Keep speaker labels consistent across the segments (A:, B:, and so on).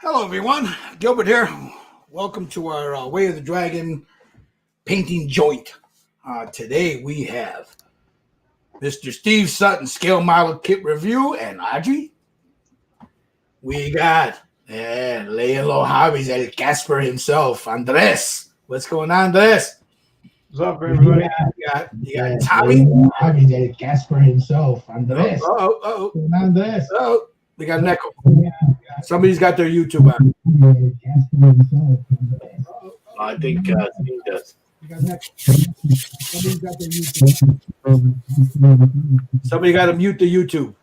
A: Hello, everyone. Gilbert here. Welcome to our Way of the Dragon painting joint. Today we have Mr. Steve Sutton scale model kit review and Audrey. We got laying low hobbies El Casper himself, Andres. What's going on, Andres?
B: What's up, everybody?
A: You got Tommy.
C: Hobbies El Casper himself, Andres. Andres.
A: Oh, we got an echo. Somebody's got their YouTube on.
B: I think Steve does.
A: Somebody got to mute the YouTube.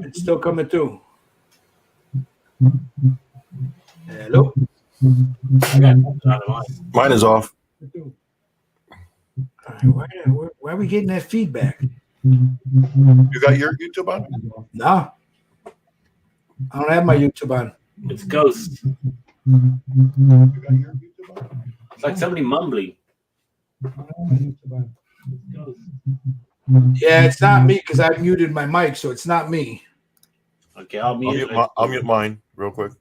A: It's still coming through. Hello.
D: Mine is off.
A: Why are we getting that feedback?
D: You got your YouTube on?
A: No. I don't have my YouTube on.
B: It's ghosts.
D: You got your YouTube on?
B: It's like somebody mumbling.
A: Yeah, it's not me because I muted my mic, so it's not me.
B: Okay, I'll mute
D: I'll mute mine real quick.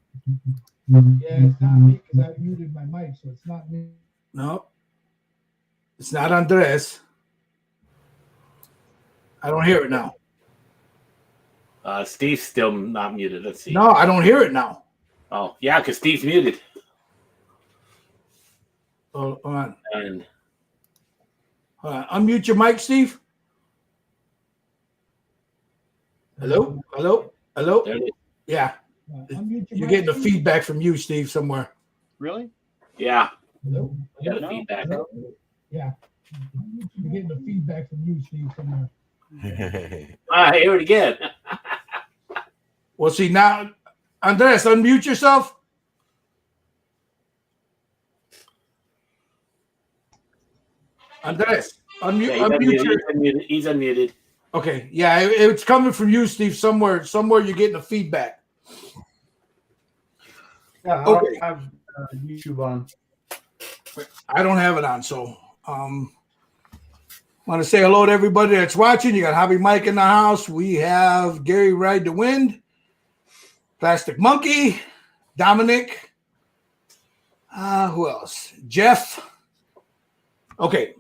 C: Yeah, it's not me because I muted my mic, so it's not me.
A: No. It's not Andres. I don't hear it now.
B: Steve's still not muted. Let's see.
A: No, I don't hear it now.
B: Oh, yeah, because Steve's muted.
A: Hold on.
B: And
A: Unmute your mic, Steve. Hello? Hello? Hello?
B: there it is.
A: Yeah. You're getting the feedback from you, Steve, somewhere.
D: Really?
B: Yeah,
C: Hello?
B: you got a feedback.
C: Yeah. You're getting the feedback from you, Steve, somewhere.
B: I hear it again.
A: Well, see, now, Andres, unmute yourself. Andres,
B: Yeah,
A: unmute.
B: he's unmuted.
A: Okay, yeah, it's coming from you, Steve. Somewhere you're getting the feedback.
E: Yeah,
A: Okay.
E: I have YouTube on.
A: I don't have it on, so want to say hello to everybody that's watching. You got Hobby Mike in the house. We have Gary Ride the Wind, Plastic Monkey, Dominic. Who else? Jeff. Okay.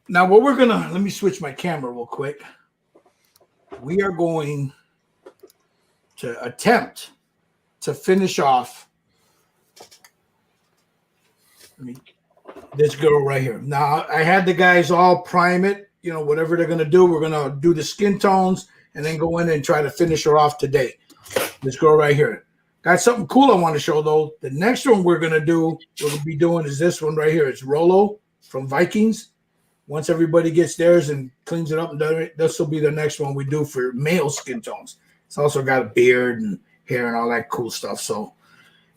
A: Now what we're gonna let me switch my camera real quick. We are going to attempt to finish off this girl right here. Now, I had the guys all prime it, whatever they're going to do. We're going to do the skin tones and then go in and try to finish her off today. This girl right here. Got something cool I want to show, though. The next one we're going to be doing is this one right here. It's Rolo from Vikings. Once everybody gets theirs and cleans it up, and does it, this will be the next one we do for male skin tones. It's also got a beard and hair and all that cool stuff, so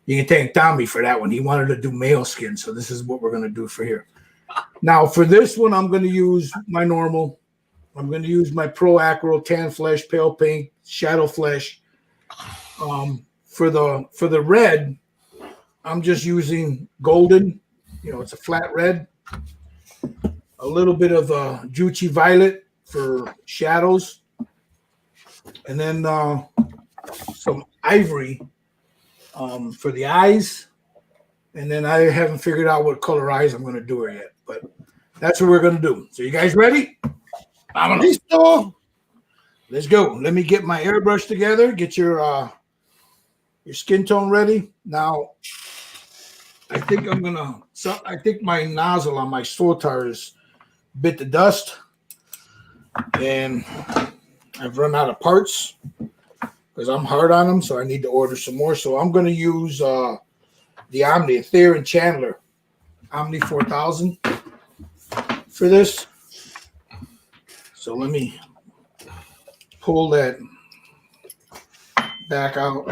A: you can thank Tommy for that one. He wanted to do male skin, so this is what we're going to do for here. Now, for this one, I'm going to use my normal. I'm going to use my Pro Acro Tan Flesh, Pale Pink, Shadow Flesh. For the red, I'm just using golden. It's a flat red. A little bit of Juchi Violet for shadows. And then some ivory for the eyes, and then I haven't figured out what color eyes I'm going to do her yet, but that's what we're going to do. So you guys ready? Listo. Let's go. Let me get my airbrush together. Get your skin tone ready. Now, I think my nozzle on my Sotar is bit the dust, and I've run out of parts because I'm hard on them, so I need to order some more. So I'm going to use the Omni Theron Chandler Omni 4000 for this. So let me pull that back out.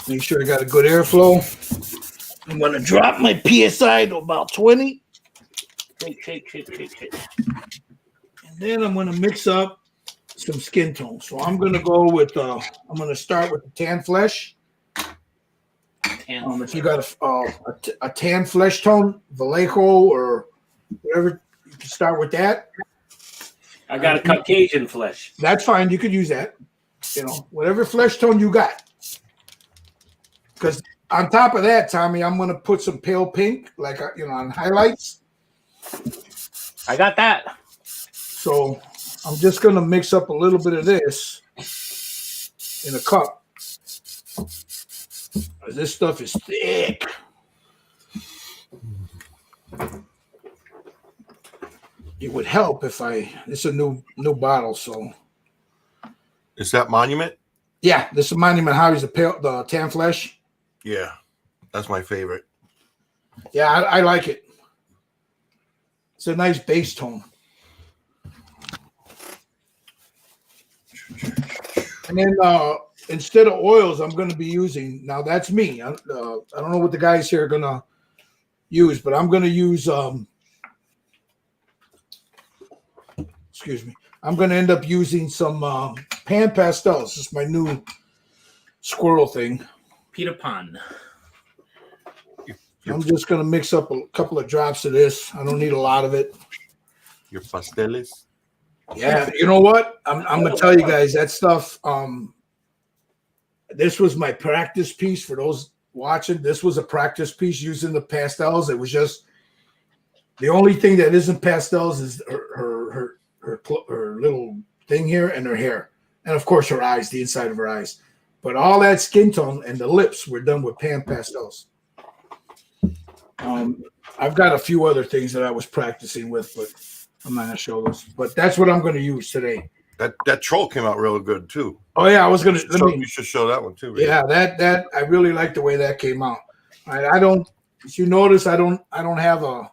A: Make sure I got a good airflow. I'm going to drop my PSI to about 20.
B: Shake.
A: And then I'm going to mix up some skin tones. So I'm going to go with, I'm going to start with the Tan Flesh. If you got a tan flesh tone, Vallejo or whatever, you can start with that.
B: I got a Caucasian flesh.
A: That's fine. You could use that. You know, whatever flesh tone you got. Because on top of that, Tommy, I'm going to put some pale pink, like, on highlights.
B: I got that.
A: So I'm just going to mix up a little bit of this in a cup. This stuff is thick. It would help if it's a new bottle, so.
D: Is that Monument?
A: Yeah, this is Monument Hobbies, the tan flesh.
D: Yeah, that's my favorite.
A: Yeah, I like it. It's a nice base tone. And then instead of oils, I'm going to be using, now that's me. I don't know what the guys here are going to use, but I'm going to use, excuse me, I'm going to end up using some pan pastels. This is my new squirrel thing.
B: Peter Pan.
A: I'm just going to mix up a couple of drops of this. I don't need a lot of it.
D: Your pasteles.
A: Yeah, you know what? I'm going to tell you guys that stuff. This was my practice piece for those watching. This was a practice piece using the pastels. It was just the only thing that isn't pastels is her little thing here and her hair, and of course her eyes, the inside of her eyes. But all that skin tone and the lips were done with pan pastels. I've got a few other things that I was practicing with, but I'm not gonna show those. But that's what I'm gonna use today.
D: That troll came out real good too.
A: Oh yeah, I was gonna.
D: You should show that one too. Right?
A: Yeah, that I really like the way that came out. I don't. If you notice, I don't have a.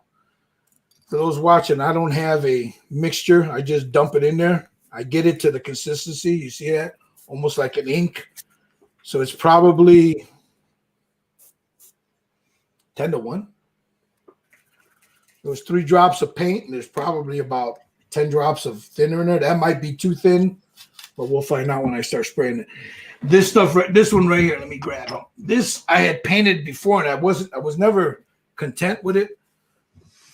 A: For those watching, I don't have a mixture. I just dump it in there. I get it to the consistency. You see that? Almost like an ink. So it's probably 10-1. There was 3 drops of paint, and there's probably about 10 drops of thinner in there. That might be too thin, but we'll find out when I start spraying it. This stuff, this one right here, let me grab it. This I had painted before, and I was never content with it.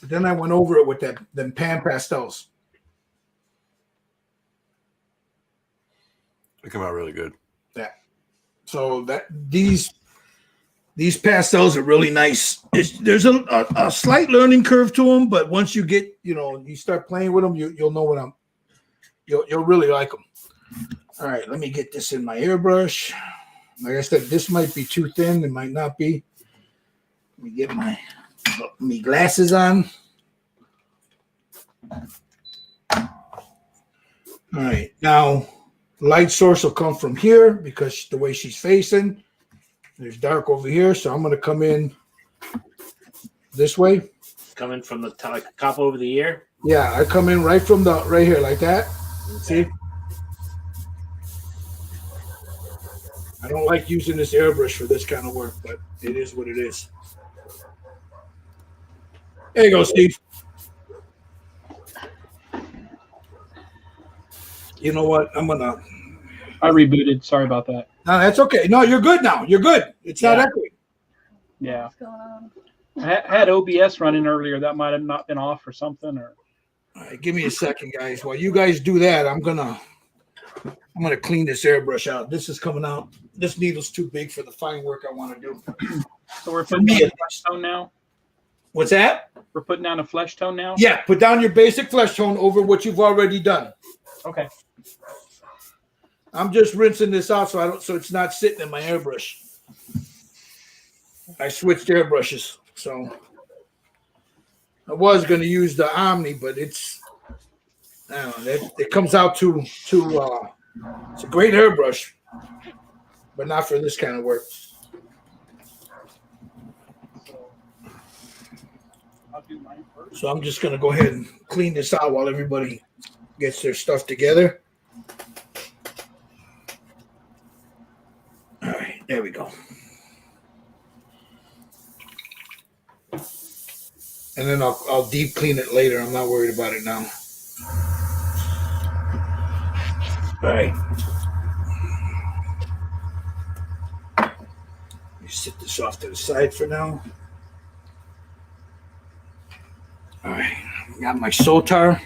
A: But then I went over it with them pan pastels.
D: It came out really good.
A: Yeah. So these pastels are really nice. There's a slight learning curve to them, but once you get, you start playing with them, you'll know what you'll really like them. All right, let me get this in my airbrush. Like I said, this might be too thin. It might not be. Let me get my glasses on. All right, now light source will come from here because the way she's facing. There's dark over here, so I'm going to come in this way.
B: Coming from the top over the ear?
A: Yeah, I come in right here like that. See? I don't like using this airbrush for this kind of work, but it is what it is. There you go, Steve. You know what?
E: I rebooted. Sorry about that.
A: No, that's okay. No, you're good now. You're good. It's not echoing.
E: Yeah.
F: What's going on?
E: I had OBS running earlier. That might have not been off or something. Or
A: All right, give me a second, guys. While you guys do that, I'm gonna clean this airbrush out. This is coming out. This needle's too big for the fine work I want to do.
E: so we're putting down a flesh tone now.
A: What's that?
E: We're putting down a flesh tone now.
A: Yeah, put down your basic flesh tone over what you've already done.
E: Okay.
A: I'm just rinsing this out so it's not sitting in my airbrush. I switched airbrushes, so I was going to use the Omni, but it's I don't know, it comes out too. It's a great airbrush, but not for this kind of work.
E: I'll do mine first.
A: So I'm just going to go ahead and clean this out while everybody gets their stuff together. All right, there we go. And then I'll deep clean it later. I'm not worried about it now. All right. Let me set this off to the side for now. All right, got my Sotar.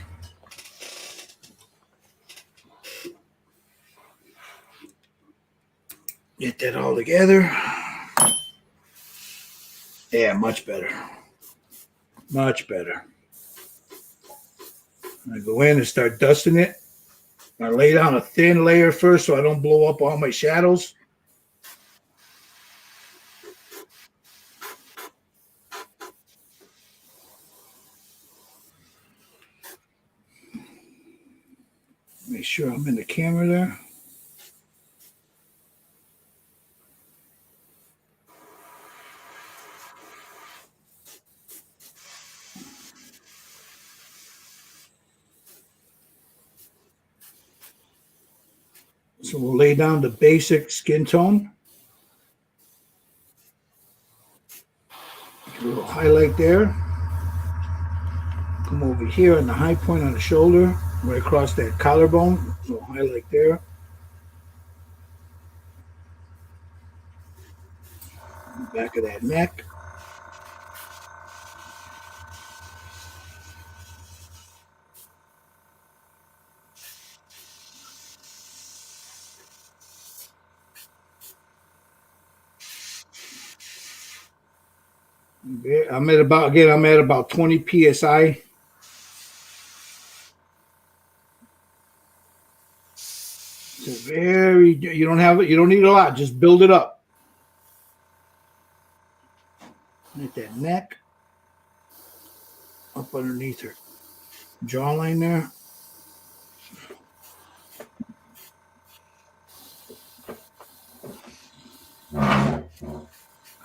A: Get that all together. Yeah, much better. Much better. I go in and start dusting it. I lay down a thin layer first so I don't blow up all my shadows. Make sure I'm in the camera there. So we'll lay down the basic skin tone. A little highlight there. Come over here on the high point on the shoulder, right across that collarbone. A little highlight there. Back of that neck. I'm at about 20 psi. So you don't need a lot, just build it up. Like that neck up underneath her jawline there.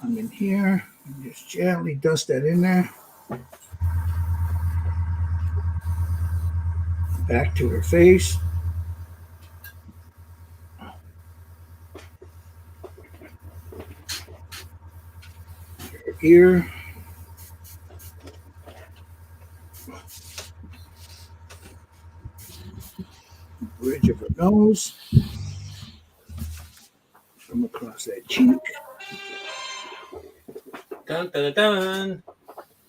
A: Come in here and just gently dust that in there. Back to her face. Her ear. Bridge of her nose. From across that cheek.
B: Dun, dun, dun,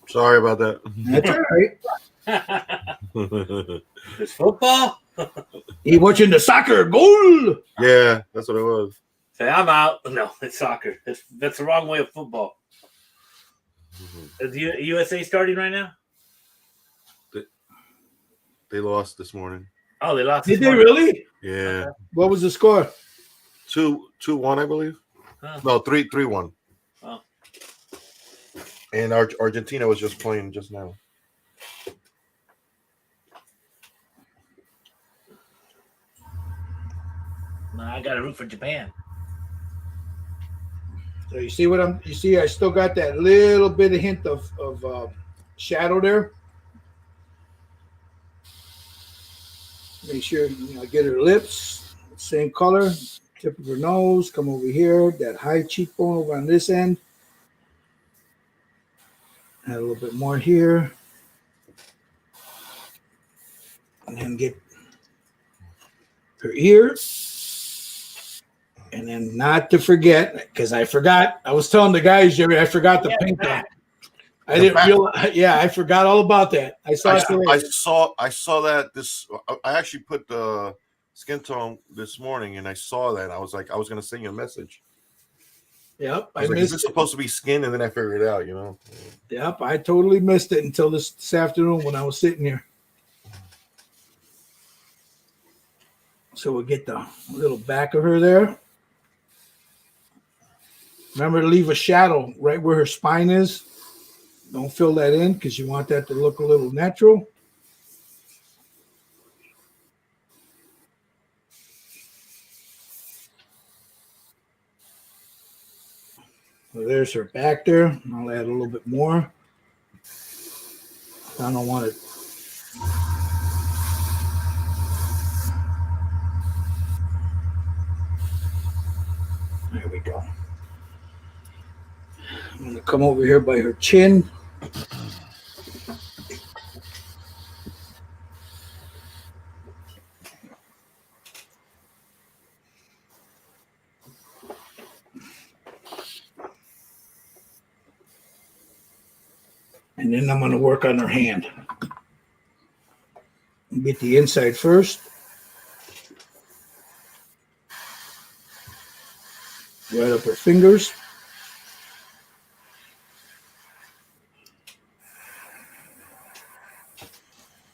D: Sorry about that.
A: That's all right.
B: dun. It's football.
A: He watching the soccer goal.
D: Yeah, that's what it was.
B: Say, I'm out. No, it's soccer. That's the wrong way of football. Is the USA starting right now?
D: They lost this morning.
B: Oh, they lost.
A: Did
B: this
A: they
B: morning.
A: really?
D: Yeah.
A: What was the score?
D: 2-1, I believe.
B: Huh.
D: No, 3-1.
B: Oh.
D: And Argentina was just playing just now.
B: No, I got to root for Japan.
A: So you see I still got that little bit of hint of shadow there. Make sure get her lips, same color, tip of her nose, come over here, that high cheekbone over on this end. Add a little bit more here. And then get her ear. And then not to forget, because I forgot, I was telling the guys, Jerry, I forgot to paint them. I didn't realize. Yeah, I forgot all about that. I saw that. I actually put the skin tone this morning, and I saw that. I was like, I was going to send you a message. Yep,
D: I was like, is this supposed to be skin? And then I figured it out,
A: Yep, I totally missed it until this afternoon when I was sitting here. So we'll get the little back of her there. Remember to leave a shadow right where her spine is. Don't fill that in because you want that to look a little natural. So there's her back there. I'll add a little bit more. I don't want it. There we go. I'm going to come over here by her chin. And then I'm going to work on her hand. Get the inside first. Right up her fingers.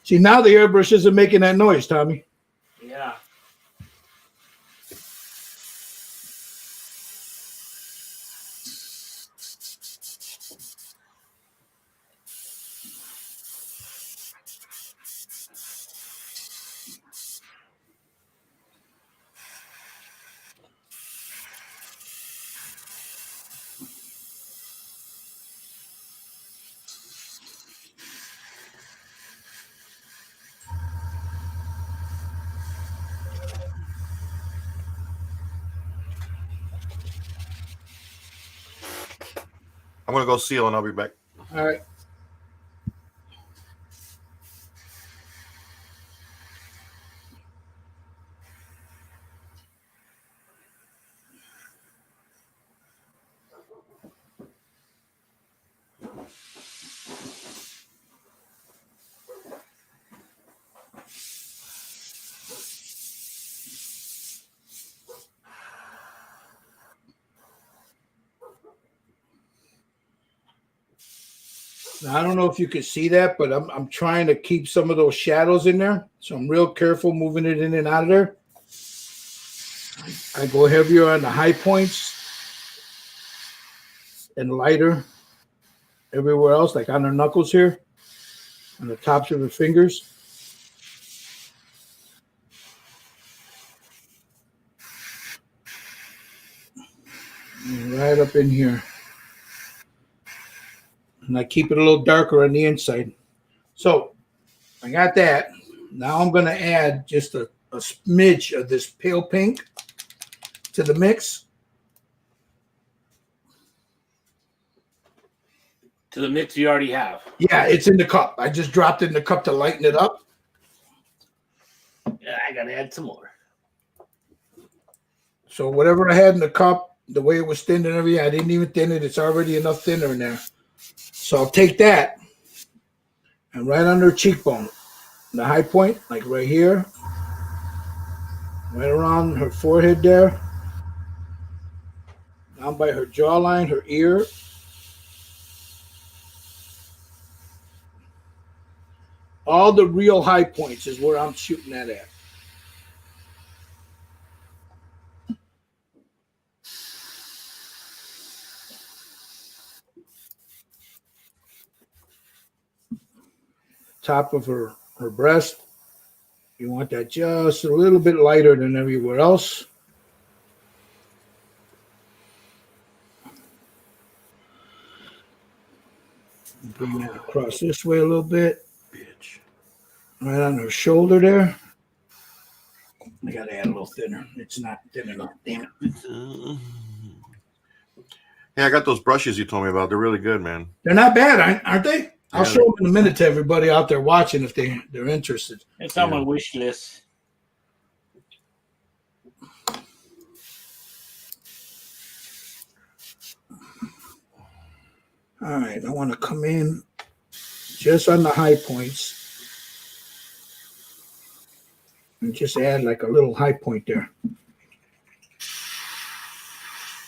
A: See, now the airbrush isn't making that noise, Tommy.
B: Yeah.
D: I'm gonna go seal and I'll be back.
A: All right. Now, I don't know if you can see that, but I'm trying to keep some of those shadows in there. So I'm real careful moving it in and out of there. I go heavier on the high points and lighter everywhere else, like on her knuckles here, on the tops of her fingers. And right up in here. And I keep it a little darker on the inside. So I got that. Now I'm going to add just a smidge of this pale pink to the mix.
B: To the mix you already have.
A: Yeah, it's in the cup. I just dropped it in the cup to lighten it up.
B: Yeah, I gotta add some more.
A: So whatever I had in the cup, the way it was thin and everything, I didn't even thin it. It's already enough thinner in there. So I'll take that and right under her cheekbone, the high point, like right here, right around her forehead there, down by her jawline, her ear. All the real high points is where I'm shooting that at. Top of her breast. You want that just a little bit lighter than everywhere else. Bring that across this way a little bit.
D: Bitch.
A: Right on her shoulder there. I gotta add a little thinner. It's not thin enough. Damn it.
D: Yeah, I got those brushes you told me about. They're really good, man.
A: They're not bad, aren't they? I'll
D: Yeah.
A: show them in a minute to everybody out there watching if they're interested.
B: It's on
D: Yeah.
B: my wish list.
A: All right, I want to come in just on the high points and just add like a little high point there.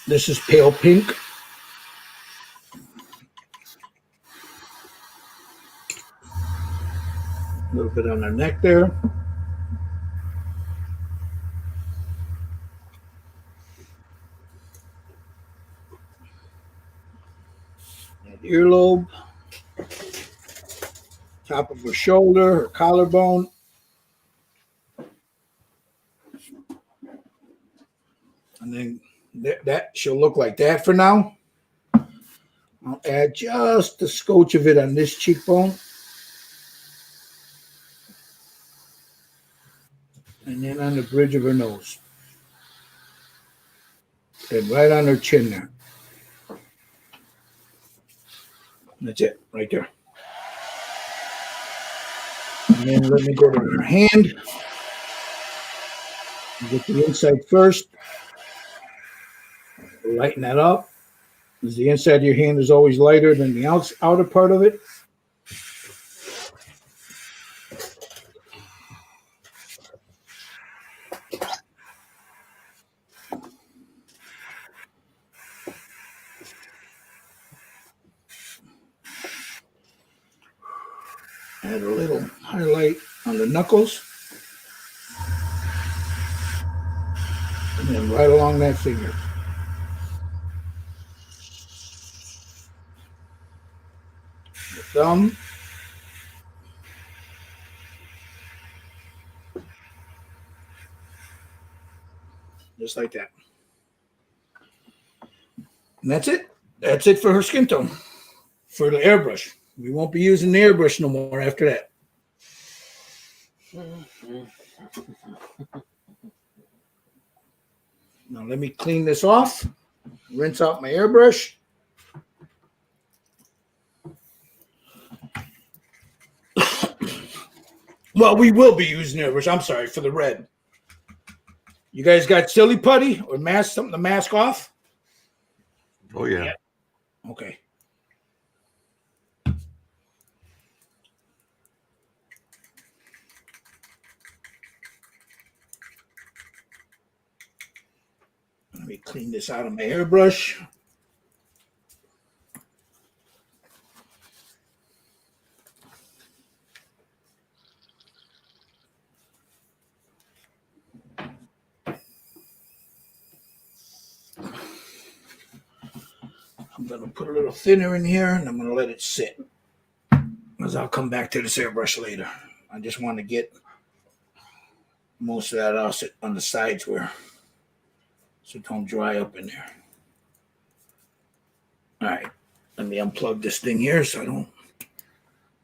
A: This is pale pink. A little bit on her neck there. That earlobe. Top of her shoulder, her collarbone. And then that she'll look like that for now. I'll add just a scotch of it on this cheekbone. And then on the bridge of her nose. And right on her chin there. That's it, right there. And then let me go to her hand. Get the inside first. Lighten that up. Because the inside of your hand is always lighter than the outer part of it. Add a little highlight on the knuckles. And then right along that finger. The thumb. Just like that. And that's it. That's it for her skin tone. For the airbrush. We won't be using the airbrush no more after that. Now let me clean this off. Rinse out my airbrush. Well, we will be using airbrush. I'm sorry for the red. You guys got silly putty or mask, something to mask off?
D: Oh yeah.
A: Okay. Let me clean this out of my airbrush. I'm going to put a little thinner in here and I'm going to let it sit. Because I'll come back to this airbrush later. I just want to get most of that off on the sides where so it don't dry up in there. All right. Let me unplug this thing here so I don't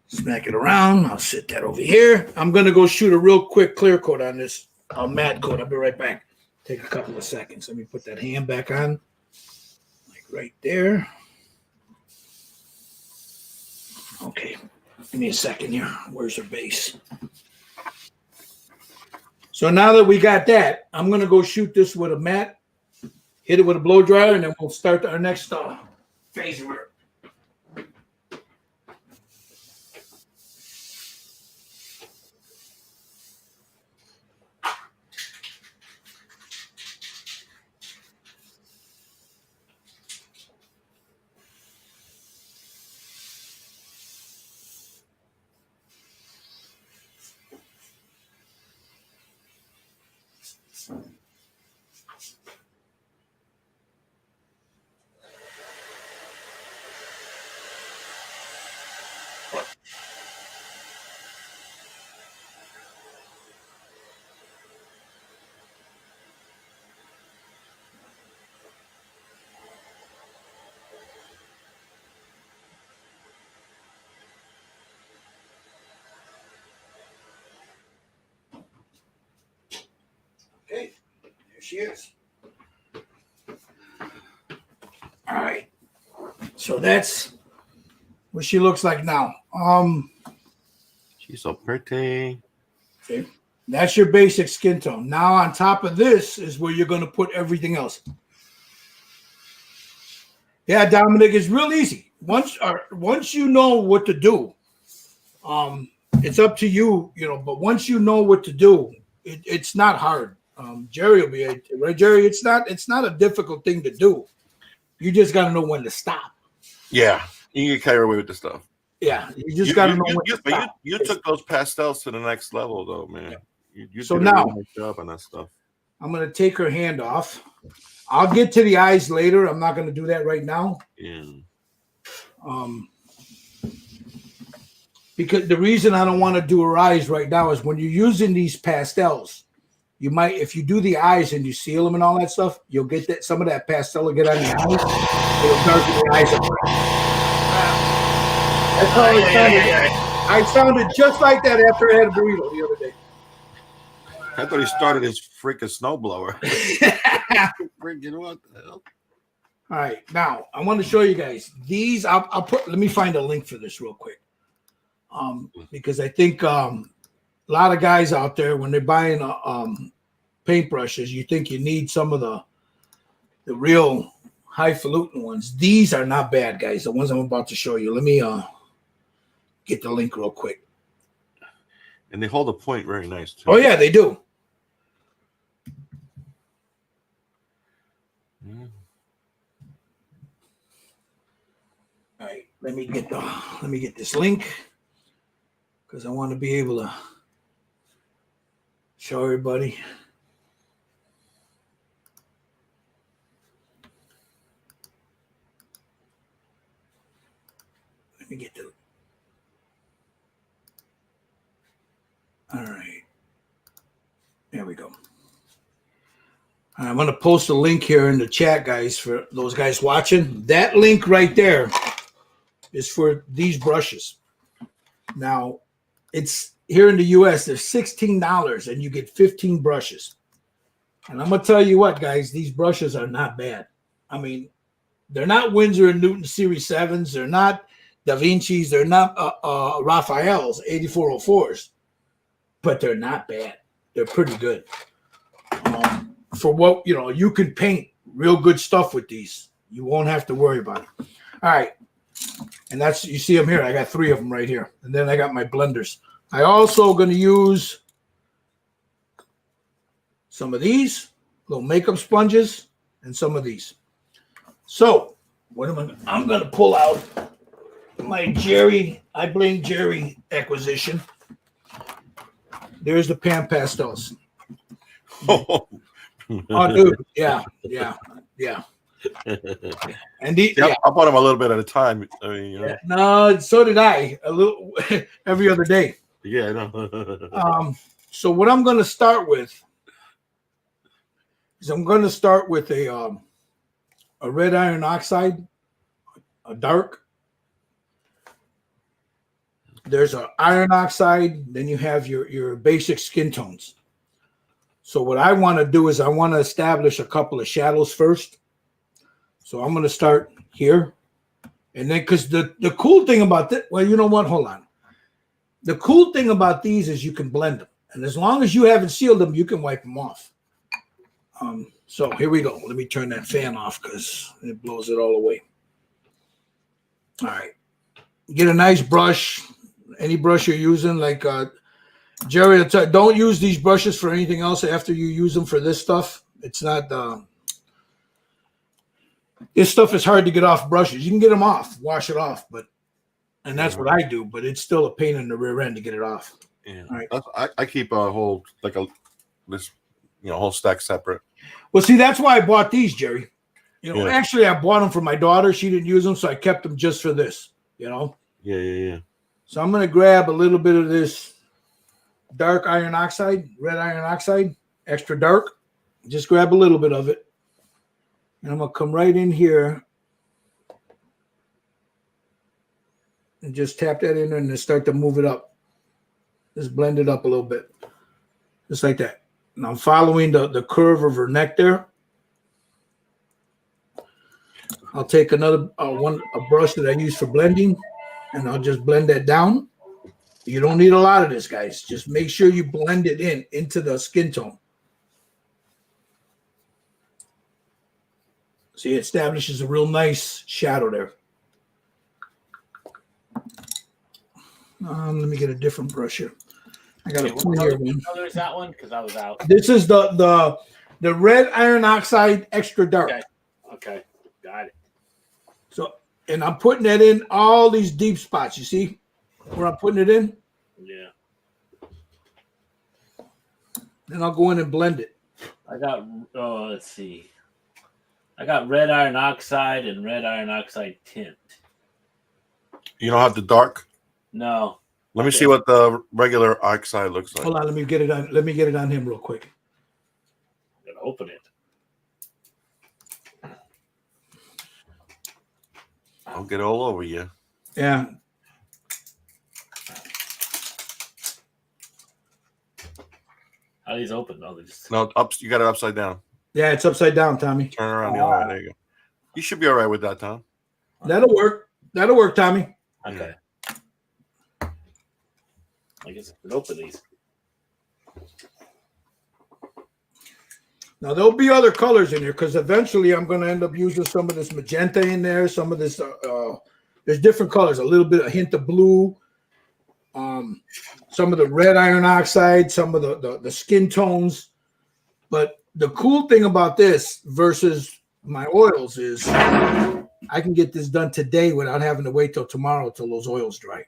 A: smack it around. I'll sit that over here. I'm going to go shoot a real quick clear coat on this matte coat. I'll be right back. Take a couple of seconds. Let me put that hand back on. Like right there. Okay. Give me a second here. Where's her base? So now that we got that, I'm going to go shoot this with a mat, hit it with a blow dryer, and then we'll start our next phase of work. Okay, there she is. All right, so that's what she looks like now.
D: She's so pretty.
A: Okay, that's your basic skin tone. Now on top of this is where you're going to put everything else. Yeah, Dominic, it's real easy. Once you know what to do, it's up to you, But once you know what to do, it's not hard. Jerry will be right, Jerry. It's not a difficult thing to do. You just got to know when to stop.
D: Yeah, you can carry away with the stuff.
A: Yeah, you just got to know when to stop.
D: You took those pastels to the next level, though, man. You
A: So
D: did a
A: now
D: really nice job on that stuff.
A: I'm going to take her hand off. I'll get to the eyes later. I'm not going to do that right now.
D: Yeah.
A: Because the reason I don't want to do her eyes right now is when you're using these pastels, you might, if you do the eyes and you seal them and all that stuff, you'll get that some of that pastel will get on the eyes. It'll darken the eyes up. That's how it sounded. I sounded just like that after I had a burrito the other day.
D: I thought he started his freaking snowblower. Freaking what the hell?
A: All right, now I want to show you guys these. I'll put. Let me find a link for this real quick, because I think a lot of guys out there when they're buying paintbrushes, you think you need some of the real highfalutin ones. These are not bad, guys. The ones I'm about to show you. Let me get the link real quick.
D: And they hold a point very nice too.
A: Oh yeah, they do.
D: Yeah.
A: All right, let me get this link. because I want to be able to show everybody. Let me get the. All right. There we go. I'm going to post a link here in the chat, guys, for those guys watching. That link right there is for these brushes. Now, it's here in the US, they're $16 and you get 15 brushes. And I'm going to tell you what, guys, these brushes are not bad. I mean, they're not Winsor and Newton Series 7s. They're not Da Vinci's. They're not Raphael's 8404s. But they're not bad. They're pretty good. For what, you can paint real good stuff with these. You won't have to worry about it. All right. And that's, you see them here. I got 3 of them right here. And then I got my blenders. I also going to use some of these little makeup sponges and some of these. So what I'm going to pull out my I blame Jerry acquisition. There's the Pan Pastels. Oh, dude. Yeah. And
D: I bought them a little bit at a time. I mean,
A: No, so did I. A little every other day.
D: Yeah, I know.
A: So what I'm going to start with is I'm going to start with a red iron oxide, a dark. There's an iron oxide. Then you have your basic skin tones. So what I want to do is I want to establish a couple of shadows first. So I'm going to start here. And then because the cool thing about this, well, you know what? Hold on. The cool thing about these is you can blend them. And as long as you haven't sealed them, you can wipe them off. So here we go. Let me turn that fan off because it blows it all away. All right. Get a nice brush. Any brush you're using, like Jerry, don't use these brushes for anything else after you use them for this stuff. It's not... this stuff is hard to get off brushes. You can get them off, wash it off, and that's what I do, but it's still a pain in the rear end to get it off.
D: Yeah.
A: All right.
D: I keep a whole whole stack separate.
A: Well, see, that's why I bought these, Jerry.
D: Yeah.
A: Actually, I bought them for my daughter. She didn't use them, so I kept them just for this.
D: Yeah.
A: So I'm going to grab a little bit of this dark iron oxide, red iron oxide, extra dark. Just grab a little bit of it. And I'm going to come right in here and just tap that in there and then start to move it up. Just blend it up a little bit. Just like that. And I'm following the curve of her neck there. I'll take another a brush that I use for blending, and I'll just blend that down. You don't need a lot of this, guys. Just make sure you blend it into the skin tone. See, it establishes a real nice shadow there. Let me get a different brush here. I got a pointier one.
B: What color is that one? Because I was out.
A: This is the red iron oxide extra dark.
B: Okay. Got it.
A: So, and I'm putting that in all these deep spots. You see where I'm putting it in?
B: Yeah.
A: Then I'll go in and blend it.
B: I got, let's see. I got red iron oxide and red iron oxide tint.
D: You don't have the dark?
B: No.
D: Let me see what the regular oxide looks like.
A: Hold on, let me get it on. Let me get it on him real quick.
B: I'm gonna open it.
D: I'll get all over you.
A: Yeah.
B: How are these open? No, they just
D: No, you got it upside down.
A: Yeah, it's upside down, Tommy.
D: Turn around the other way. There you go. You should be all right with that, Tom.
A: That'll work. That'll work, Tommy.
B: okay. I guess I can open these.
A: Now, there'll be other colors in here because eventually I'm going to end up using some of this magenta in there. Some of this, there's different colors, a hint of blue, some of the red iron oxide, some of the skin tones. But the cool thing about this versus my oils is I can get this done today without having to wait till tomorrow till those oils dry.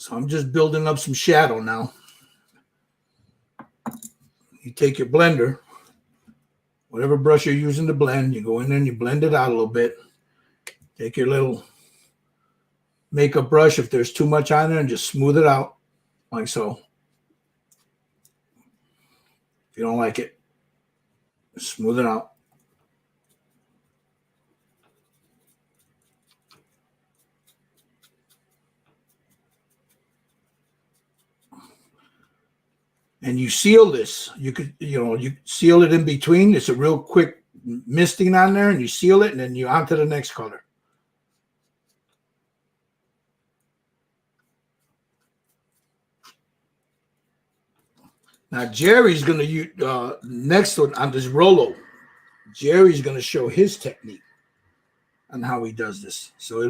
A: So I'm just building up some shadow now. You take your blender, whatever brush you're using to blend, you go in there and you blend it out a little bit. Take your little makeup brush, if there's too much on there, and just smooth it out like so. If you don't like it, smooth it out. And you seal this. You seal it in between. It's a real quick misting on there, and you seal it, and then you on to the next color. Now Jerry's going to use next one on this Rolo. Jerry's going to show his technique on how he does this. So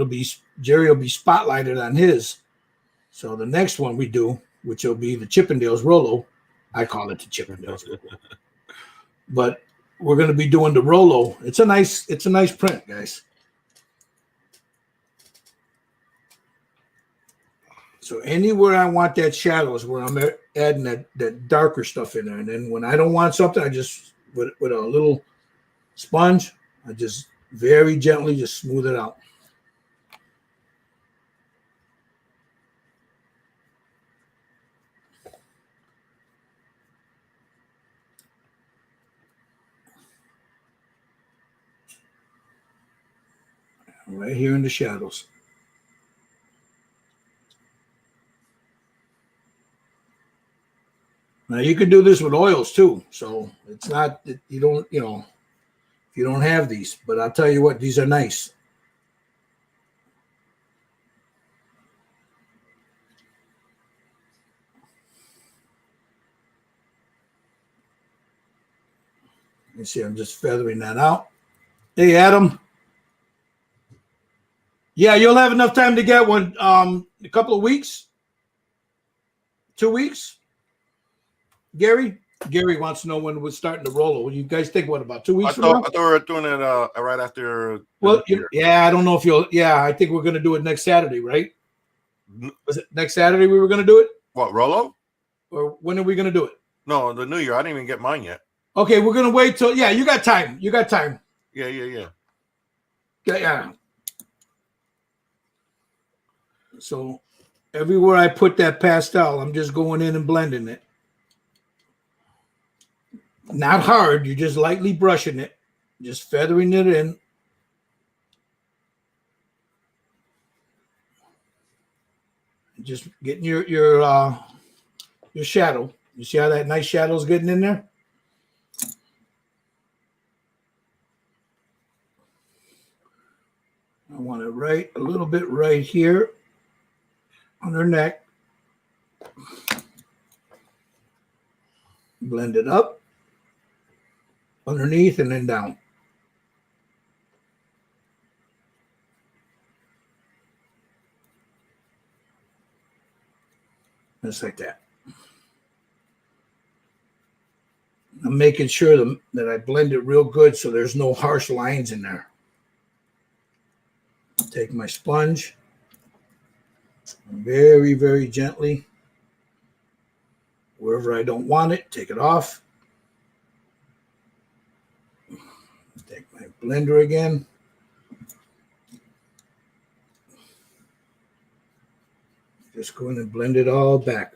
A: Jerry will be spotlighted on his. So the next one we do, which will be the Chippendales Rolo, I call it the Chippendales, but we're going to be doing the Rolo. It's a nice print, guys. So anywhere I want that shadow is where I'm adding that darker stuff in there. And then when I don't want something, I just, with a little sponge, I just very gently just smooth it out. Right here in the shadows. Now you can do this with oils too, so it's not that you don't, if you don't have these. But I'll tell you what, these are nice. You see, I'm just feathering that out. Hey, Adam. Yeah, you'll have enough time to get one. A couple of weeks, 2 weeks. Gary wants to know when we're starting to roll. You guys think what, about 2 weeks from now?
D: I thought we were doing it right after.
A: Well, yeah, I don't know if you'll. Yeah, I think we're going to do it next Saturday, right? Was it next Saturday we were going to do it?
D: What, Rolo?
A: Or when are we going to do it?
D: No, the New Year. I didn't even get mine yet.
A: Okay, we're going to wait till. Yeah, you got time. You got time.
D: Yeah.
A: Yeah. So everywhere I put that pastel, I'm just going in and blending it. Not hard, you're just lightly brushing it, just feathering it in. Just getting your shadow. You see how that nice shadow is getting in there? I want it a little bit right here on her neck. Blend it up. Underneath and then down. Just like that. I'm making sure that I blend it real good so there's no harsh lines in there. Take my sponge. Very, very gently. Wherever I don't want it, take it off. Take my blender again. Just go in and blend it all back.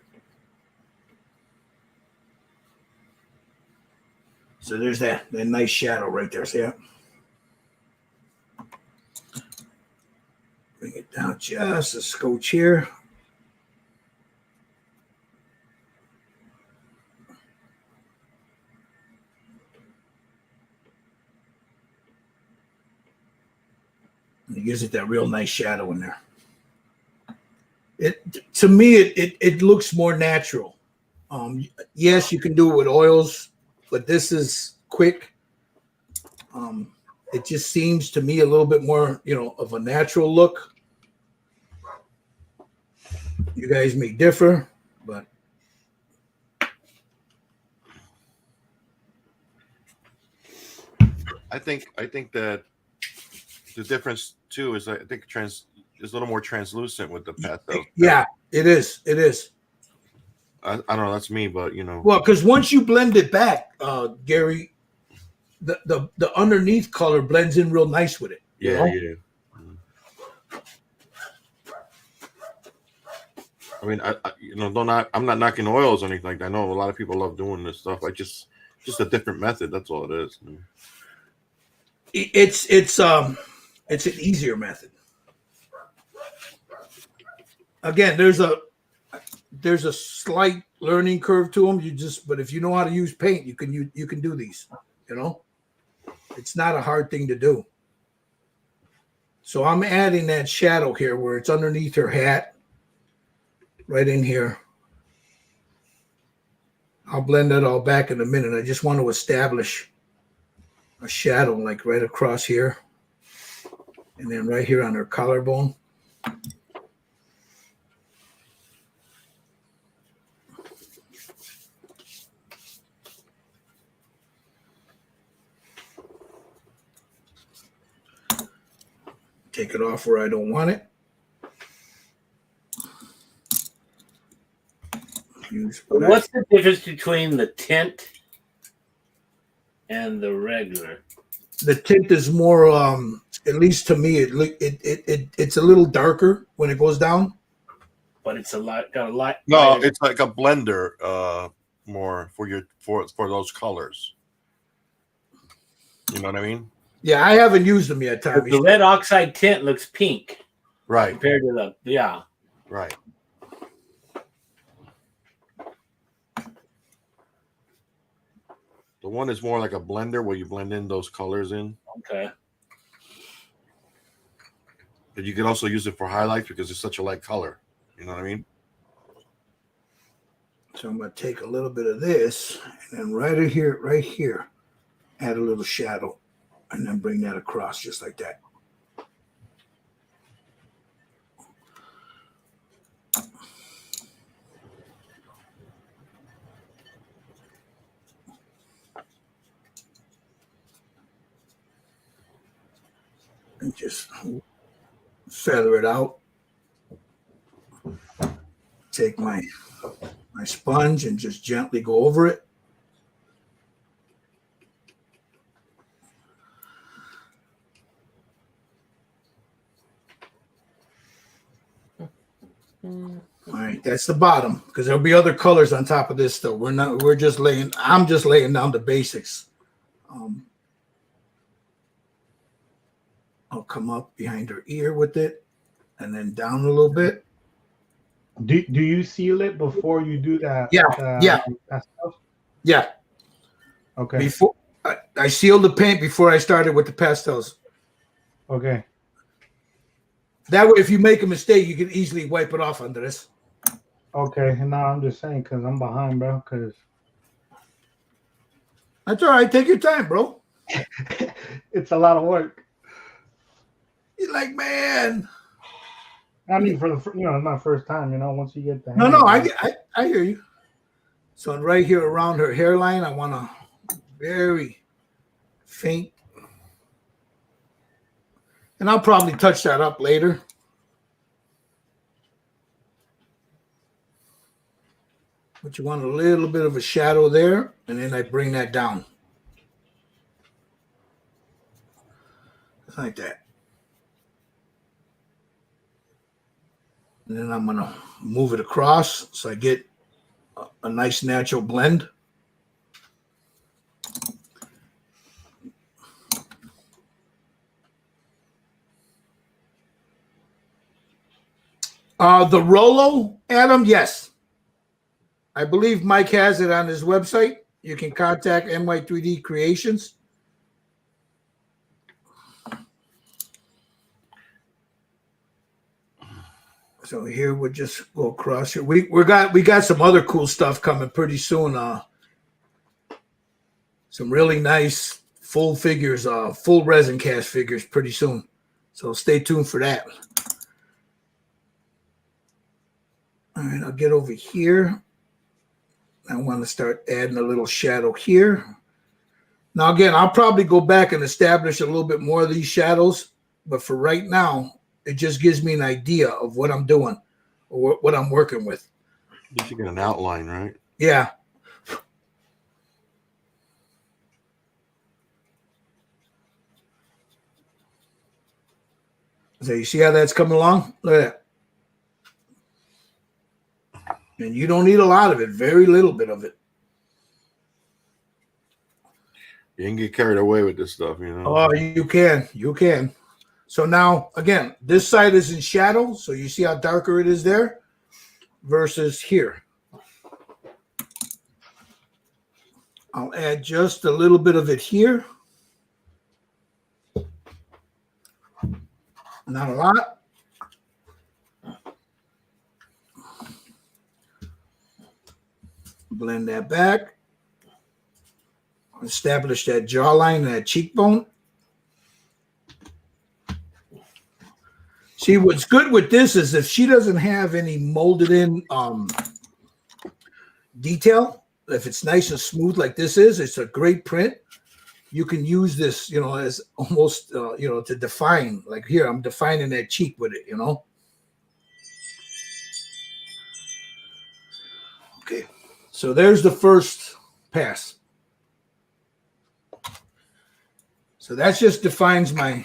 A: So there's that nice shadow right there. See that? Bring it down just a scotch here. It gives it that real nice shadow in there. To me, it looks more natural. Yes, you can do it with oils, but this is quick. It just seems to me a little bit more, of a natural look. You guys may differ, but
D: I think that the difference too is I think it's a little more translucent with the pastel.
A: Yeah, it is. It is.
D: I don't know. That's me, but you know.
A: Well, because once you blend it back, Gary, the underneath color blends in real nice with it. You
D: Yeah,
A: know?
D: yeah. I mean, I'm not knocking oils or anything like that. I know a lot of people love doing this stuff. Just a different method. That's all it is.
A: It's an easier method. Again, there's a slight learning curve to them. But if you know how to use paint, you can do these. You know, it's not a hard thing to do. So I'm adding that shadow here where it's underneath her hat. Right in here. I'll blend that all back in a minute. I just want to establish a shadow like right across here. And then right here on her collarbone. Take it off where I don't want it.
B: What's the difference between the tint and the regular?
A: The tint is more, at least to me, it's a little darker when it goes down.
B: But it's got a lot.
D: No,
B: lighter.
D: it's like a blender, more for those colors. You know what I mean?
A: Yeah, I haven't used them yet, Tommy.
B: The red oxide tint looks pink,
D: Right.
B: compared to the
D: Right. The one is more like a blender where you blend in those colors in.
B: Okay.
D: But you can also use it for highlights because it's such a light color. You know what I mean?
A: So I'm going to take a little bit of this and then right here, add a little shadow and then bring that across just like that. And just feather it out. Take my sponge and just gently go over it. All right, that's the bottom because there'll be other colors on top of this still. I'm just laying down the basics. I'll come up behind her ear with it and then down a little bit.
C: Do you seal it before you do that?
A: Yeah, yeah.
C: That stuff?
A: Yeah.
C: Okay.
A: Before I sealed the paint before I started with the pastels.
C: Okay.
A: That way, if you make a mistake, you can easily wipe it off under this.
C: Okay. No, I'm just saying because I'm behind, bro. Because
A: that's all right. Take your time, bro.
C: it's a lot of work.
A: You're like, man.
C: I mean, it's my first time. Once you get the hang
A: No,
C: of it.
A: I hear you. So right here around her hairline, I want a very faint, and I'll probably touch that up later. But you want a little bit of a shadow there, and then I bring that down. Just like that. And then I'm going to move it across so I get a nice natural blend. The Rolo, Adam, yes. I believe Mike has it on his website. You can contact NY3D Creations. So here we'll just go across here. We got some other cool stuff coming pretty soon. Some really nice full figures, full resin cast figures pretty soon. So stay tuned for that. All right, I'll get over here. I want to start adding a little shadow here. Now, again, I'll probably go back and establish a little bit more of these shadows. But for right now, It just gives me an idea of what I'm doing or what I'm working with.
D: You should get an outline, right?
A: Yeah. So you see how that's coming along? Look at that. And you don't need a lot of it, very little bit of it.
D: You can get carried away with this stuff, you know.
A: Oh, you can. You can. So now, again, this side is in shadow. So you see how darker it is there versus here. I'll add just a little bit of it here. Not a lot. Blend that back. Establish that jawline, that cheekbone. See, what's good with this is if she doesn't have any molded in detail, if it's nice and smooth like this is, it's a great print. You can use this, you know, as almost, you know, to define. Like here, I'm defining that cheek with it, you know. Okay, so there's the first pass. So that just defines my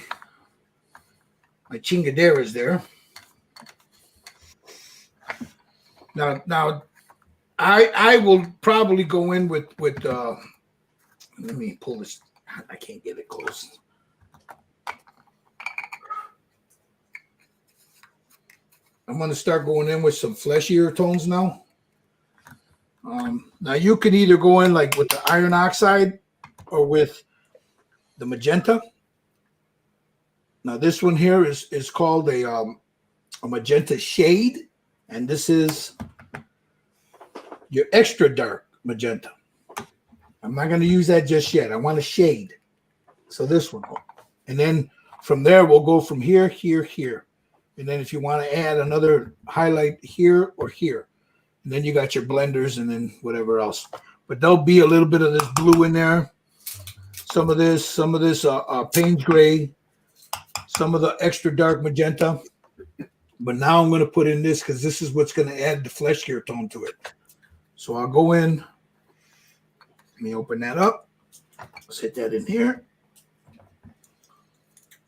A: chingaderas there. Now, I will probably go in with let me pull this. I can't get it close. I'm going to start going in with some fleshier tones now. Now you can either go in like with the iron oxide or with the magenta. Now this one here is called a magenta shade, and this is your extra dark magenta. I'm not going to use that just yet. I want a shade. So this one. And then from there, we'll go from here, here, here. And then if you want to add another highlight here or here, and then you got your blenders and then whatever else. But there'll be a little bit of this blue in there. Some of this Payne's gray, some of the extra dark magenta. But now I'm going to put in this because this is what's going to add the fleshier tone to it. So I'll go in. Let me open that up. Let's hit that in here.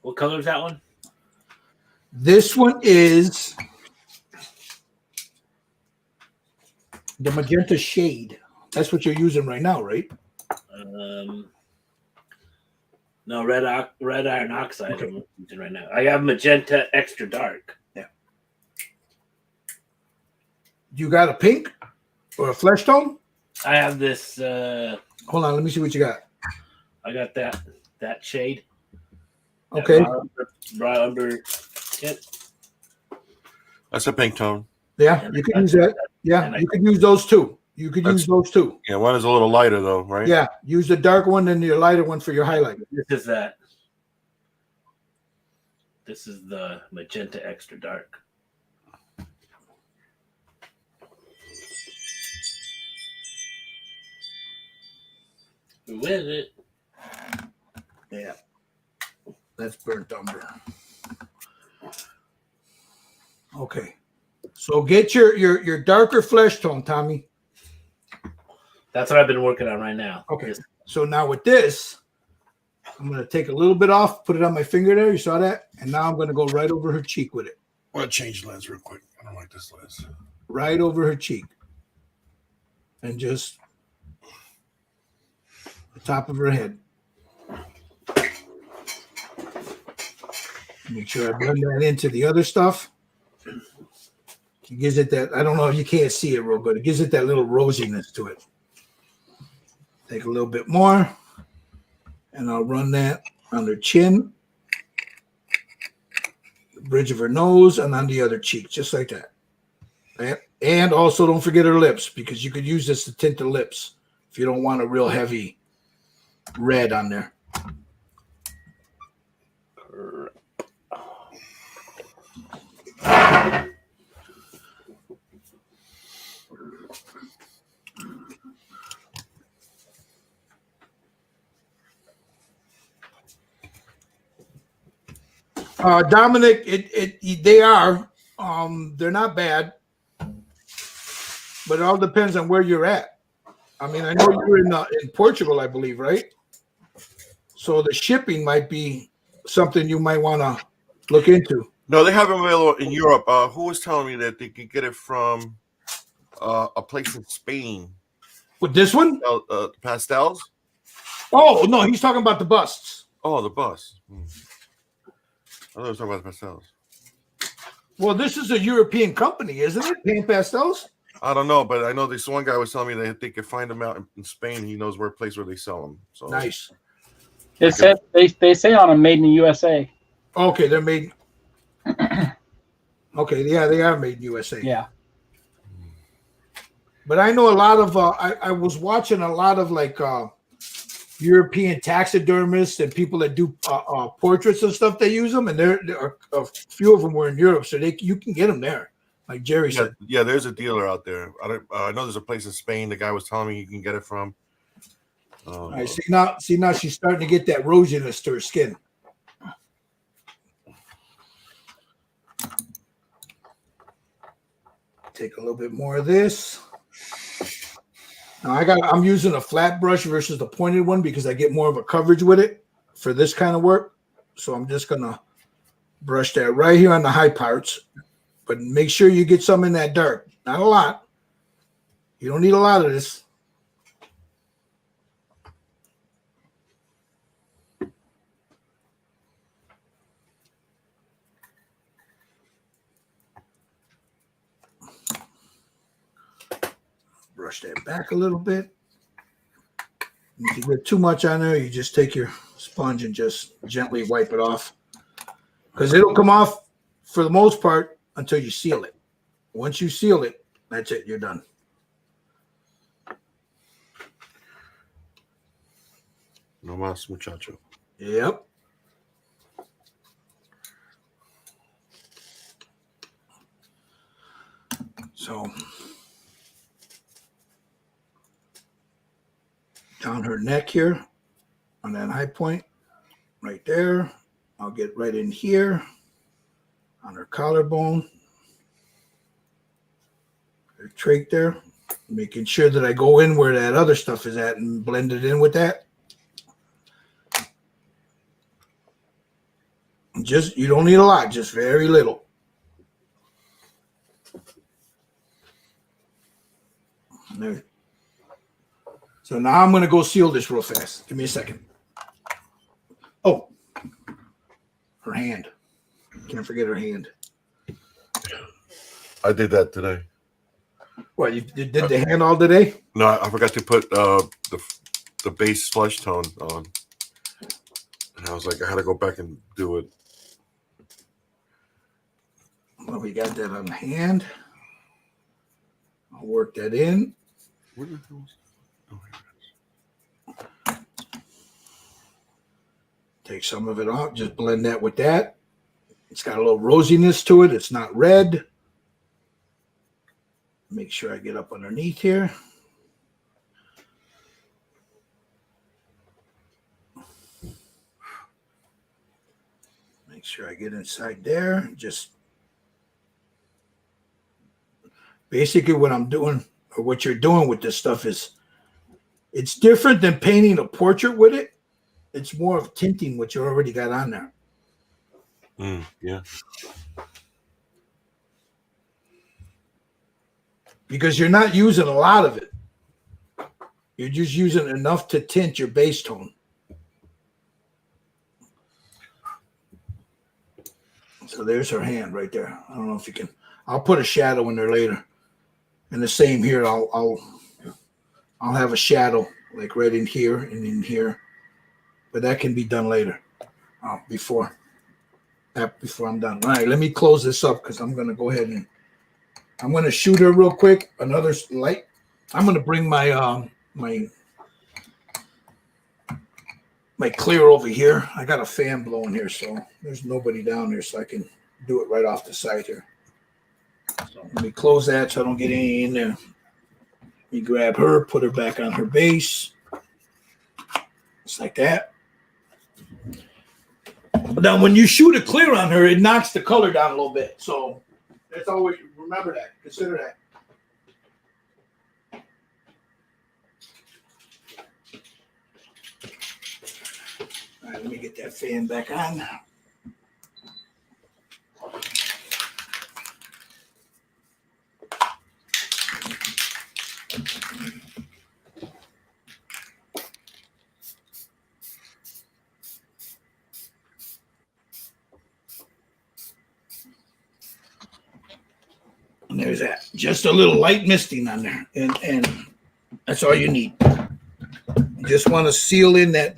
B: What color is that one?
A: This one is the magenta shade. That's what you're using right now, right?
B: No, red iron oxide.
A: Okay.
B: I'm using right now. I have magenta extra dark.
A: Yeah. You got a pink or a flesh tone?
B: I have this.
A: Hold on, let me see what you got.
B: I got that shade. That
A: Okay.
B: raw umber tint.
D: That's a pink tone.
A: Yeah, you can use that. Yeah, you can use those two. You could use those two.
D: Yeah, one is a little lighter though, right?
A: Yeah, use the dark one and your lighter one for your highlight.
B: This is that. This is the magenta extra dark. With it.
A: Yeah, that's burnt umber. Okay, so get your darker flesh tone, Tommy.
B: That's what I've been working on right now.
A: Okay, so now with this, I'm going to take a little bit off, put it on my finger there. You saw that? And now I'm going to go right over her cheek with it.
D: I want to change lens real quick. I don't like this lens.
A: Right over her cheek. And just the top of her head. Make sure I blend that into the other stuff. It gives it that, I don't know if you can't see it real good. It gives it that little rosiness to it. Take a little bit more. And I'll run that on her chin, the bridge of her nose, and on the other cheek, just like that. And also don't forget her lips, because you could use this to tint the lips if you don't want a real heavy red on there. Dominic, they are. They're not bad, but it all depends on where you're at. I mean, I know you're in Portugal, I believe, right? So the shipping might be something you might want to look into.
D: No, they have them available in Europe. Who was telling me that they could get it from a place in Spain?
A: With this one?
D: Pastels?
A: Oh no, he's talking about the busts.
D: Oh, the bus. I thought I was talking about the pastels.
A: Well, this is a European company, isn't it? Paint Pastels?
D: I don't know, but I know this one guy was telling me that they could find them out in Spain. He knows where a place where they sell them. So
A: Nice.
E: It said they say on them made in the USA.
A: Okay, they're made. Okay, yeah, they are made in USA.
E: Yeah.
A: But I know a lot of. I was watching a lot of like European taxidermists and people that do portraits and stuff. They use them, and there are a few of them were in Europe, so you can get them there. Like Jerry said.
D: Yeah, there's a dealer out there. I know there's a place in Spain. The guy was telling me you can get it from.
A: I see now. See now, she's starting to get that rosiness to her skin. Take a little bit more of this. Now I'm using a flat brush versus the pointed one because I get more of a coverage with it for this kind of work. So I'm just gonna brush that right here on the high parts, but make sure you get some in that dark. Not a lot. You don't need a lot of this. Brush that back a little bit. If you get too much on there, you just take your sponge and just gently wipe it off. Because it'll come off for the most part until you seal it. Once you seal it, that's it. You're done.
D: No más, muchacho.
A: Yep. So down her neck here on that high point, right there. I'll get right in here on her collarbone, her trach there, making sure that I go in where that other stuff is at and blend it in with that. Just, you don't need a lot, just very little. There. So now I'm going to go seal this real fast. Give me a second. Oh, her hand. Can't forget her hand.
D: I did that today.
A: What, you did the hand all today?
D: No, I forgot to put the base flesh tone on. And I was like, I had to go back and do it.
A: Well, we got that on the hand. I'll work that in.
D: Where the hell is it? Oh, here it is.
A: Take some of it off. Just blend that with that. It's got a little rosiness to it. It's not red. Make sure I get up underneath here. Make sure I get inside there. Just basically what I'm doing, or what you're doing with this stuff, is it's different than painting a portrait with it. It's more of tinting what you already got on there.
D: Yeah.
A: Because you're not using a lot of it. You're just using enough to tint your base tone. So there's her hand right there. I don't know if you can. I'll put a shadow in there later. And the same here. I'll have a shadow like right in here and in here. But that can be done later. Before I'm done. All right, let me close this up because I'm gonna go ahead and I'm gonna shoot her real quick. Another light. I'm gonna bring my my clear over here. I got a fan blowing here, so there's nobody down there, so I can do it right off the side here. So let me close that so I don't get any in there. Let me grab her, put her back on her base. Just like that. Now, when you shoot a clear on her, it knocks the color down a little bit. So that's always remember that. Consider that. All right, let me get that fan back on. And there's that. Just a little light misting on there. And that's all you need. You just want to seal in that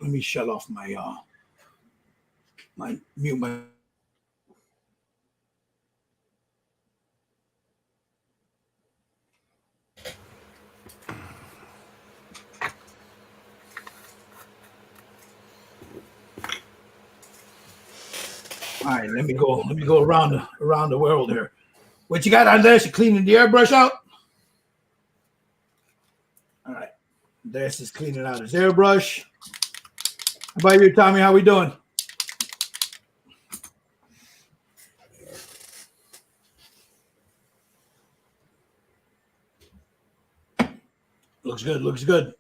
A: let me shut off my mute my. All right, let me go around the world here. What you got on there? You cleaning the airbrush out? All right. This is cleaning out his airbrush. How about you, Tommy? How we doing? Looks good, looks good.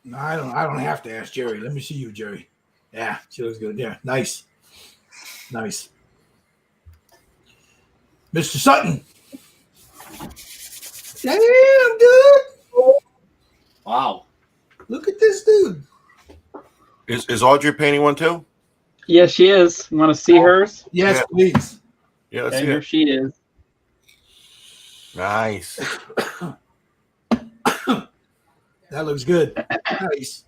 A: No, I don't have to ask Jerry. Let me see you, Jerry. Yeah, she looks good. Yeah, nice. Nice. Mr. Sutton. Damn, dude.
B: Wow.
A: Look at this dude.
D: Is Audrey painting one too?
E: Yes, she is. You want to see hers?
A: Yes,
D: Yeah.
A: please.
D: Yeah, let's
E: And
D: see
E: here
D: it.
E: she is.
D: Nice.
A: That looks good. Nice.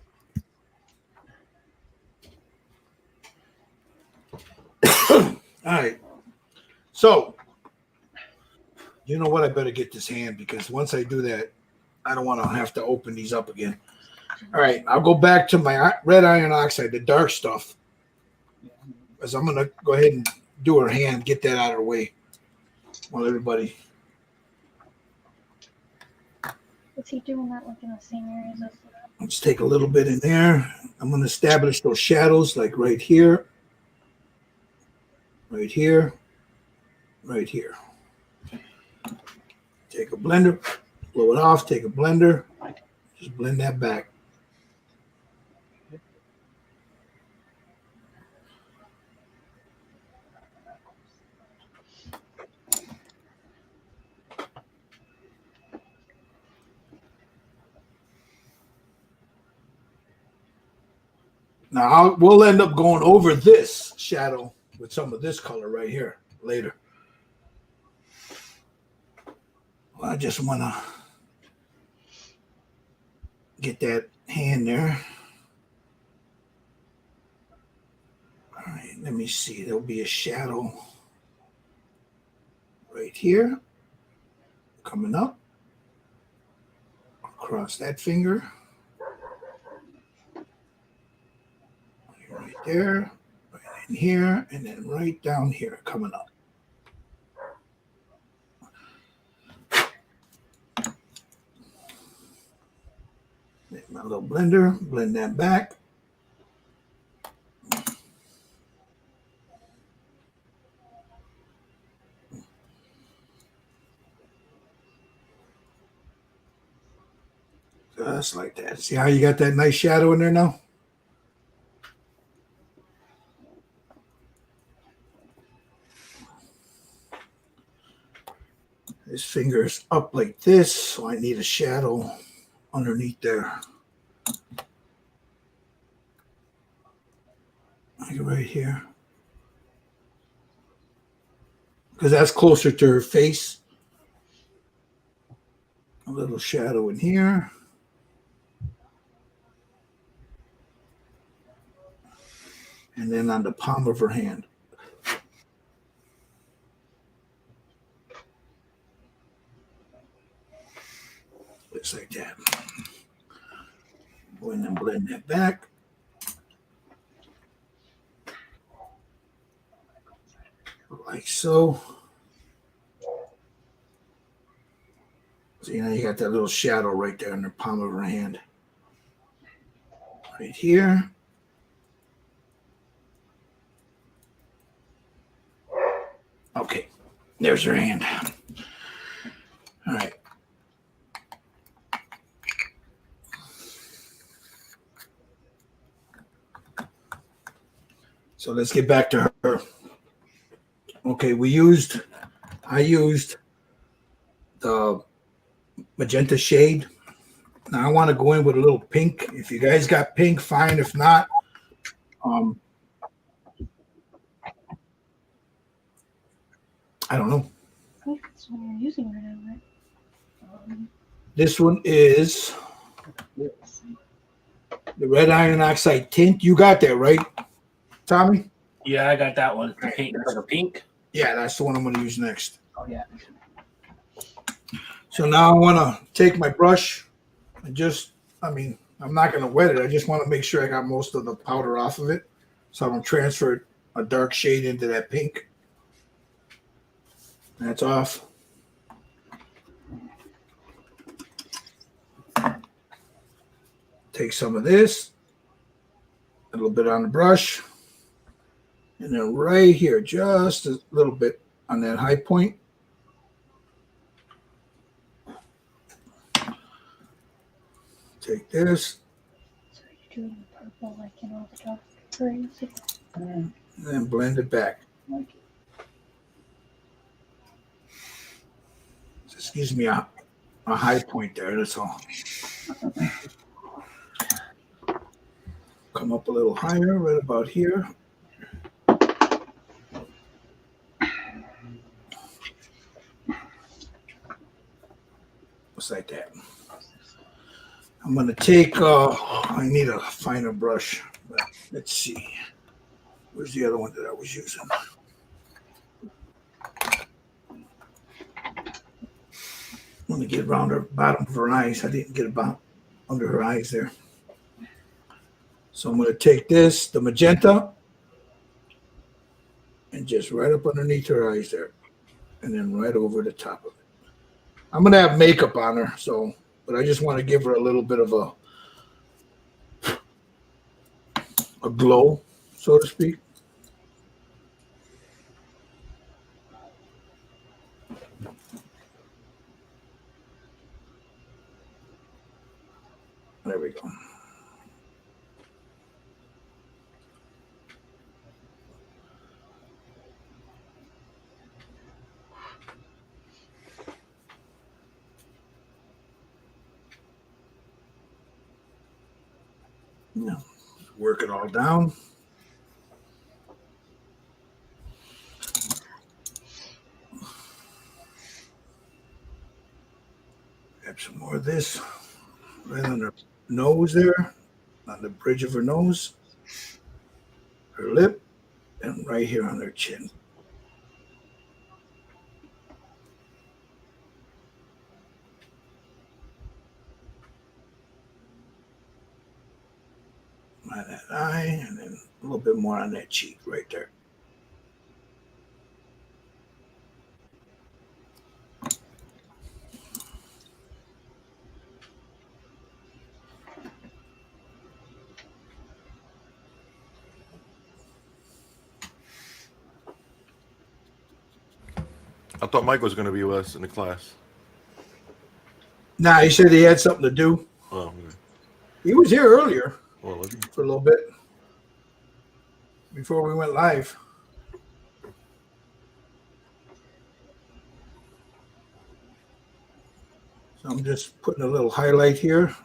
A: All right. So, you know what? I better get this hand because once I do that, I don't want to have to open these up again. All right. I'll go back to my red iron oxide, the dark stuff. Because I'm going to go ahead and do her hand, get that out of the way while everybody.
F: Is he doing that like in the same areas as
A: Let's take a little bit in there. I'm going to establish those shadows like right here, right here, right here. Take a blender, blow it off, take a blender, just blend that back. Now we'll end up going over this shadow with some of this color right here later. Well, I just want to get that hand there. All right, let me see. There'll be a shadow right here coming up across that finger. Right there, right in here, and then right down here coming up. Make my little blender, blend that back. Just like that. See how you got that nice shadow in there now? His finger's up like this, so I need a shadow underneath there. Like right here. Because that's closer to her face. A little shadow in here. And then on the palm of her hand. Looks like that. Go in and blend that back. like so. So, you got that little shadow right there in the palm of her hand. Right here. Okay, there's her hand. All right. So let's get back to her. Okay, I used the magenta shade. Now I want to go in with a little pink. If you guys got pink, fine. If not, I don't know.
F: I think that's the one you're using right now, right?
A: This one is the red iron oxide tint. You got that, right, Tommy?
B: Yeah, I got that one. The pink, like a pink.
A: Yeah, that's the one I'm going to use next.
B: Oh yeah.
A: So now I want to take my brush and I'm not going to wet it. I just want to make sure I got most of the powder off of it so I don't transfer a dark shade into that pink. That's off. Take some of this, a little bit on the brush, and then right here, just a little bit on that high point. Take this,
F: So you're doing the purple like in all the dark areas.
A: and then blend it back. Just gives me a high point there, that's all. Come up a little higher, right about here. Just like that. I'm going to take, I need a finer brush. Let's see. Where's the other one that I was using? I want to get around her bottom of her eyes. I didn't get about under her eyes there. So I'm going to take this, the magenta, and just right up underneath her eyes there. And then right over the top of it. I'm going to have makeup on her, but I just want to give her a little bit of a glow, so to speak. There we go. Now, work it all down. Grab some more of this right on her nose there, on the bridge of her nose, her lip, and right here on her chin. On that eye, and then a little bit more on that cheek right there.
D: I thought Mike was going to be with us in the class.
A: Nah, he said he had something to do.
D: Oh, okay.
A: He was here earlier
D: Well, was he?
A: for a little bit before we went live. So I'm just putting a little highlight here.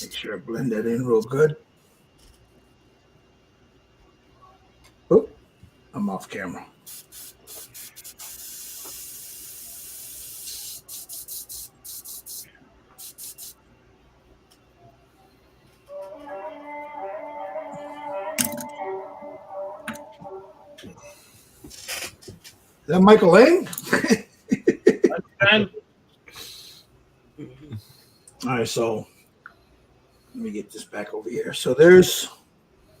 A: Make sure I blend that in real good. Oh, I'm off camera. that Michael Lang?
B: And
A: All right, so let me get this back over here. So there's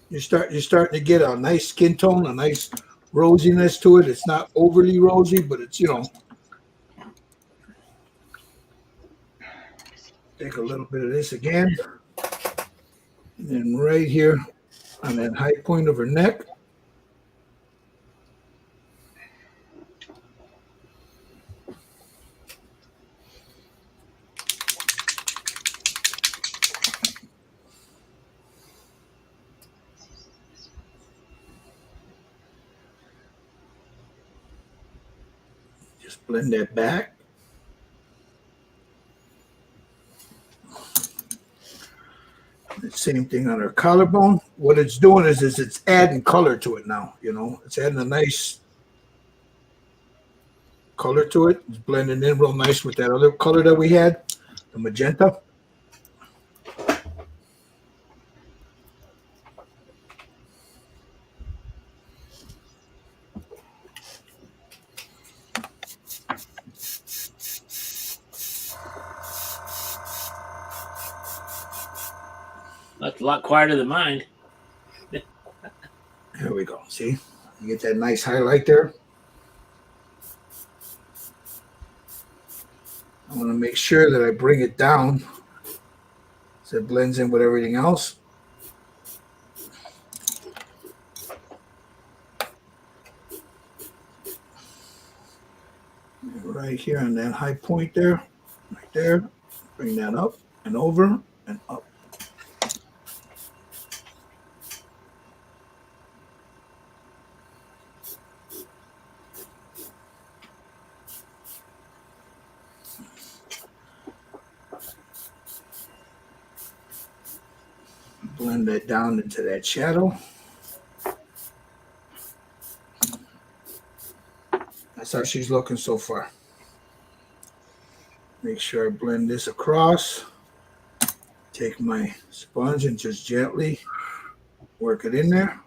A: you're starting to get a nice skin tone, a nice rosiness to it. It's not overly rosy, but it's take a little bit of this again. And then right here on that high point of her neck. Just blend that back. The same thing on her collarbone. What it's doing is it's adding color to it now. It's adding a nice color to it. It's blending in real nice with that other color that we had, the magenta.
B: that's a lot quieter than mine.
A: Here we go. See? You get that nice highlight there. I want to make sure that I bring it down so it blends in with everything else. Right here on that high point there, right there. Bring that up and over and up. Blend that down into that shadow. That's how she's looking so far. Make sure I blend this across. Take my sponge and just gently work it in there.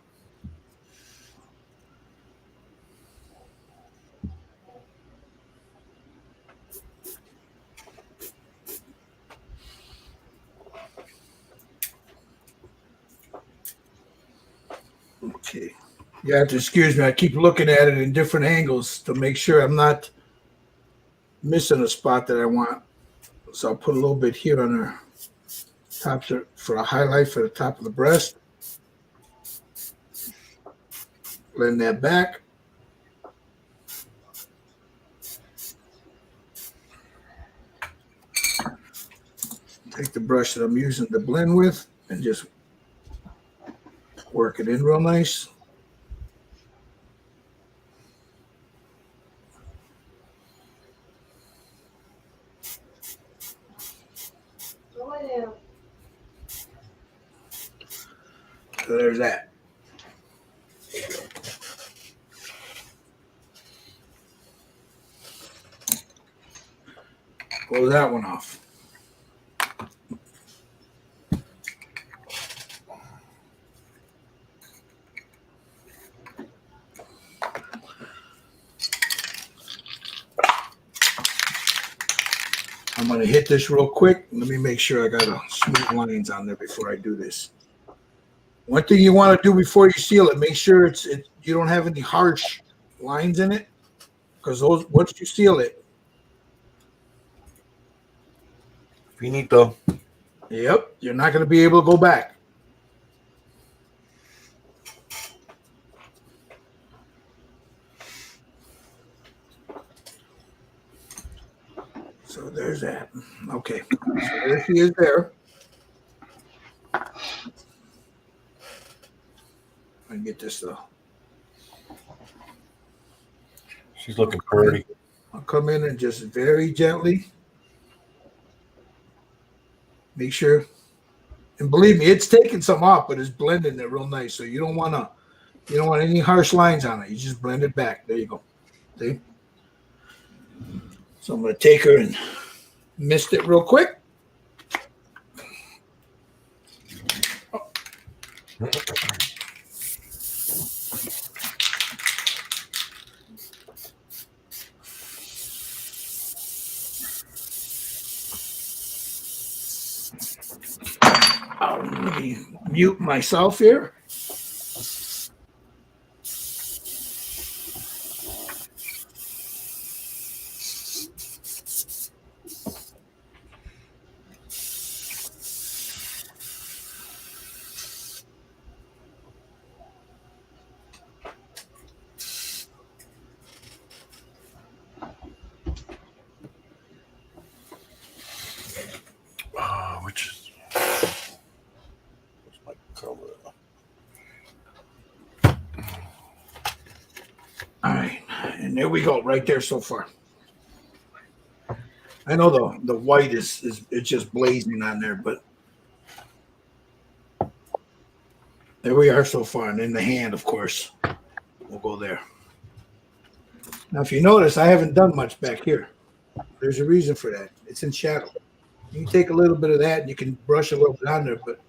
A: Okay. You have to excuse me. I keep looking at it in different angles to make sure I'm not missing a spot that I want. So I'll put a little bit here on her top for a highlight for the top of the breast. Blend that back. Take the brush that I'm using to blend with and just work it in real nice. So there's that. Close that one off. I'm going to hit this real quick. Let me make sure I got a smooth lines on there before I do this. One thing you want to do before you seal it, make sure you don't have any harsh lines in it, because those once you seal it,
D: Finito.
A: yep, you're not going to be able to go back. So there's that. Okay, so there she is there. I get this though.
D: She's looking pretty.
A: I'll come in and just very gently make sure, and believe me, it's taking some off, but it's blending it real nice. So you don't want any harsh lines on it. You just blend it back. There you go. See? So I'm gonna take her and mist it real quick. mute myself here.
D: Which is where's my cover?
A: All right, and there we go, right there so far. I know the white is it's just blazing on there, but there we are so far, and then the hand, of course, we'll go there. Now, if you notice, I haven't done much back here. There's a reason for that. It's in shadow. You can take a little bit of that, and you can brush a little bit on there, but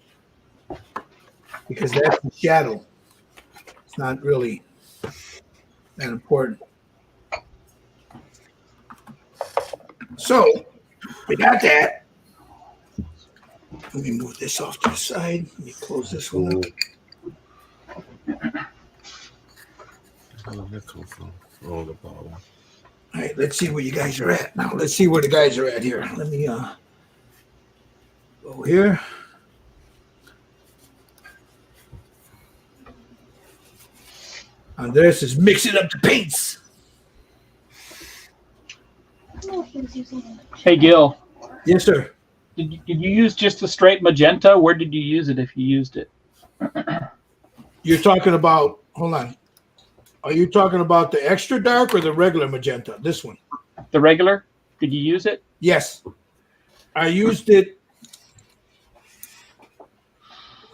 A: because that's the shadow, it's not really that important. So we got that. Let me move this off to the side. Let me close this one up.
D: Where did that come from? Oh, the bottom.
A: All right, let's see where you guys are at. Now, let's see where the guys are at here. Let me go here. Andres is mixing up the paints.
F: I don't know if he was using it.
E: Hey, Gil,
A: Yes, sir.
E: did you use just a straight magenta? Where did you use it if you used it?
A: You're talking about, hold on. Are you talking about the extra dark or the regular magenta? This one.
E: The regular? Did you use it?
A: Yes. I used it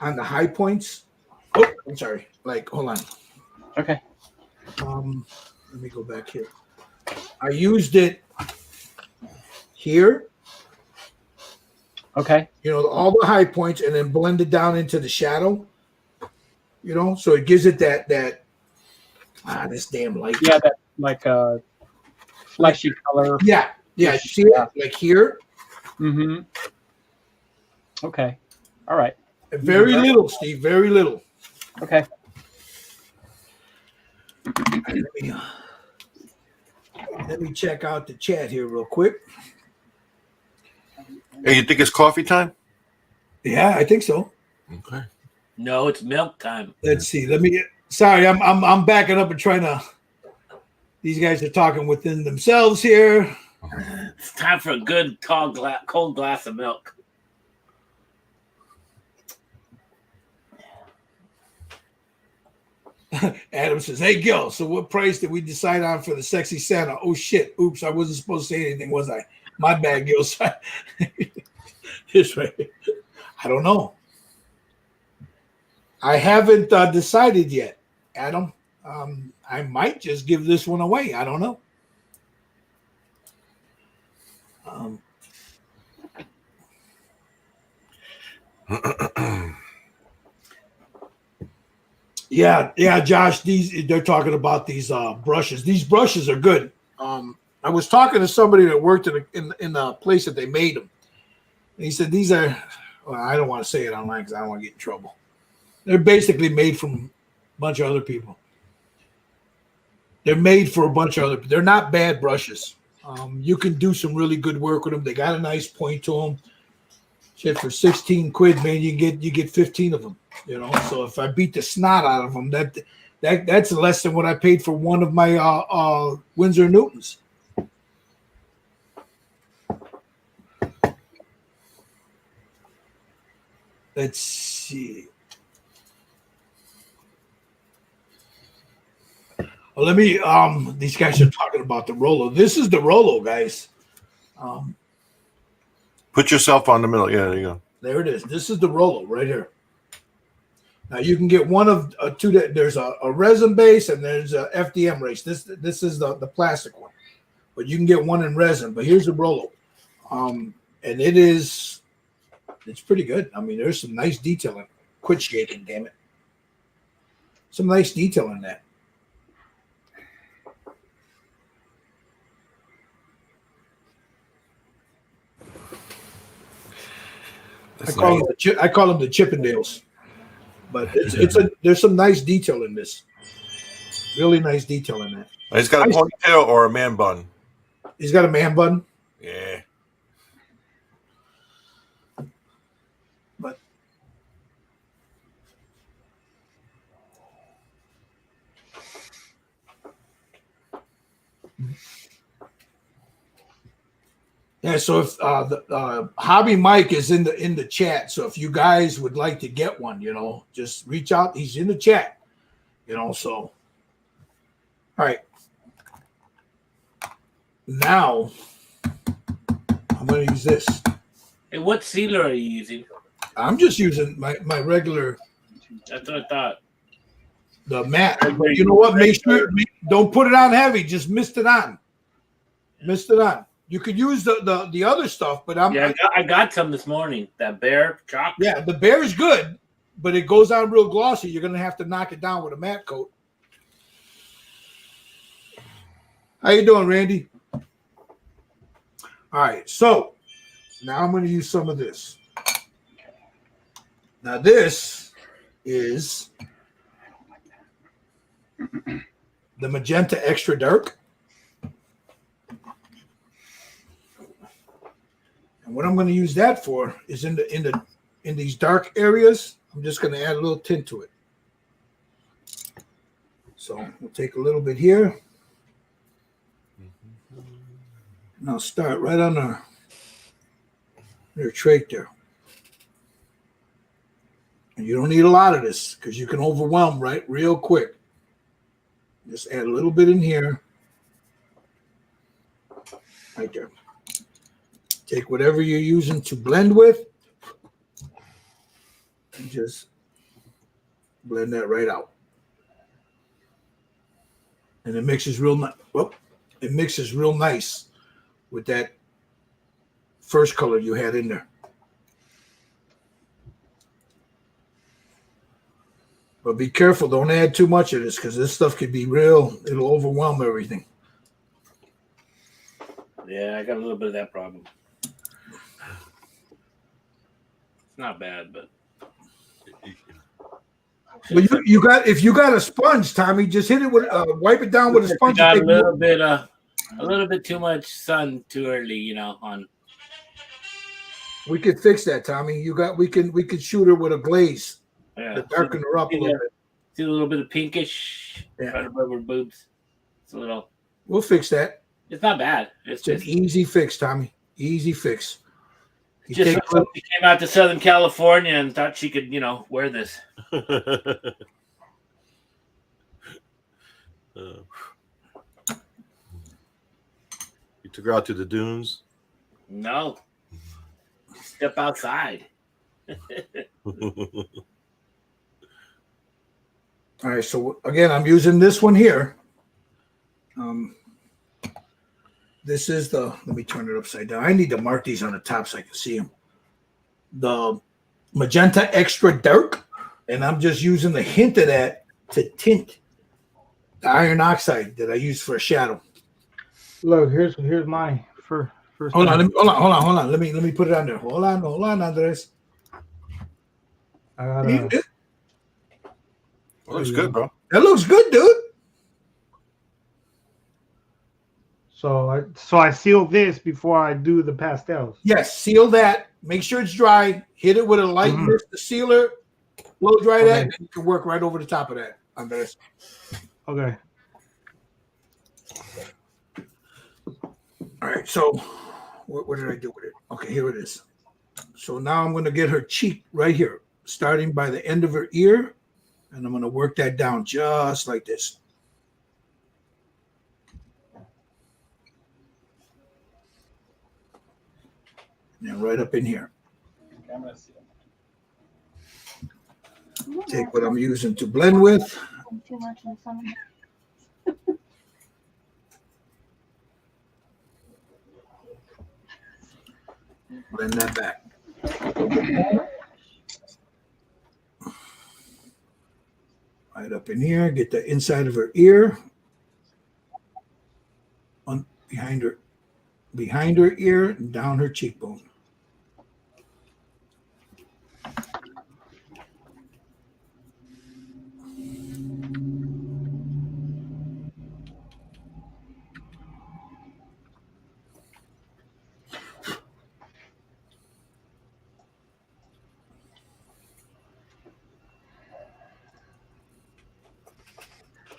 A: on the high points. Oh, I'm sorry. Like, hold on.
E: Okay.
A: Let me go back here. I used it here,
E: Okay.
A: you know, all the high points, and then blended down into the shadow. You know, so it gives it that this damn light.
E: Yeah, that like a fleshy color.
A: Yeah. You see it? Like here.
E: Mm-hmm. Okay. All right.
A: Very little, Steve. Very little.
E: Okay.
A: Let me check out the chat here real quick.
D: Hey, you think it's coffee time?
A: Yeah, I think so.
D: Okay.
B: No, it's milk time.
A: Let's see. Sorry, I'm backing up and trying to. These guys are talking within themselves here.
B: It's time for a good cold glass of milk.
A: Adam says, "Hey, Gil. So what price did we decide on for the sexy Santa?" Oh shit! Oops, I wasn't supposed to say anything, was I? My bad, Gil. This way. I don't know. I haven't decided yet, Adam. I might just give this one away. I don't know. Yeah, Josh. They're talking about these brushes. These brushes are good. I was talking to somebody that worked in the place that they made them. And he said these are. Well, I don't want to say it online because I don't want to get in trouble. They're basically made from a bunch of other people. They're made for a bunch of other. They're not bad brushes. You can do some really good work with them. They got a nice point to them. Shit, for 16 quid, man, you get 15 of them. You know, so if I beat the snot out of them, that's less than what I paid for one of my Winsor Newtons. Let's see. Well, let me. These guys are talking about the Rolo. This is the Rolo, guys.
D: Put yourself on the middle. Yeah, there you go.
A: There it is. This is the Rolo right here. Now you can get one of two. There's a resin base and there's a FDM race. This is the plastic one, but you can get one in resin. But here's the Rolo, and it's pretty good. I mean, there's some nice detailing. Quit shaking, damn it. Some nice detail in that. I call them the Chippendales. But there's some nice detail in this. Really nice detail in that.
D: He's got a ponytail or a man bun.
A: He's got a man bun.
D: Yeah.
A: But yeah, so if the Hobby Mike is in the chat, so if you guys would like to get one, just reach out. He's in the chat, So, all right. Now I'm going to use this.
B: Hey, what sealer are you using?
A: I'm just using my regular.
B: That's what I thought.
A: The mat. But you know what? Make sure don't put it on heavy. Just mist it on. Mist it on. You could use the other stuff, but
B: I got some this morning. That Bear chalk.
A: Yeah, the Bear is good, but it goes on real glossy. You're gonna have to knock it down with a matte coat. How you doing, Randy? All right, so now I'm gonna use some of this. Now this is the Magenta Extra Dark. And what I'm going to use that for is in these dark areas, I'm just going to add a little tint to it. So we'll take a little bit here. And I'll start right on their trait there. And you don't need a lot of this because you can overwhelm real quick. Just add a little bit in here. Right there. Take whatever you're using to blend with and just blend that right out. And it mixes real nice. Well, it mixes real nice with that first color you had in there. But be careful, don't add too much of this because this stuff could be it'll overwhelm everything.
B: Yeah, I got a little bit of that problem. It's not bad, but
A: well, if you got a sponge, Tommy, just hit it with wipe it down with a sponge.
B: Got a little bit too much sun too early, on.
A: We could fix that, Tommy. We could shoot her with a glaze.
B: Yeah,
A: to darken her up a little bit.
B: See a little bit of pinkish right above her boobs. It's a little.
A: We'll fix that.
B: It's not bad. It's
A: an easy fix, Tommy. Easy fix.
B: She came out to Southern California and thought she could, wear this.
D: You took her out to the dunes?
B: No. Step outside.
A: All right, so again, I'm using this one here. This is let me turn it upside down. I need to mark these on the top so I can see them. The Magenta Extra Dark, and I'm just using the hint of that to tint the iron oxide that I use for a shadow.
C: Look, here's my first.
A: Hold on. Let me put it on there. Hold on, Andres.
C: That
D: looks good, bro.
A: That looks good, dude.
C: So I seal this before I do the pastels.
A: Yes, seal that. Make sure it's dry. Hit it with a light mist, the sealer. Blow dry that, and you can work right over the top of that, Andres.
C: Okay.
A: All right, so what did I do with it? Okay, here it is. So now I'm going to get her cheek right here, starting by the end of her ear, and I'm going to work that down just like this. And right up in here. Take what I'm using to blend with.
F: Too much in summer.
A: Blend that back. Right up in here. Get the inside of her ear. Behind her ear and down her cheekbone.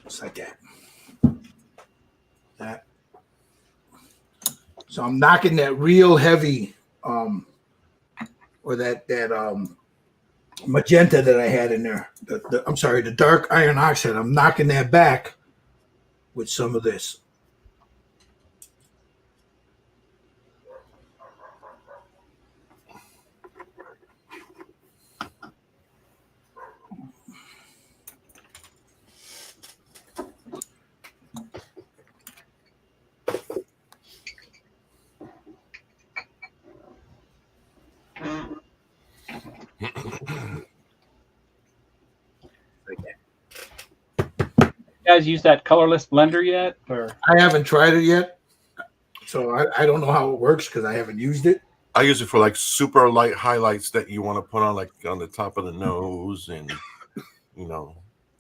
A: Just like that. That. So I'm knocking that real heavy, or that magenta that I had in there. I'm sorry, the dark iron oxide. I'm knocking that back with some of this.
E: You guys use that colorless blender yet? Or
A: I haven't tried it yet, so I don't know how it works because I haven't used it.
D: I use it for like super light highlights that you want to put on, like on the top of the nose, and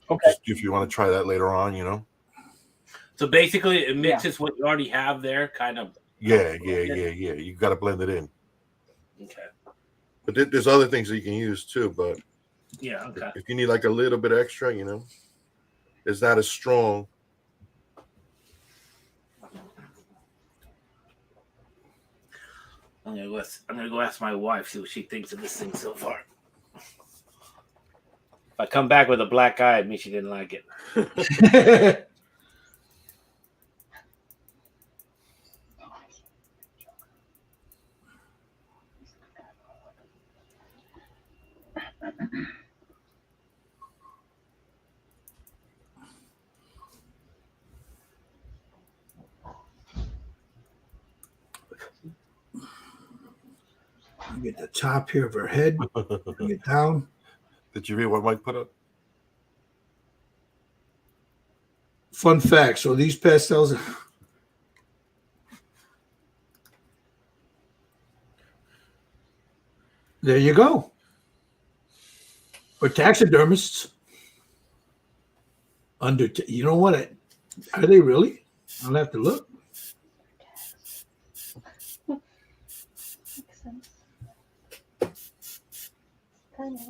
E: okay,
D: just if you want to try that later on.
B: So basically, it mixes what you already have there, kind of.
D: Yeah. You got to blend it in.
B: Okay.
D: But there's other things that you can use too. But
B: Yeah. Okay.
D: if you need like a little bit extra, it's not as strong.
B: I'm gonna go ask my wife, see what she thinks of this thing so far. If I come back with a black eye, it means she didn't like it.
A: Get the top here of her head, bring it down.
D: Did you read what Mike put up?
A: Fun fact: so these pastels, there you go. For taxidermists, you know what? Are they really? I'll have to look.
F: Makes sense. Kind of.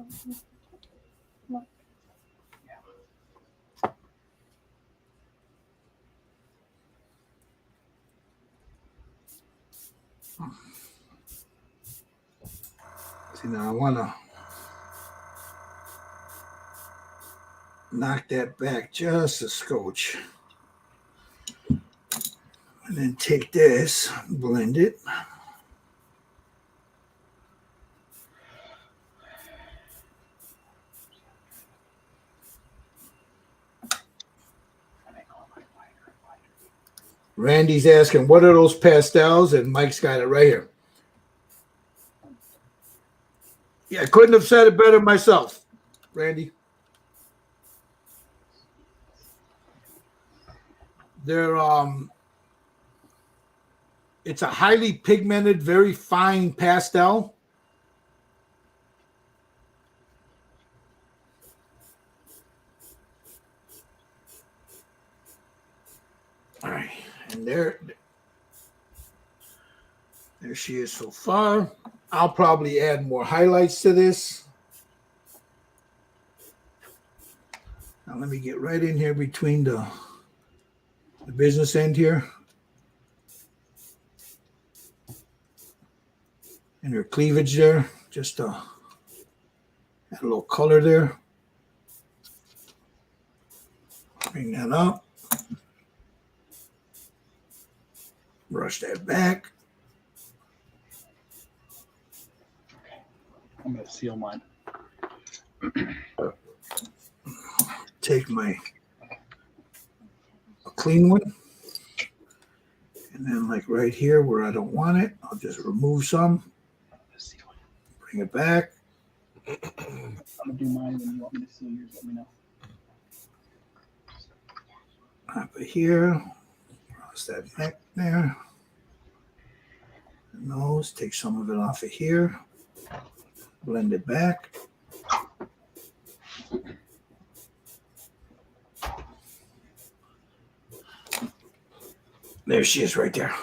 A: See, now I want to knock that back just a scotch. And then take this, blend it. Randy's asking, what are those pastels? And Mike's got it right here. Yeah, I couldn't have said it better myself, Randy. They're it's a highly pigmented, very fine pastel. All right, and there she is so far. I'll probably add more highlights to this. Now let me get right in here between the business end here and her cleavage there. Just add a little color there. Bring that up. Brush that back.
E: I'm going to seal mine.
A: Take a clean one. And then like right here where I don't want it, I'll just remove some. Bring it back.
E: I'm going to do mine when you want me to seal yours. Let me know.
A: Up here. Cross that neck there. The nose. Take some of it off of here. Blend it back. There she is right there.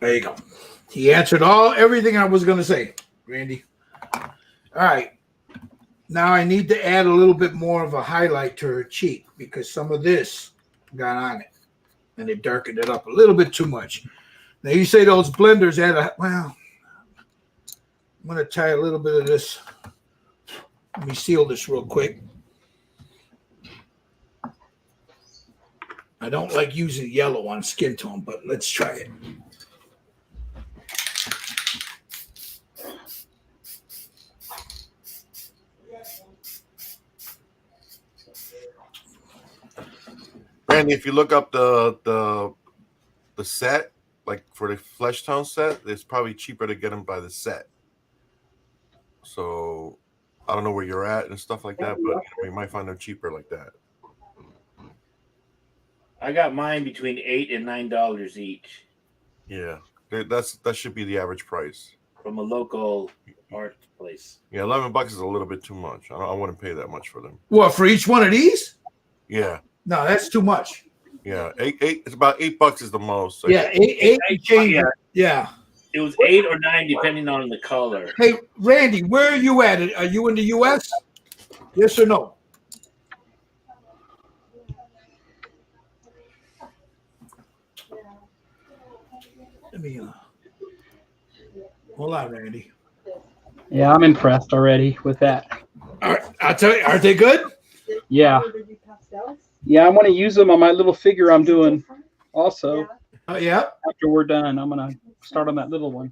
A: There you go. He answered everything I was going to say, Randy. All right. Now I need to add a little bit more of a highlight to her cheek because some of this got on it, and it darkened it up a little bit too much. Now you say those blenders well, I'm going to try a little bit of this. Let me seal this real quick. I don't like using yellow on skin tone, but let's try it.
D: Randy, if you look up the set, like for the flesh tone set, it's probably cheaper to get them by the set. So I don't know where you're at and stuff like that, but we might find them cheaper like that.
B: I got mine between $8 and $9 each
D: Yeah, that should be the average price
B: from a local art place.
D: Yeah, $11 is a little bit too much. I wouldn't pay that much for them.
A: What, for each one of these?
D: Yeah,
A: No, that's too much.
D: yeah, eight. It's about $8 is the most.
A: Yeah, eight change.
B: Yeah.
A: Yeah.
B: It was 8 or 9 depending on the color.
A: Hey, Randy, where are you at? Are you in the U.S.? Yes or no? Let me hold on, Randy.
E: Yeah, I'm impressed already with that.
A: All right, I'll tell you, are they good?
E: Yeah. Yeah, I want to use them on my little figure I'm doing also.
A: Yeah.
E: After we're done, I'm going to start on that little one.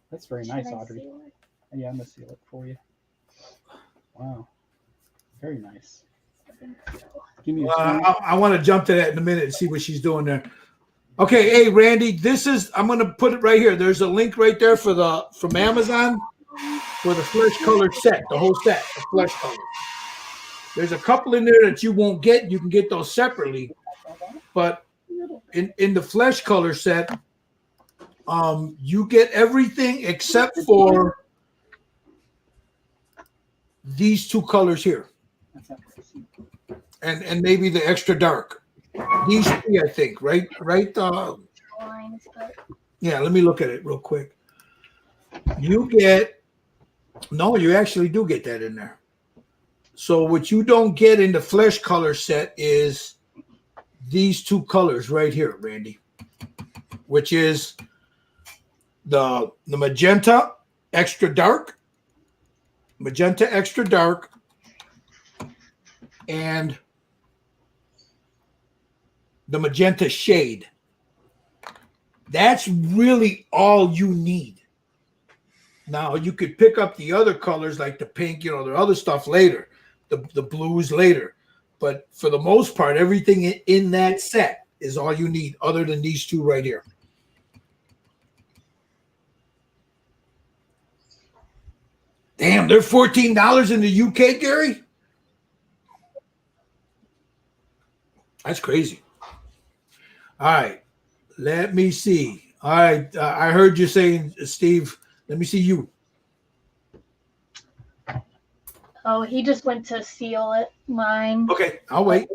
E: That's very nice, Audrey. Yeah, I'm going to seal it for you. Wow. Very nice. Give me
A: I want to jump to that in a minute and see what she's doing there. Okay, hey Randy, I'm going to put it right here. There's a link right there from Amazon for the flesh color set, the whole set of flesh color. There's a couple in there that you won't get. You can get those separately, but in the flesh color set, you get everything except for these two colors here, and maybe the extra dark. These three, I think, right? Yeah, let me look at it real quick. You actually do get that in there. So what you don't get in the flesh color set is these two colors right here, Randy, which is the magenta extra dark, and the magenta shade. That's really all you need. Now you could pick up the other colors like the pink, the other stuff later, the blues later. But for the most part, everything in that set is all you need other than these two right here. Damn, they're $14 in the UK, Gary? That's crazy. All right, let me see. All right, I heard you saying, Steve, let me see you.
F: Oh, he just went to seal mine.
A: Okay, I'll wait.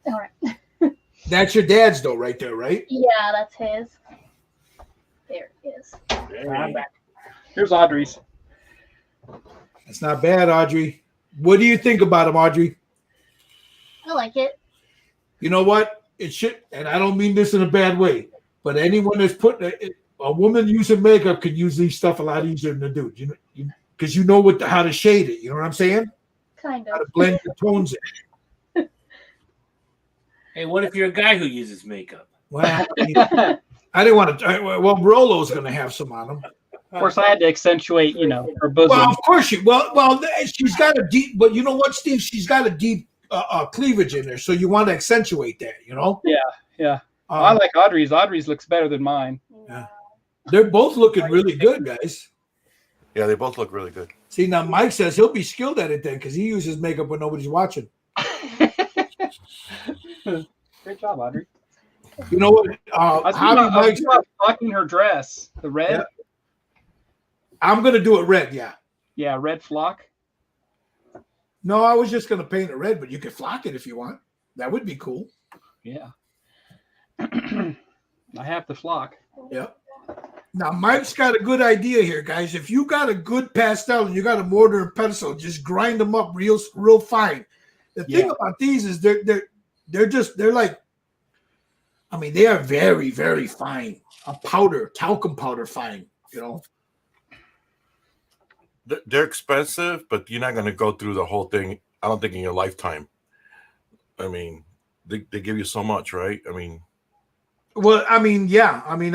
F: All right.
A: That's your dad's though, right there, right?
F: Yeah, that's his. There it is.
E: I'm back. Here's Audrey's.
A: That's not bad, Audrey. What do you think about him, Audrey?
F: I like it.
A: You know what? It should, and I don't mean this in a bad way, but anyone that's a woman using makeup can use these stuff a lot easier than a dude. Because you know how to shade it. You know what I'm saying?
F: Kind
A: How
F: of.
A: to blend the tones in.
B: Hey, what if you're a guy who uses makeup?
A: Well, I didn't want to. Well, Rolo's going to have some on him.
E: Of course, I had to accentuate, her bosom.
A: Well, of course she's got a deep. But you know what, Steve? She's got a deep cleavage in there, so you want to accentuate that.
E: Yeah. I like Audrey's. Audrey's looks better than mine.
A: Yeah. They're both looking really good, guys.
D: Yeah, they both look really good.
A: See, now Mike says he'll be skilled at it then because he uses makeup when nobody's watching.
E: Great job, Audrey.
A: You know what?
E: I was blocking her dress. The red?
A: Yeah. I'm going to do it red, yeah.
E: Yeah, red flock.
A: No, I was just going to paint it red, but you can flock it if you want. That would be cool.
E: Yeah. I have the flock.
A: Yep. Now, Mike's got a good idea here, guys. If you got a good pastel and you got a mortar and pestle, just grind them up real fine. The thing about these is they're like, I mean, they are very, very fine. A powder, talcum powder fine, you know.
D: They're expensive, but you're not going to go through the whole thing. I don't think in your lifetime. I mean, they give you so much, right? I mean,
A: well, I mean, yeah. I mean,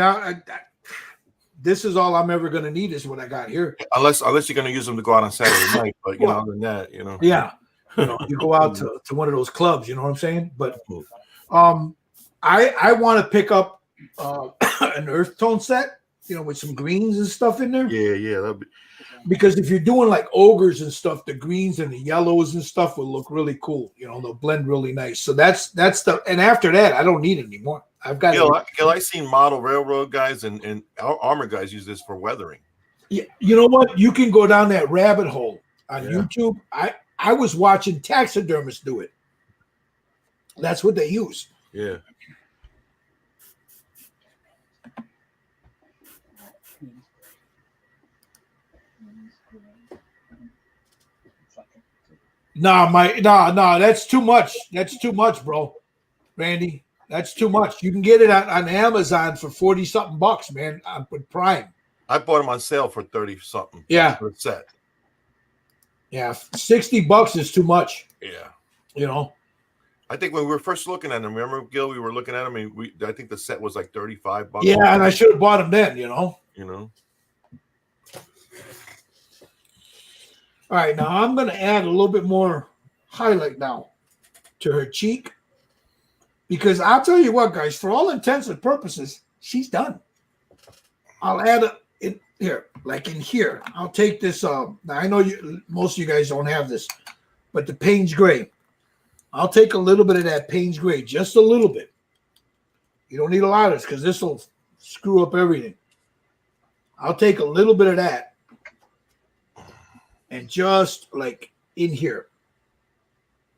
A: this is all I'm ever going to need is what I got here.
D: unless you're going to use them to go out on Saturday night, but you know, other than that, you know,
A: yeah, you go out to one of those clubs, you know what I'm saying? But I want to pick up an earth tone set, you know, with some greens and stuff in there.
D: Yeah, that'd be.
A: Because if you're doing like ogres and stuff, the greens and the yellows and stuff will look really cool. You know, they'll blend really nice. So that's the. And after that, I don't need it anymore. I've got.
D: I seen model railroad guys and armor guys use this for weathering.
A: Yeah, you know what? You can go down that rabbit hole on YouTube. I was watching taxidermists do it. That's what they use.
D: Yeah.
A: No, that's too much. That's too much, bro. Randy, that's too much. You can get it on Amazon for 40 something bucks, man, with Prime.
D: I bought them on sale for 30 something.
A: Yeah.
D: For a set.
A: Yeah, 60 bucks is too much.
D: Yeah.
A: You know.
D: I think when we were first looking at them, remember, Gil, we were looking at them, and I think the set was like 35 bucks.
A: Yeah, and I should have bought them then, you know.
D: You know.
A: All right, now I'm going to add a little bit more highlight now to her cheek. Because I'll tell you what, guys, for all intents and purposes, she's done. I'll add it here, like in here. I'll take this. Now I know most of you guys don't have this, but the Payne's Gray. I'll take a little bit of that Payne's Gray, just a little bit. You don't need a lot of this because this will screw up everything. I'll take a little bit of that. And just like in here,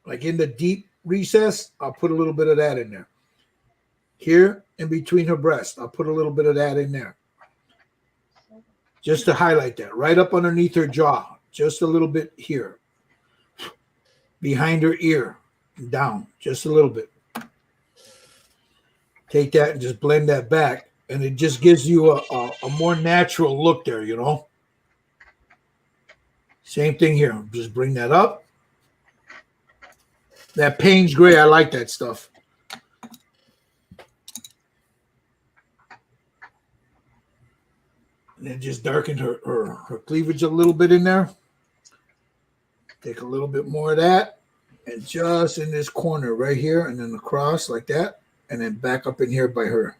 A: like in the deep recess, I'll put a little bit of that in there. Here in between her breasts, I'll put a little bit of that in there. Just to highlight that. Right up underneath her jaw. Just a little bit here. Behind her ear. Down. Just a little bit. Take that and just blend that back. And it just gives you a more natural look there, you know. Same thing here. Just bring that up. That Payne's Gray, I like that stuff. And then just darken her cleavage a little bit in there. Take a little bit more of that. And just in this corner right here, and then across like that. And then back up in here by her,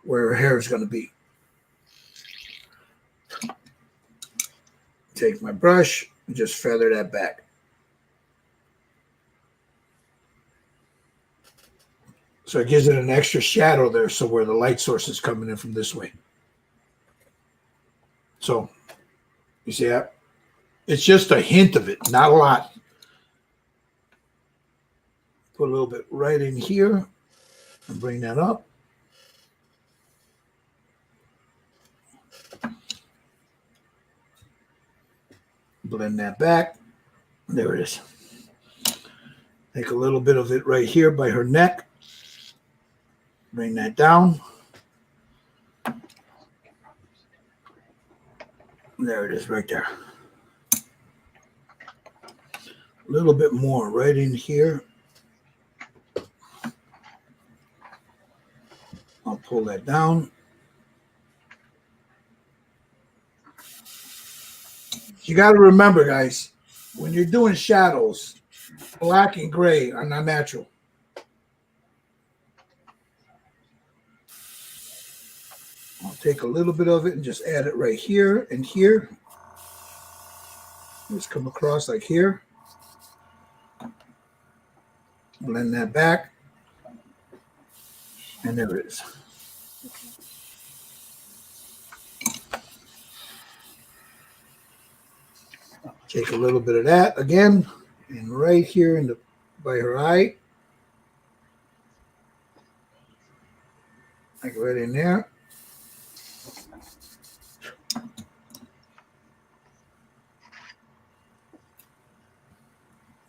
A: where her hair is going to be. Take my brush and just feather that back. So it gives it an extra shadow there, so where the light source is coming in from this way. So you see that? It's just a hint of it, not a lot. Put a little bit right in here and bring that up. Blend that back. There it is. Take a little bit of it right here by her neck. Bring that down. There it is right there. A little bit more right in here. I'll pull that down. You got to remember, guys, when you're doing shadows, black and gray are not natural. I'll take a little bit of it and just add it right here and here. Just come across like here. Blend that back. And there it is. Take a little bit of that again, and right here in the by her eye, like right in there.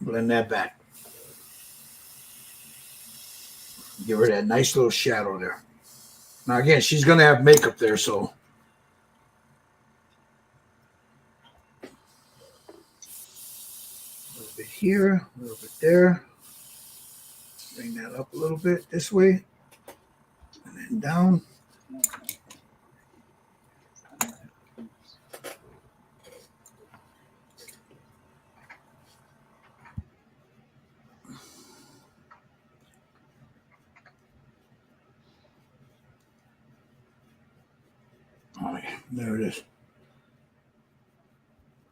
A: Blend that back. Give her that nice little shadow there. Now again, she's gonna have makeup there, so a little bit here, a little bit there. Bring that up a little bit this way, and then down. All right, there it is.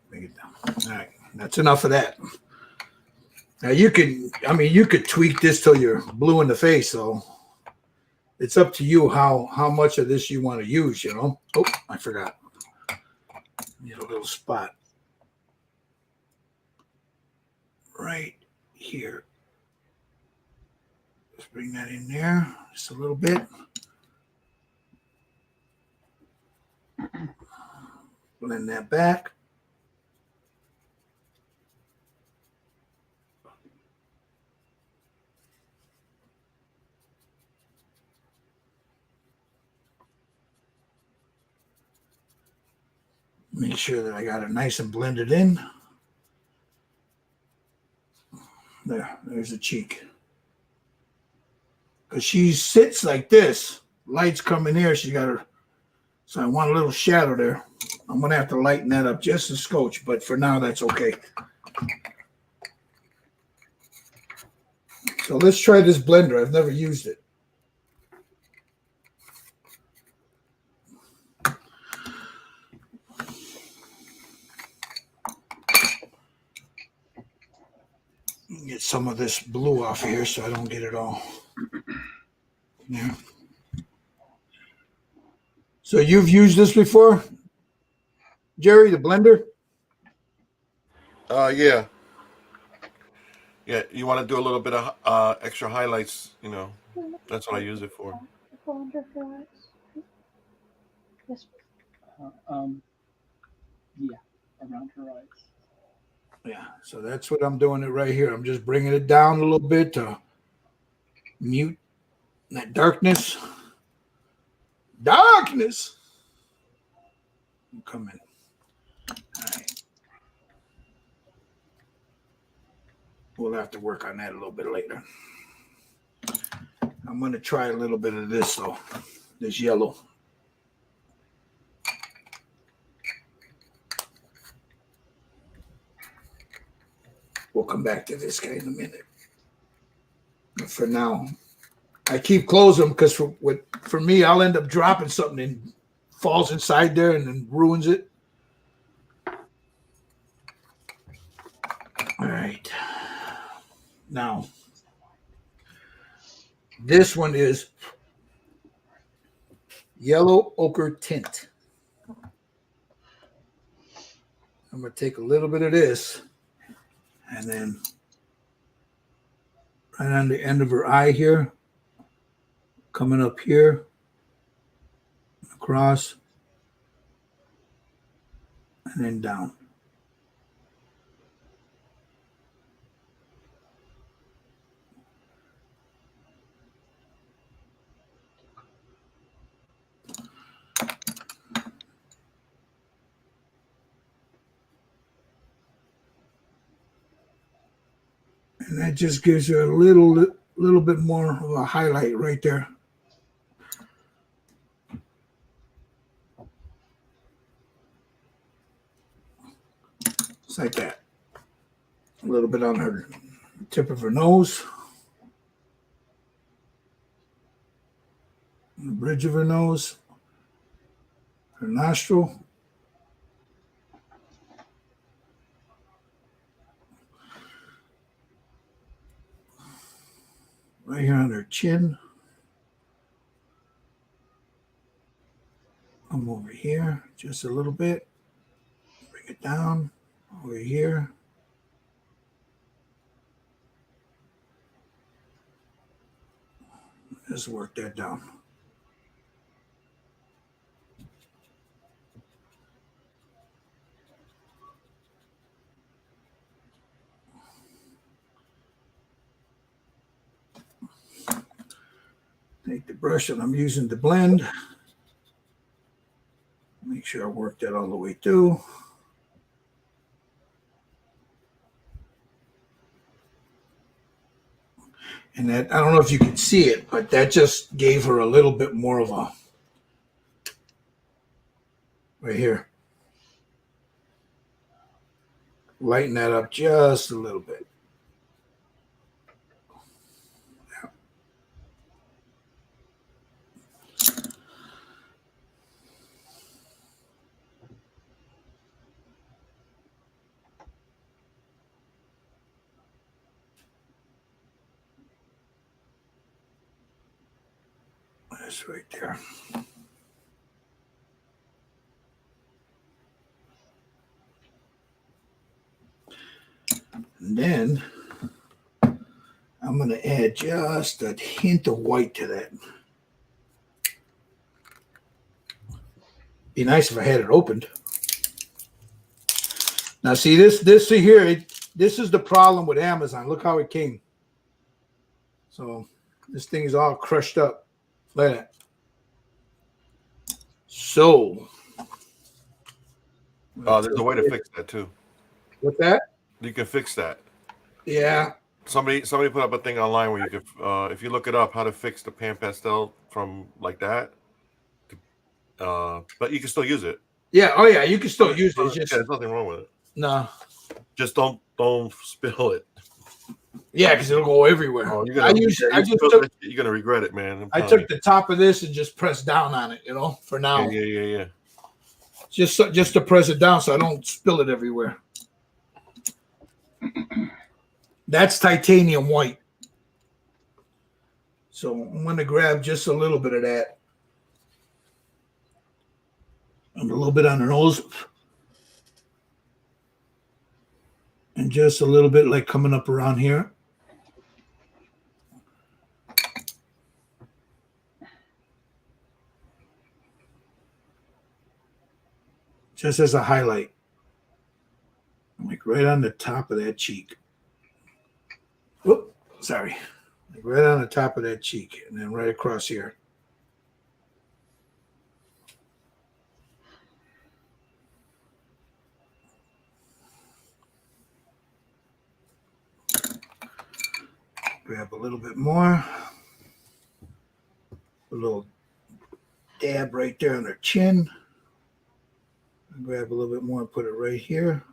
A: Bring it down. All right, that's enough of that. Now you could tweak this till you're blue in the face. So it's up to you how much of this you want to use. You know. Oh, I forgot. Need a little spot right here. Let's bring that in there just a little bit. Blend that back. Make sure that I got it nice and blended in. There's the cheek. Because she sits like this. Light's coming here. She got her. So I want a little shadow there. I'm going to have to lighten that up just a scotch, but for now, that's okay. So let's try this blender. I've never used it. Get some of this blue off here so I don't get it all. Yeah. So you've used this before, Jerry, the blender?
D: Yeah. Yeah, you want to do a little bit of extra highlights, you know. That's what I use it for.
F: Blender for eyes. Yes.
E: Yeah, around her eyes.
A: Yeah, so that's what I'm doing it right here. I'm just bringing it down a little bit to mute that darkness. Darkness! Come in. All right. We'll have to work on that a little bit later. I'm going to try a little bit of this, though. This yellow. We'll come back to this guy in a minute. But for now, I keep closing them because for me, I'll end up dropping something and falls inside there and then ruins it. All right. Now, this one is yellow ochre tint. I'm going to take a little bit of this and then right on the end of her eye here, coming up here, across, and then down. And that just gives you a little bit more of a highlight right there. Just like that. A little bit on her tip of her nose. The bridge of her nose. Her nostril. Right here on her chin. Come over here just a little bit. Bring it down over here. Just work that down. Take the brush that I'm using to blend. Make sure I work that all the way through. And that, I don't know if you can see it, but that just gave her a little bit more of a, right here. Lighten that up just a little bit. That's right there. And then I'm going to add just a hint of white to that. Be nice if I had it opened. Now see this here, this is the problem with Amazon. Look how it came. So this thing is all crushed up. Look at that. So
D: there's a way to fix that too.
A: what's that?
D: You can fix that.
A: Yeah.
D: Somebody put up a thing online where you could, if you look it up, how to fix the pan pastel from like that. But you can still use it.
A: Yeah. Oh yeah. You can still use it. It's just,
D: Yeah, there's nothing wrong with it.
A: no.
D: Just don't spill it.
A: Yeah, because it'll go everywhere.
D: Oh, you're gonna regret it, man.
A: I took the top of this and just pressed down on it, for now.
D: Yeah.
A: Just to press it down so I don't spill it everywhere. That's titanium white. So I'm going to grab just a little bit of that. And a little bit on the nose. And just a little bit like coming up around here. Just as a highlight. Like right on the top of that cheek. Whoop, sorry. Like right on the top of that cheek. And then right across here. Grab a little bit more. A little dab right there on her chin. Grab a little bit more and put it right here.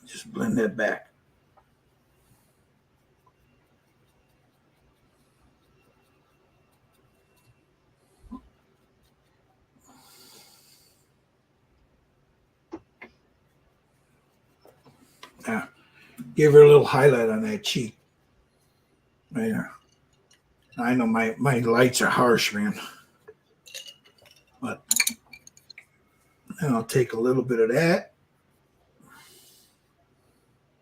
A: Just blend that back. Now, give her a little highlight on that cheek. Right there. I know my lights are harsh, man. But then I'll take a little bit of that.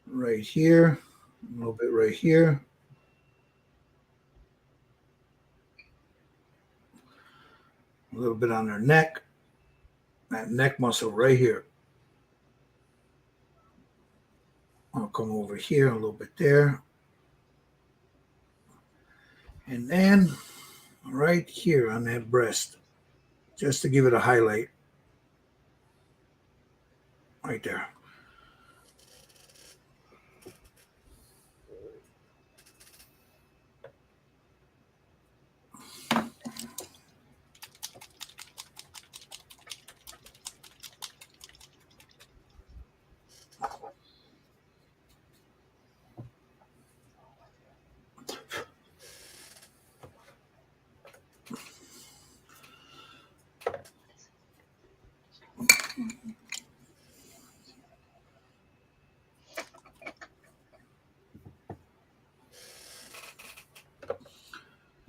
A: Right here. A little bit right here. A little bit on her neck. That neck muscle right here. I'll come over here a little bit there. And then right here on that breast, just to give it a highlight. Right there.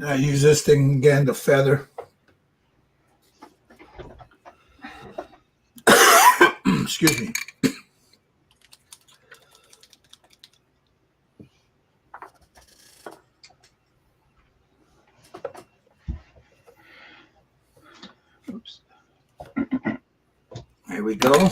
A: I use this thing again to feather. Excuse me.
E: Oops.
A: I There we go.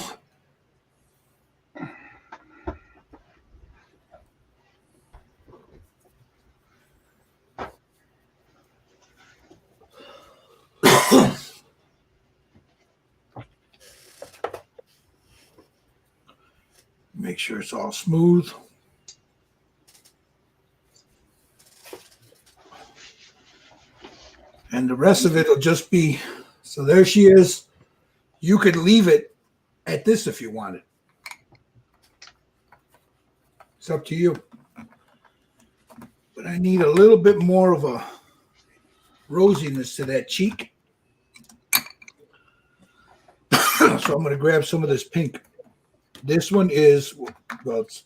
A: Make sure it's all smooth. And the rest of it will just be, so there she is. You could leave it at this if you wanted. It's up to you. But I need a little bit more of a rosiness to that cheek. So I'm going to grab some of this pink. This one is, well, it's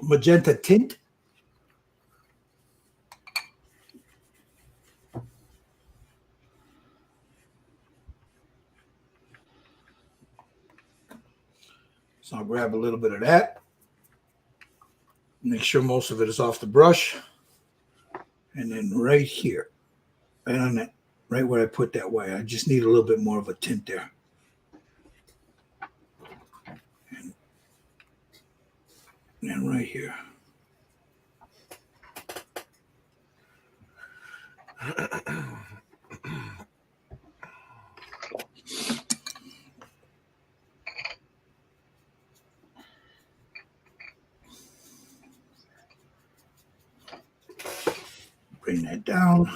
A: magenta tint. So I'll grab a little bit of that. Make sure most of it is off the brush. And then right here, right on that, right where I put that white, I just need a little bit more of a tint there. And right here. Bring that down.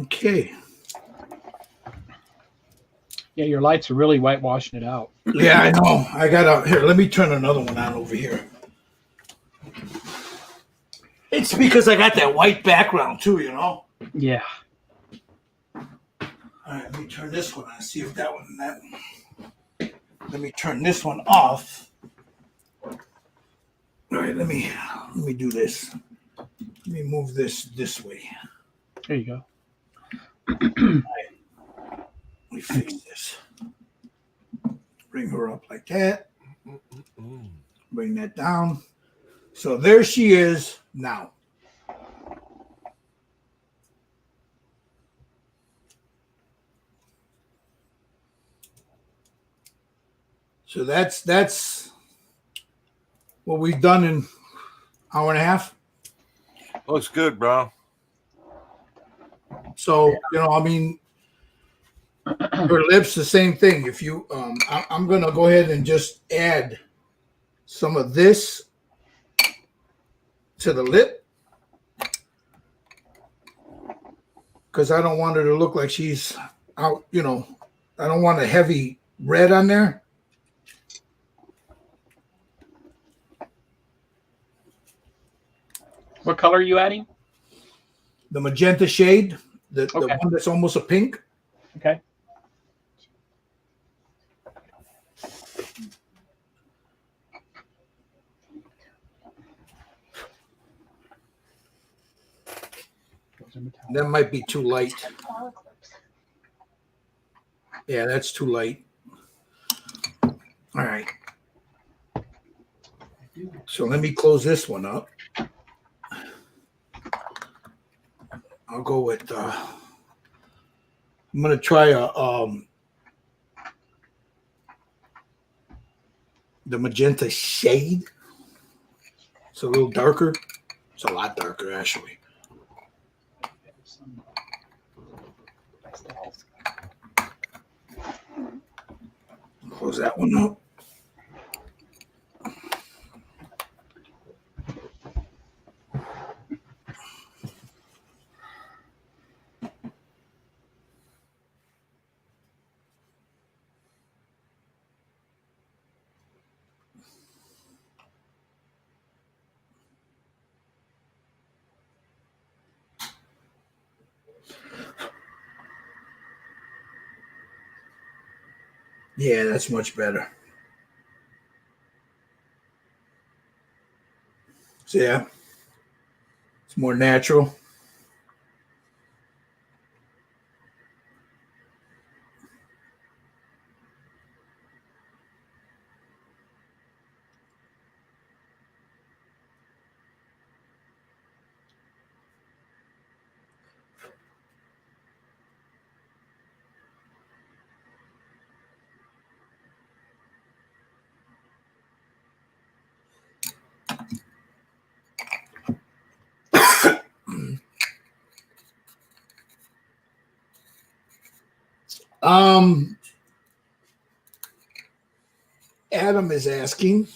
A: Okay.
E: Yeah, your lights are really whitewashing it out.
A: Yeah, I know. I gotta here. Let me turn another one on over here. It's because I got that white background too, you know.
E: Yeah.
A: All right, let me turn this one on. See if that one. Let me turn this one off. All right, let me do this. Let me move this way.
E: There you go.
A: Let me fix this. Bring her up like that. Bring that down. So there she is now. So that's what we've done in hour and a half.
D: Looks good, bro.
A: So, you know, I mean, her lips, the same thing. If you, I'm going to go ahead and just add some of this to the lip because I don't want her to look like she's out, you know, I don't want a heavy red on there.
E: What color are you adding?
A: The magenta shade, the
E: Okay.
A: one that's almost a pink.
E: Okay. Those are metallic.
A: That might be too light.
F: Metallic lips.
A: Yeah, that's too light. All right. So let me close this one up. I'll go with I'm gonna try the magenta shade. It's a little darker. It's a lot darker actually. Close that one up. Yeah, that's much better. So yeah, it's more natural. Um, Adam is asking,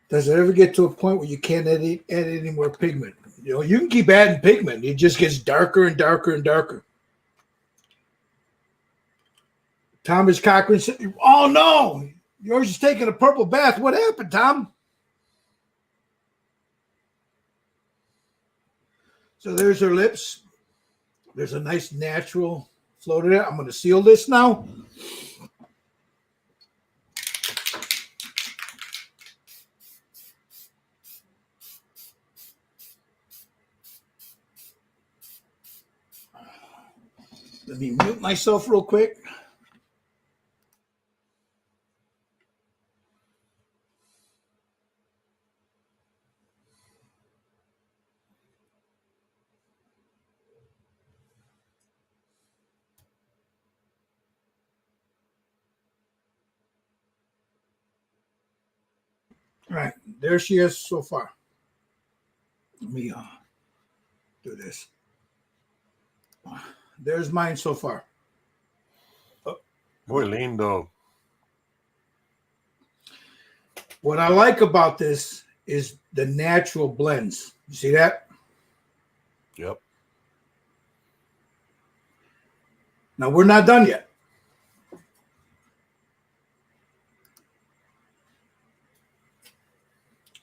A: does it ever get to a point where you can't add any more pigment? You know, you can keep adding pigment. It just gets darker and darker and darker. Thomas Cochran said, oh no, yours is taking a purple bath. What happened, Tom? So there's her lips. There's a nice natural flow to that. I'm going to seal this now. Let me mute myself real quick. All right, there she is so far. Let me do this. There's mine so far.
D: Muy lindo.
A: What I like about this is the natural blends. You see that?
D: Yep.
A: Now we're not done yet.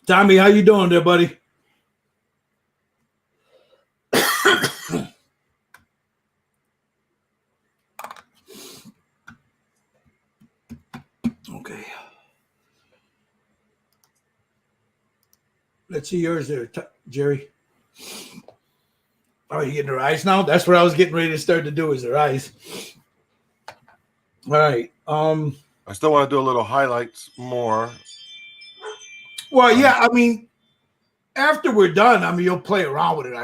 A: Tommy, how you doing there, buddy? Okay. Let's see yours there, Jerry. Oh, you getting her eyes now? That's what I was getting ready to start to do is her eyes. All right.
D: I still want to do a little highlights more.
A: Well, yeah, I mean, after we're done, I mean, you'll play around with it.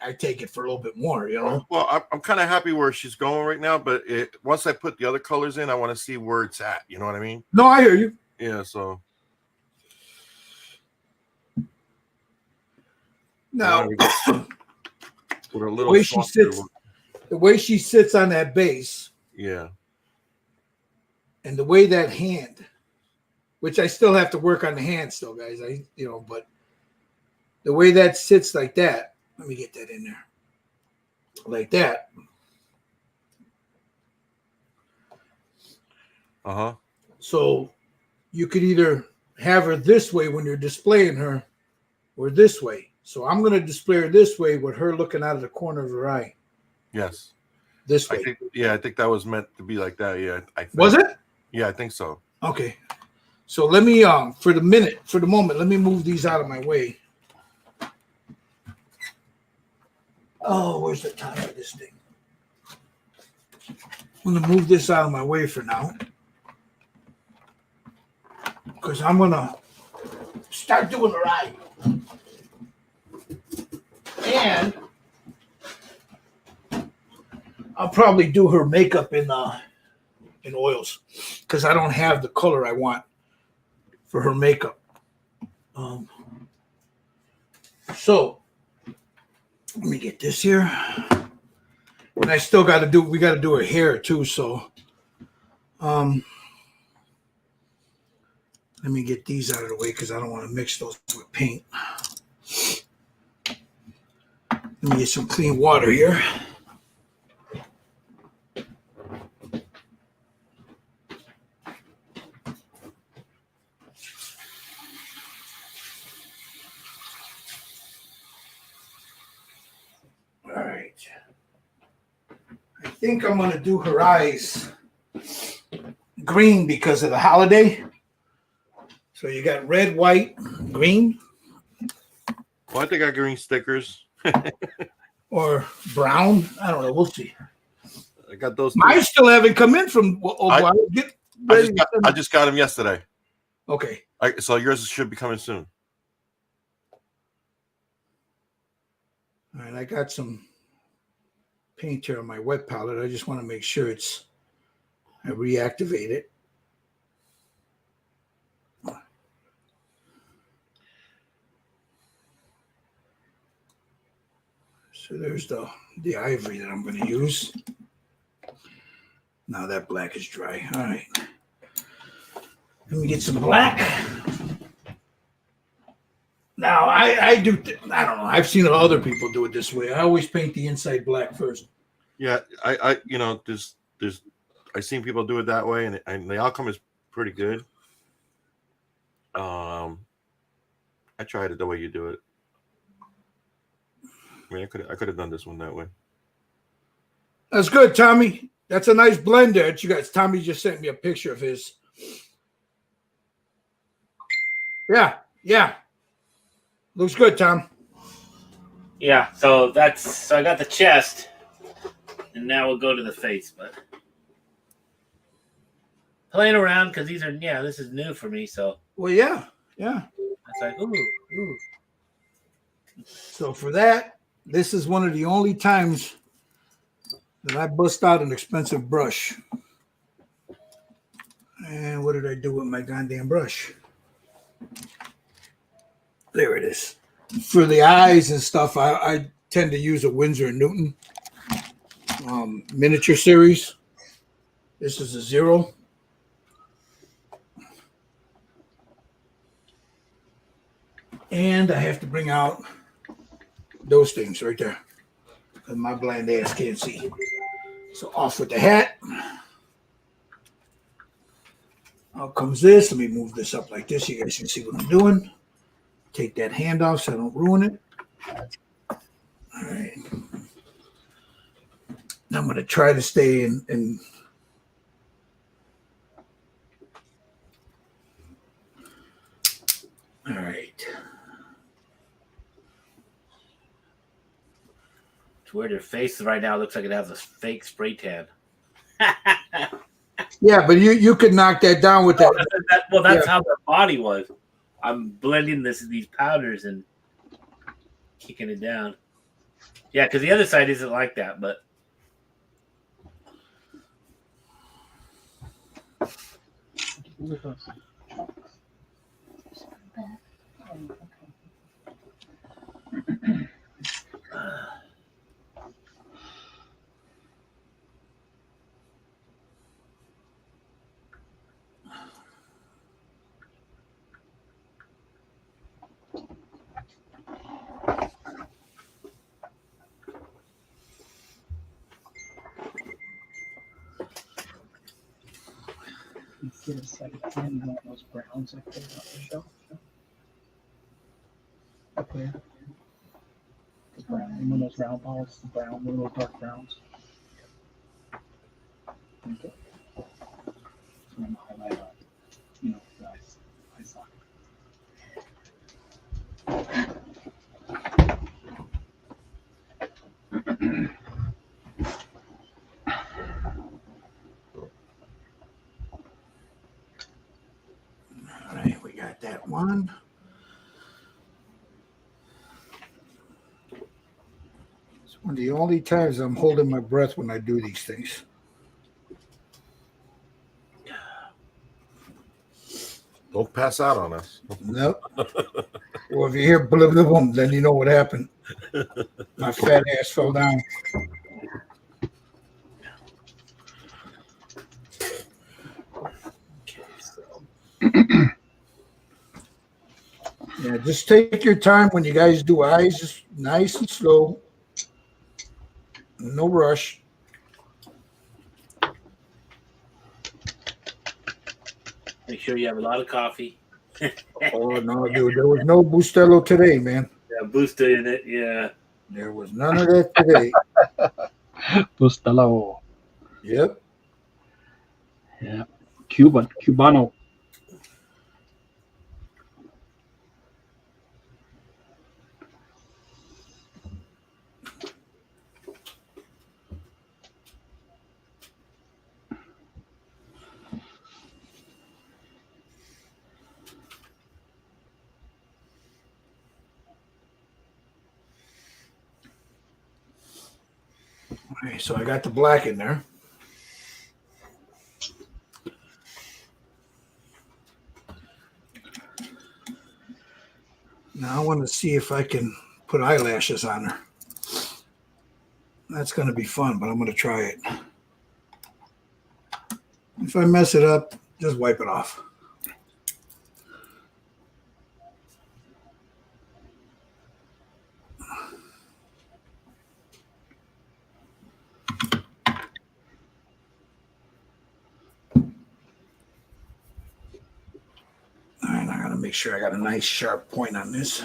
A: I take it for a little bit more, you know.
D: Well, I'm kind of happy where she's going right now, but once I put the other colors in, I want to see where it's at. You know what I mean?
A: No, I hear you.
D: Yeah. So
A: Now,
D: with a
A: the
D: little
A: way she
D: softer
A: sits,
D: look.
A: the way she sits on that base,
D: Yeah.
A: and the way that hand, which I still have to work on the hand still, guys. But the way that sits like that, let me get that in there. Like that.
D: Uh-huh.
A: So you could either have her this way when you're displaying her or this way. So I'm going to display her this way with her looking out of the corner of her eye.
D: Yes.
A: This way.
D: I think that was meant to be like that. Yeah.
A: Was it?
D: Yeah, I think so.
A: Okay. So let me, for the moment, let me move these out of my way. Oh, where's the top of this thing? I'm going to move this out of my way for now. Because I'm going to start doing her eye. And I'll probably do her makeup in oils because I don't have the color I want for her makeup. So let me get this here. And I still got to we got to do her hair too. So let me get these out of the way because I don't want to mix those with paint. Let me get some clean water here. All right. I think I'm going to do her eyes green because of the holiday. So you got red, white, green,
D: Well, I think I got green stickers.
A: or brown. I don't know. We'll see.
D: I got those two.
A: Mine still haven't come in from. Get ready.
D: I just got them yesterday.
A: Okay.
D: So yours should be coming soon.
A: All right. I got some paint here on my wet palette. I just want to make sure I reactivate it. So there's the ivory that I'm going to use. Now that black is dry. All right. Let me get some black. Now I do. I don't know. I've seen other people do it this way. I always paint the inside black first.
D: Yeah, I there's I've seen people do it that way, and the outcome is pretty good. I tried it the way you do it. I mean, I could have done this one that way.
A: That's good, Tommy. That's a nice blend there that you guys. Tommy just sent me a picture of his. Yeah. Looks good, Tom.
B: Yeah, so I got the chest, and now we'll go to the face. But playing around because this is new for me. So
A: Well, yeah.
B: it's like ooh.
A: So for that, this is one of the only times that I bust out an expensive brush. And what did I do with my goddamn brush? There it is. For the eyes and stuff, I tend to use a Winsor & Newton miniature series. This is a 0. And I have to bring out those things right there because my blind ass can't see. So off with the hat. Out comes this. Let me move this up like this. You guys can see what I'm doing. Take that hand off so I don't ruin it. All right. Now I'm going to try to stay in all right.
B: To where their face right now looks like it has a fake spray tan.
A: Yeah, but you could knock that down with that.
B: That's how their body was. I'm blending these powders and kicking it down. Yeah, because the other side isn't like that, but
E: Get a second hand one of those browns I put on the shelf. Up there. The brown, one of those round balls, the brown, one of those dark browns. Okay. And then highlight on, the eye socket.
A: All right, we got that one. It's one of the only times I'm holding my breath when I do these things.
D: Don't pass out on us.
A: Nope. Well, if you hear blah, blah, blah, then you know what happened. My fat ass fell down. Yeah, just take your time when you guys do eyes, just nice and slow. No rush.
B: make sure you have a lot of coffee.
A: Oh, no, dude. There was no Bustelo today, man.
B: Yeah, booster in it. Yeah.
A: There was none of that today.
E: Bustelo.
A: Yep.
E: Yeah. Cubano.
A: Okay, so I got the black in there. Now I want to see if I can put eyelashes on her. That's going to be fun, but I'm going to try it. If I mess it up, just wipe it off. All right, I got to make sure I got a nice sharp point on this.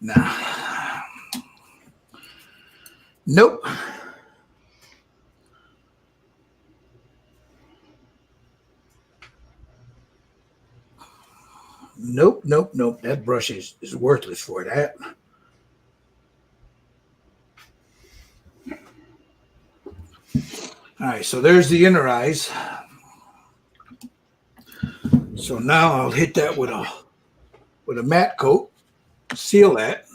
A: Nah. Nope. Nope, nope, nope. That brush is worthless for that. All right, so there's the inner eyes. So now I'll hit that with a matte coat, seal that.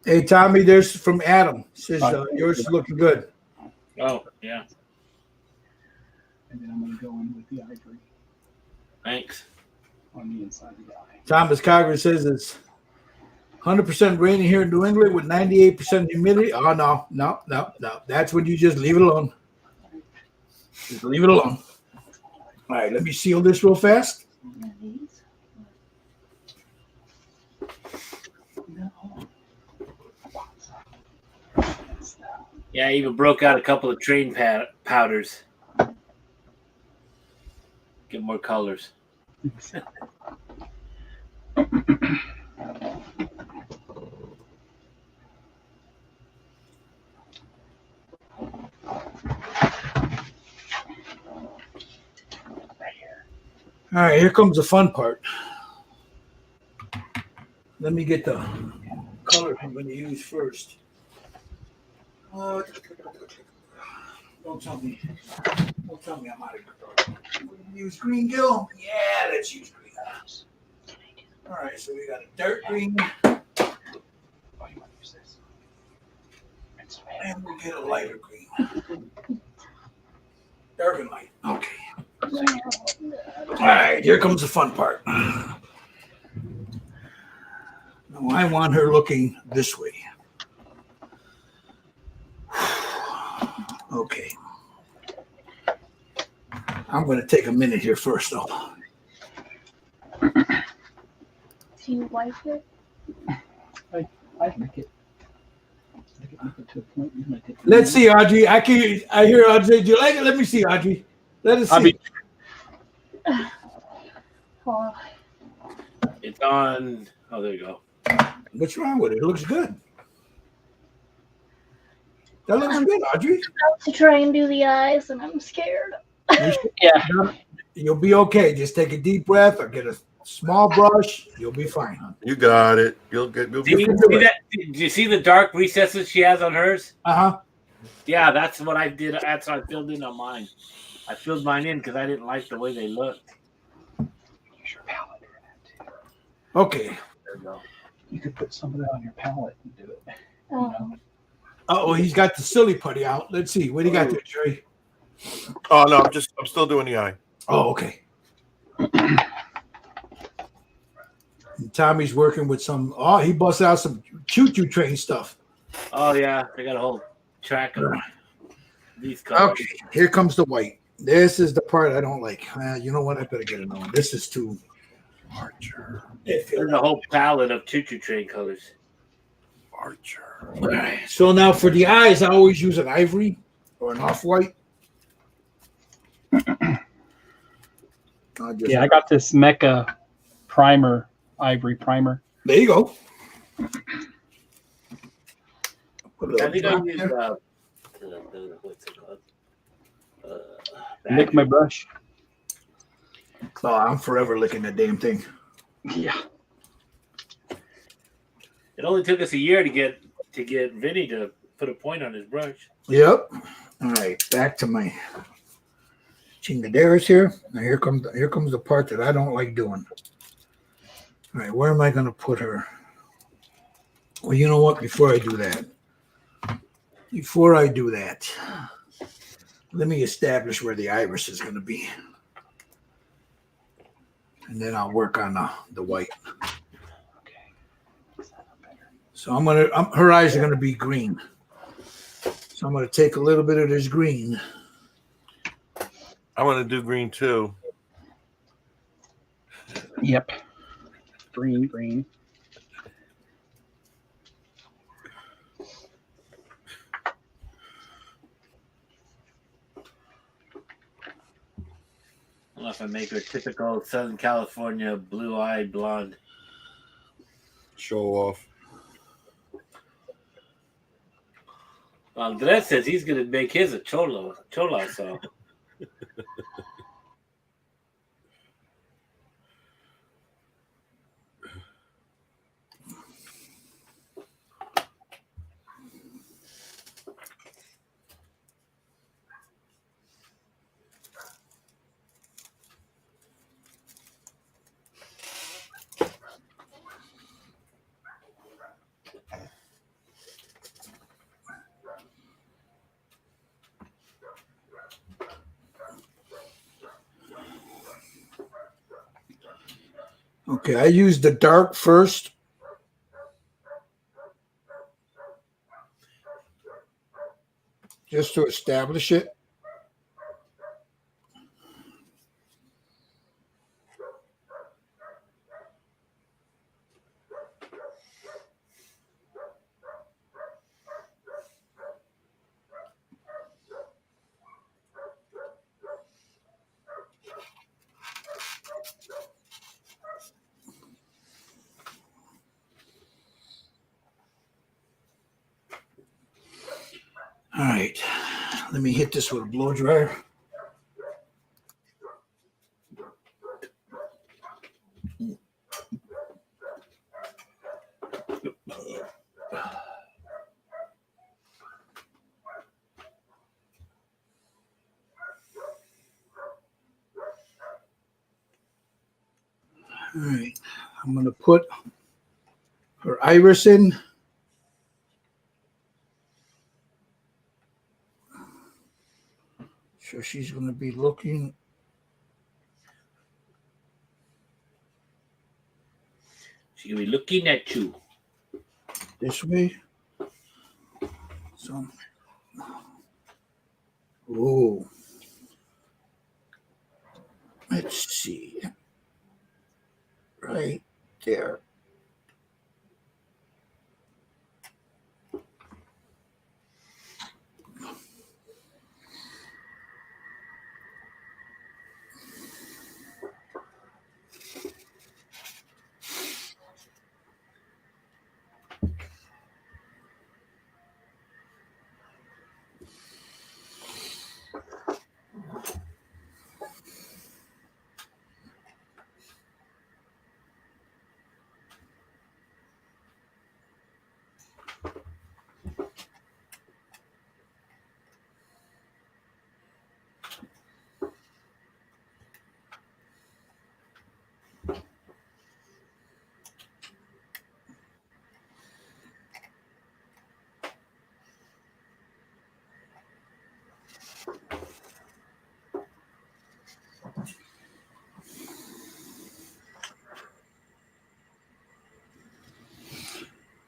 A: Hey Tommy, there's from Adam. Says yours is looking good.
B: Oh, yeah.
E: And then I'm going to go in with the ivory
B: Thanks.
E: on the inside of the eye.
A: Thomas Conger says it's 100% rainy here in New England with 98% humidity. Oh, no. That's when you just leave it alone. Just leave it alone. All right, let me seal this real fast.
B: Yeah, I even broke out a couple of train powders. Get more colors.
A: All right, here comes the fun part. Let me get the color I'm going to use first. Don't tell me I'm out of color. Use green gill? Yeah, let's use green. All right, so we got a dark green. And we'll get a lighter green. Dark and light. Okay. All right, here comes the fun part. Now I want her looking this way. Okay. I'm going to take a minute here first, though.
F: Do you wipe it?
E: I make it. To a point where I
A: Let's see, Audrey. I hear Audrey. Do you like it? Let me see, Audrey. Let us see.
F: Oh,
B: It's on. Oh, there you go.
A: What's wrong with it? It looks good. That looks good, Audrey.
F: about to try and do the eyes, and I'm scared.
E: Yeah.
A: You'll be okay. Just take a deep breath or get a small brush. You'll be fine, huh?
D: You got it. You'll get.
B: Do you see the dark recesses she has on hers?
A: Uh-huh.
B: Yeah, that's what I did. That's what I filled in on mine. I filled mine in because I didn't like the way they looked.
E: Use your palette for that too.
A: Okay.
B: There you go.
E: You could put some of that on your palette and do it.
F: Oh,
A: Oh, he's got the silly putty out. Let's see. What do you got there, Jerry?
D: Oh no, I'm still doing the eye.
A: Oh, okay. And Tommy's working with some. Oh, he busted out some choo-choo train stuff.
B: Oh yeah, they got a whole track of these colors.
A: Okay, here comes the white. This is the part I don't like. You know what? I better get another one. This is too.
D: Archer.
B: There's a whole palette of choo-choo train colors.
D: Archer.
A: All right. So now for the eyes, I always use an ivory or an off-white.
E: Yeah, I got this Mecca ivory primer.
A: There you go. Put Put a little
B: I think I
A: drop
B: used
A: there.
B: what's it called?
E: Lick my brush.
A: Oh, I'm forever licking that damn thing.
E: Yeah.
B: It only took us a year to get Vinny to put a point on his brush.
A: Yep. All right, back to my chingaderas here. Now here comes the part that I don't like doing. All right, where am I going to put her? Well, you know what? Before I do that, let me establish where the iris is going to be, and then I'll work on the white.
E: Okay. Is that better?
A: So her eyes are going to be green. So I'm going to take a little bit of this green.
D: I want to do green too.
E: Yep. Green.
B: I don't know if I make her typical Southern California blue-eyed blonde.
D: Show off.
B: Andres says he's going to make his a chola, so.
A: Okay, I use the dark first. Just to establish it. All right, let me hit this with a blow dryer. All right, I'm going to put her iris in. So she's going to be looking
B: She's going to be looking at you.
A: this way. So, oh, let's see. Right there.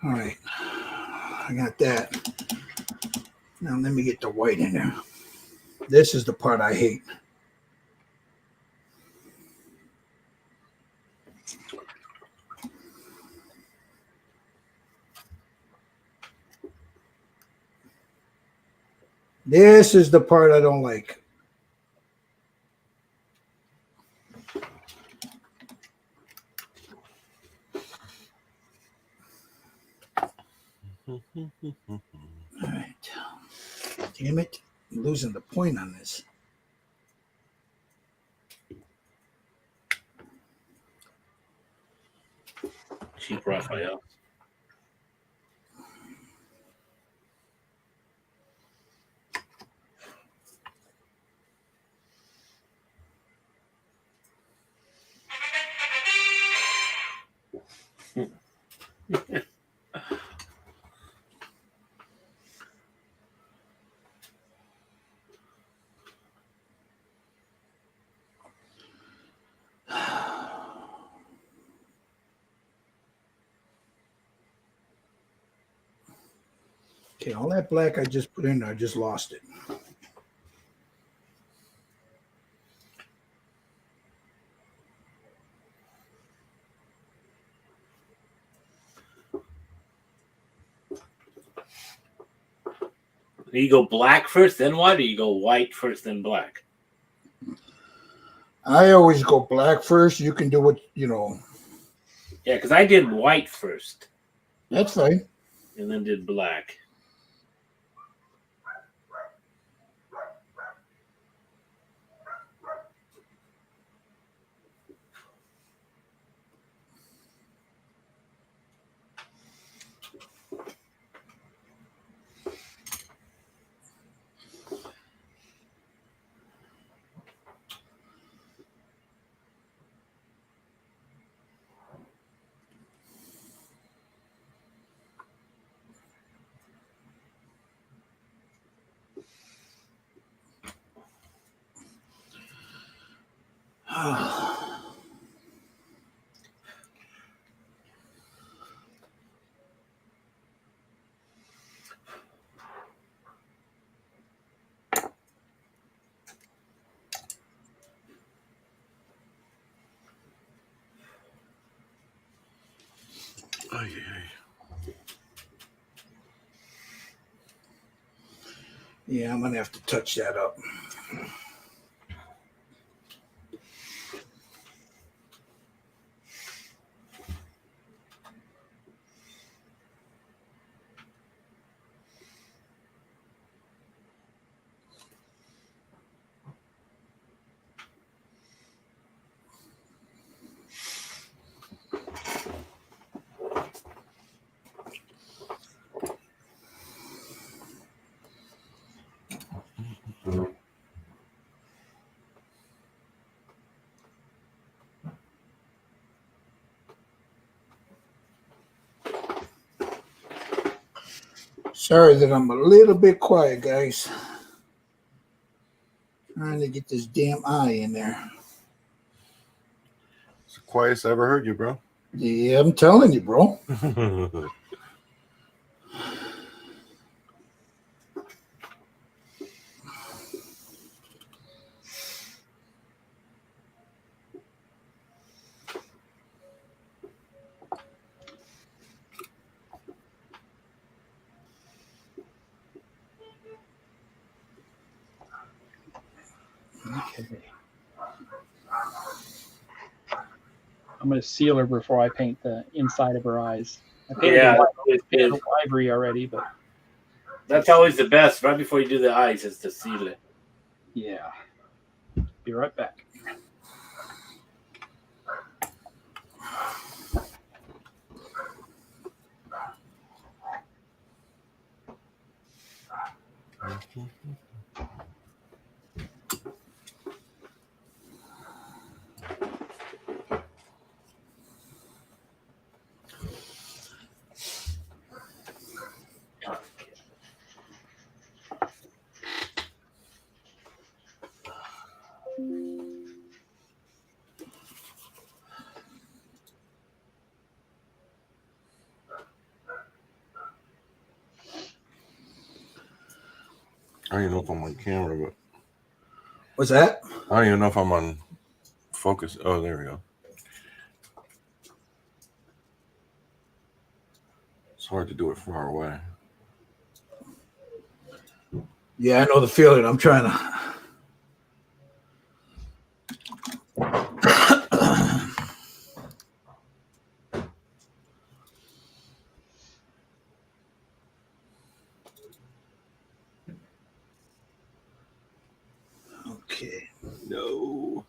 A: All right, I got that. Now let me get the white in there. This is the part I hate. This is the part I don't like. Damn it. I'm losing the point on this.
B: Cheap Raphael.
A: Okay, all that black I just put in there, I just lost it.
B: Do you go black first, then white, or you go white first, then black?
A: I always go black first. You can do what,
B: Yeah, because I did white first
A: That's fine.
B: and then did black.
D: Ay, ay.
A: Yeah, I'm going to have to touch that up. Sorry that I'm a little bit quiet, guys. Trying to get this damn eye in there.
D: It's the quietest I ever heard you, bro.
A: Yeah, I'm telling you, bro.
E: Okay. I'm going to seal her before I paint the inside of her eyes. I painted
B: Yeah,
E: the ivory already, but
B: that's always the best. Right before you do the eyes, is to seal it.
E: yeah. Be right back.
D: I don't even know if I'm on camera, but
A: What's that?
D: I don't even know if I'm on focus. Oh, there we go. It's hard to do it far away.
A: Yeah, I know the feeling. I'm trying to. Okay.
D: No.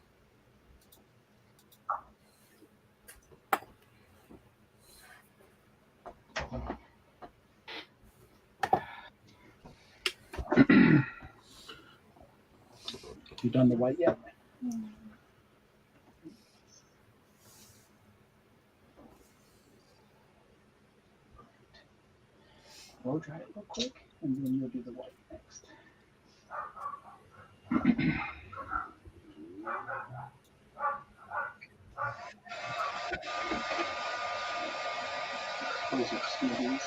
E: You done the white yet? Blow dry it real quick, and then you'll do the white next. Those are smoothies.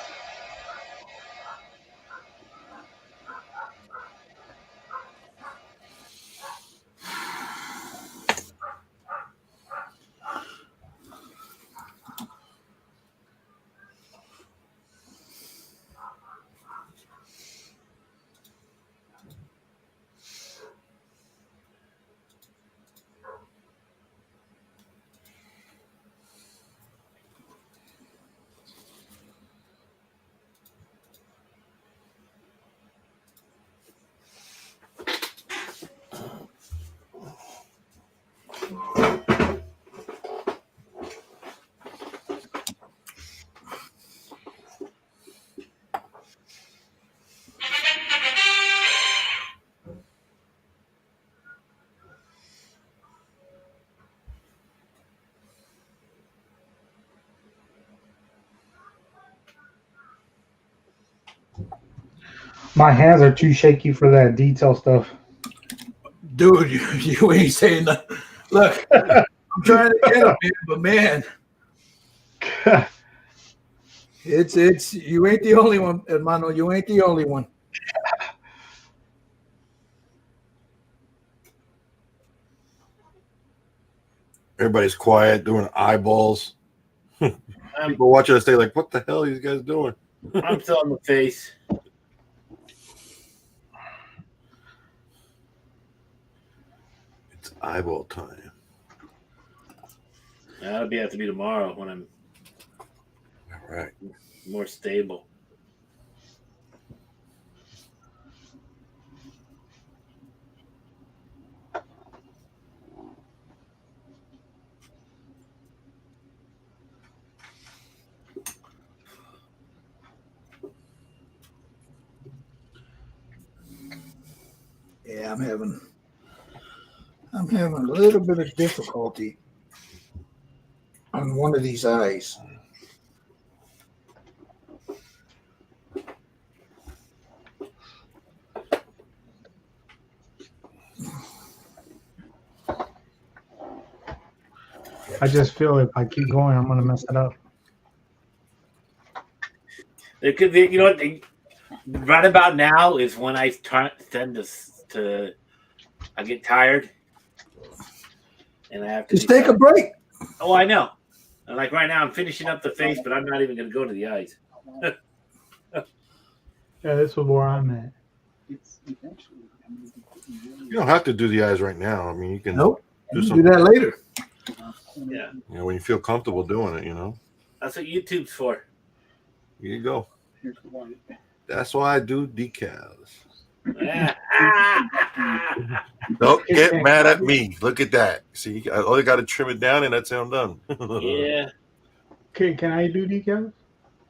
C: My hands are too shaky for that detail stuff.
A: Dude, you ain't saying nothing. Look, I'm trying to get him, man, but man, it's you ain't the only one, hermano. You ain't the only one.
D: Everybody's quiet, doing eyeballs. People watching us say, like, what the hell are these guys doing?
B: I'm still on the face.
D: It's eyeball time.
B: That'll have to be tomorrow when I'm
D: All right.
B: more stable.
A: Yeah, I'm having a little bit of difficulty on one of these eyes.
C: I just feel if I keep going, I'm gonna mess it up.
B: It could be, you know what? Right about now is when I tend to I get tired, and I have to
A: Just take a break.
B: Oh, I know. And like right now, I'm finishing up the face, but I'm not even going to go to the eyes.
C: Yeah, this is where I'm at.
E: It's eventually.
D: You don't have to do the eyes right now. I mean, you can
A: Nope.
D: do
A: Do
D: something.
A: that later.
B: Yeah,
D: You know, when you feel comfortable doing it, you know.
B: that's what YouTube's for.
D: Here you go.
E: Here's the white.
D: That's why I do decals.
B: Yeah.
D: Don't get mad at me. Look at that. See, I only got to trim it down, and that's how I'm done.
B: Yeah.
C: Can I do decals?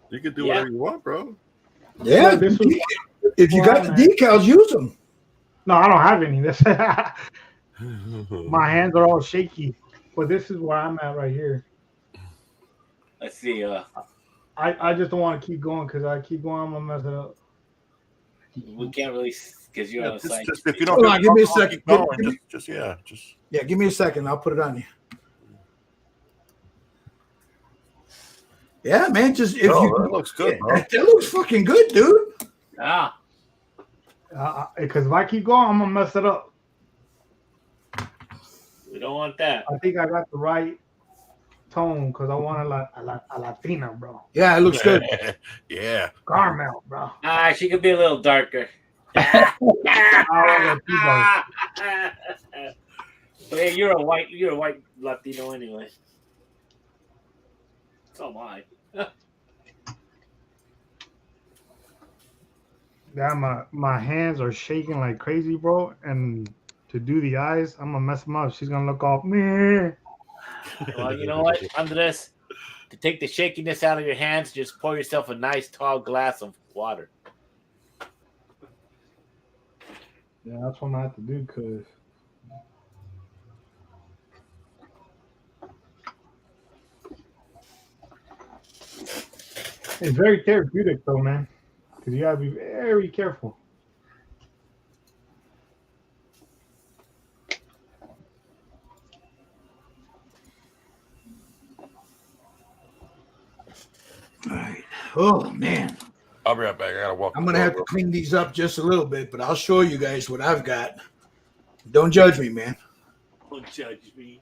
D: You can do whatever you want, bro.
A: Yeah.
C: Well, this was
A: If you got the decals, use them.
C: no, I don't have any. This my hands are all shaky. But this is where I'm at right here.
B: Let's see.
C: I just don't want to keep going because I keep going, I'm gonna mess it up.
B: We can't really because you're on the side.
D: Just if you don't
A: Hold on, give me a
D: comfortable,
A: second.
D: keep going.
A: Give Yeah, give me a second. I'll put it on you. Yeah, man. Just if you
D: that looks good, bro.
A: that looks fucking good, dude.
B: Ah,
C: Because if I keep going, I'm gonna mess it up.
B: we don't want that.
C: I think I got the right tone because I want a Latina, bro.
A: Yeah, it looks good.
D: Yeah.
C: Caramel, bro.
B: She could be a little darker.
C: I want a dark.
B: Hey, you're a white Latino anyway. So am I.
C: Yeah, my hands are shaking like crazy, bro, and to do the eyes, I'm gonna mess them up. She's gonna look all meh.
B: Well, you know what, Andres? To take the shakiness out of your hands, just pour yourself a nice tall glass of water.
C: Yeah, that's what I have to do because it's very therapeutic, though, man. Because you gotta be very careful.
A: All right. Oh man,
D: I'll be right back. I gotta walk.
A: I'm
D: the
A: gonna
D: dog
A: have to
D: real
A: clean these up just a little bit, but I'll show you guys what I've got. Don't judge me, man.
B: Don't judge me.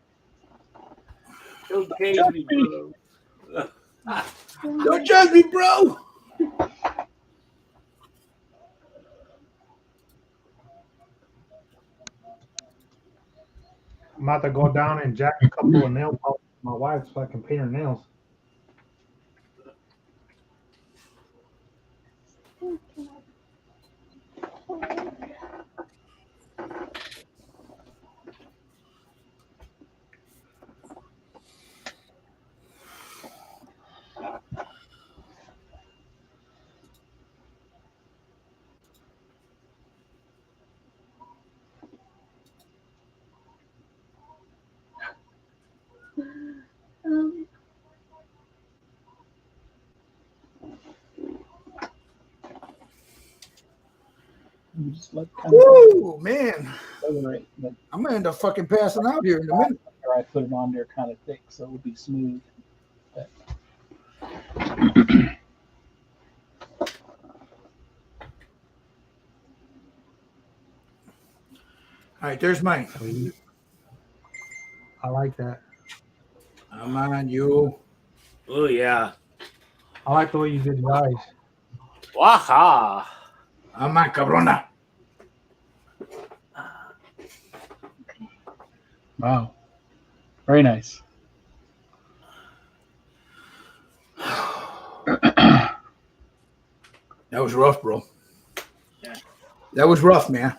B: Don't judge me, bro.
A: Don't judge me, bro.
C: I'm about to go down and jack a couple of nail polish for my wife so I can paint her nails.
E: You just let kind
A: Woo, man.
E: of it, but
A: I'm gonna end up fucking passing out here in a minute.
E: after I put it on there kind of thick, so it would be smooth. But
A: All right, there's mine.
C: I like that.
A: I'm on you.
B: Oh yeah.
C: I like the way you did your eyes.
B: Waha.
A: I'm on cabrona.
E: wow, very nice.
A: That was rough, bro.
B: Yeah.
A: That was rough, man.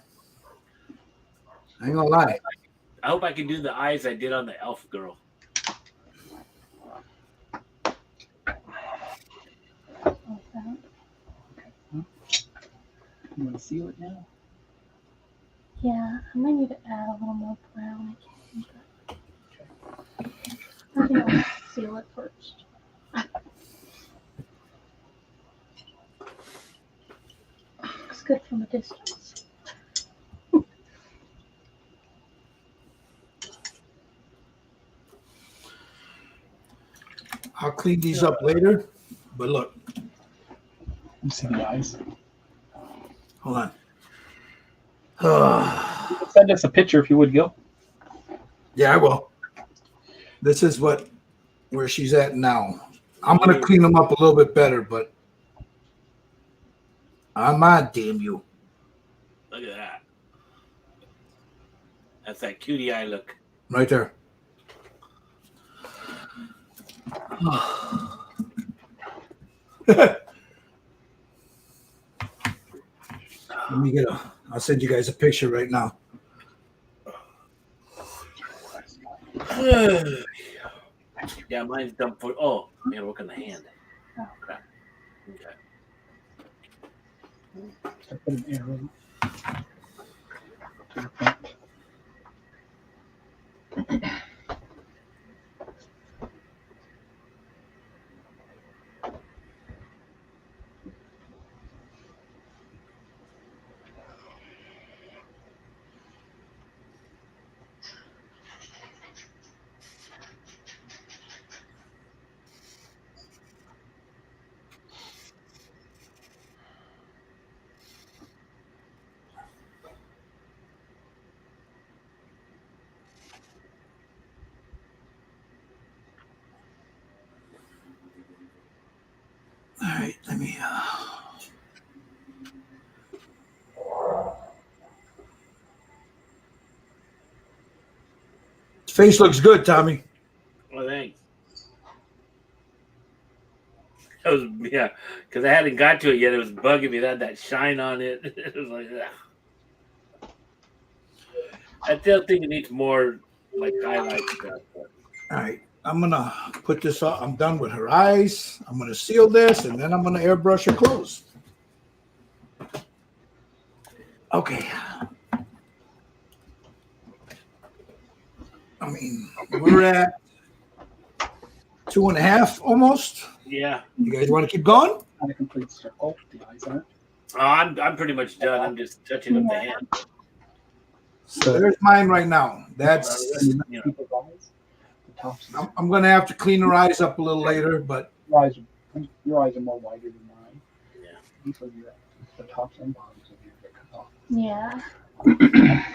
A: I ain't gonna lie.
B: I hope I can do the eyes I did on the elf girl.
E: You want to seal it now?
F: Yeah, I might need to add a little more brown. I think I'll seal it first. It's good from a distance.
A: I'll clean these up later. But look,
E: You see the eyes.
A: hold on.
E: You can send us a picture if you would, Gil.
A: Yeah, I will. This is where she's at now. I'm gonna clean them up a little bit better, but I'm on, damn you.
B: Look at that. That's that cutie eye look.
A: Right there. Let me I'll send you guys a picture right now.
B: Yeah, mine's done for. Oh, I gotta work on the hand.
F: Oh.
B: Crap. Okay.
E: I put an arrow to the front.
A: All right, let me. His face looks good, Tommy.
B: Oh, thanks. That was because I hadn't got to it yet. It was bugging me. That shine on it. It was like that. I still think it needs more like highlight stuff.
A: All right, I'm gonna put this up. I'm done with her eyes. I'm gonna seal this, and then I'm gonna airbrush her clothes. Okay. I mean, we're at 2.5 almost.
B: Yeah.
A: You guys want to keep going?
E: Kind of complete circle. The eyes aren't.
B: Oh, I'm pretty much done. I'm just touching up the hand.
A: So there's mine right now. That's.
B: You know.
E: People's eyes. The tops.
A: I'm gonna have to clean her eyes up a little later, but
E: Your eyes are more wider than mine.
B: Yeah.
E: Usually the tops and bottoms of your get cut off.
F: Yeah.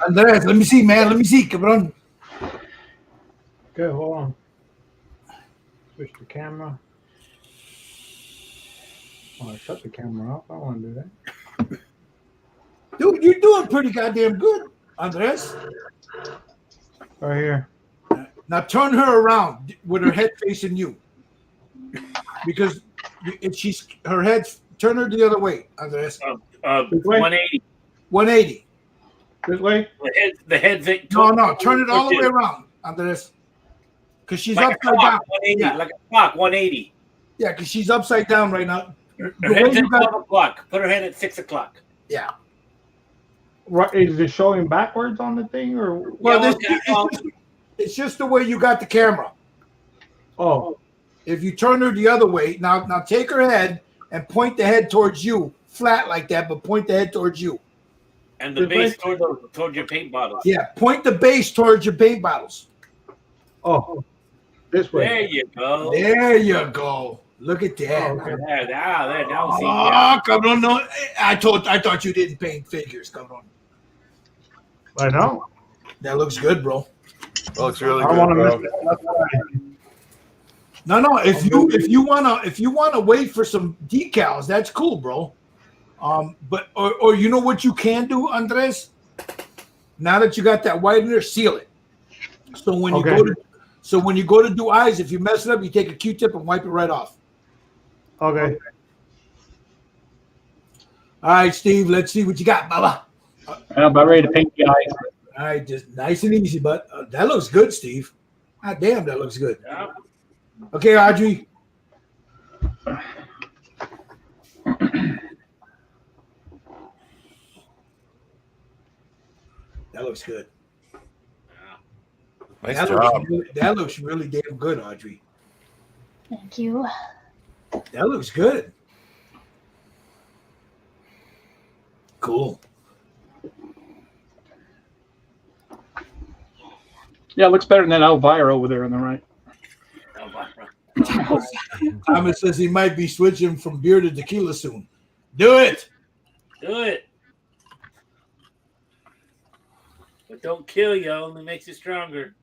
A: Andres, let me see, man. Let me see, cabron.
C: Okay, hold on. Switch the camera. Oh, I shut the camera off. I don't want to do that.
A: Dude, you're doing pretty goddamn good, Andres.
C: Right here.
A: Now turn her around with her head facing you, because if she's her head, turn her the other way, Andres.
B: 180.
A: 180.
C: This way?
B: The head's
A: No, turn it all the way around, Andres. Because she's
B: like
A: upside down.
B: 180,
A: Yeah.
B: like a clock, 180.
A: Yeah, because she's upside down right now.
B: Her
A: The way
B: head's
A: you
B: at
A: got-
B: 12 o'clock. Put her head at 6 o'clock.
A: Yeah.
C: Right, is it showing backwards on the thing or?
A: Well,
B: Yeah,
A: it's just the way you got the camera.
C: Oh,
A: If you turn her the other way, now take her head and point the head towards you, flat like that, but point the head towards you.
B: And the base toward your paint bottles.
A: Yeah, point the base towards your paint bottles.
C: oh, this way.
B: There you go.
A: There you go. Look at that.
C: Oh, okay.
B: There, now see.
A: Oh, cabrón, no. I thought you didn't paint figures, cabrón.
C: I know.
A: That looks good, bro.
D: That looks really
C: I
D: good,
C: want to
D: bro.
C: miss it.
A: No. If you wanna wait for some decals, that's cool, bro. But or you know what you can do, Andres? Now that you got that whitener, seal it. So when you go to do eyes, if you mess it up, you take a Q-tip and wipe it right off.
C: Okay.
A: All right, Steve. Let's see what you got, Baba.
E: I'm about ready to paint the eyes.
A: All right, just nice and easy, but that looks good, Steve. God damn, that looks good.
B: Yeah.
A: Okay, Audrey. That looks good.
D: Nice
A: That
D: job.
A: that looks really damn good, Audrey.
F: Thank you.
A: That looks good. Cool.
E: Yeah, it looks better than that Elvira over there on the right.
A: Thomas says he might be switching from beer to tequila soon. Do it.
B: Do it. But don't kill you, only makes you stronger.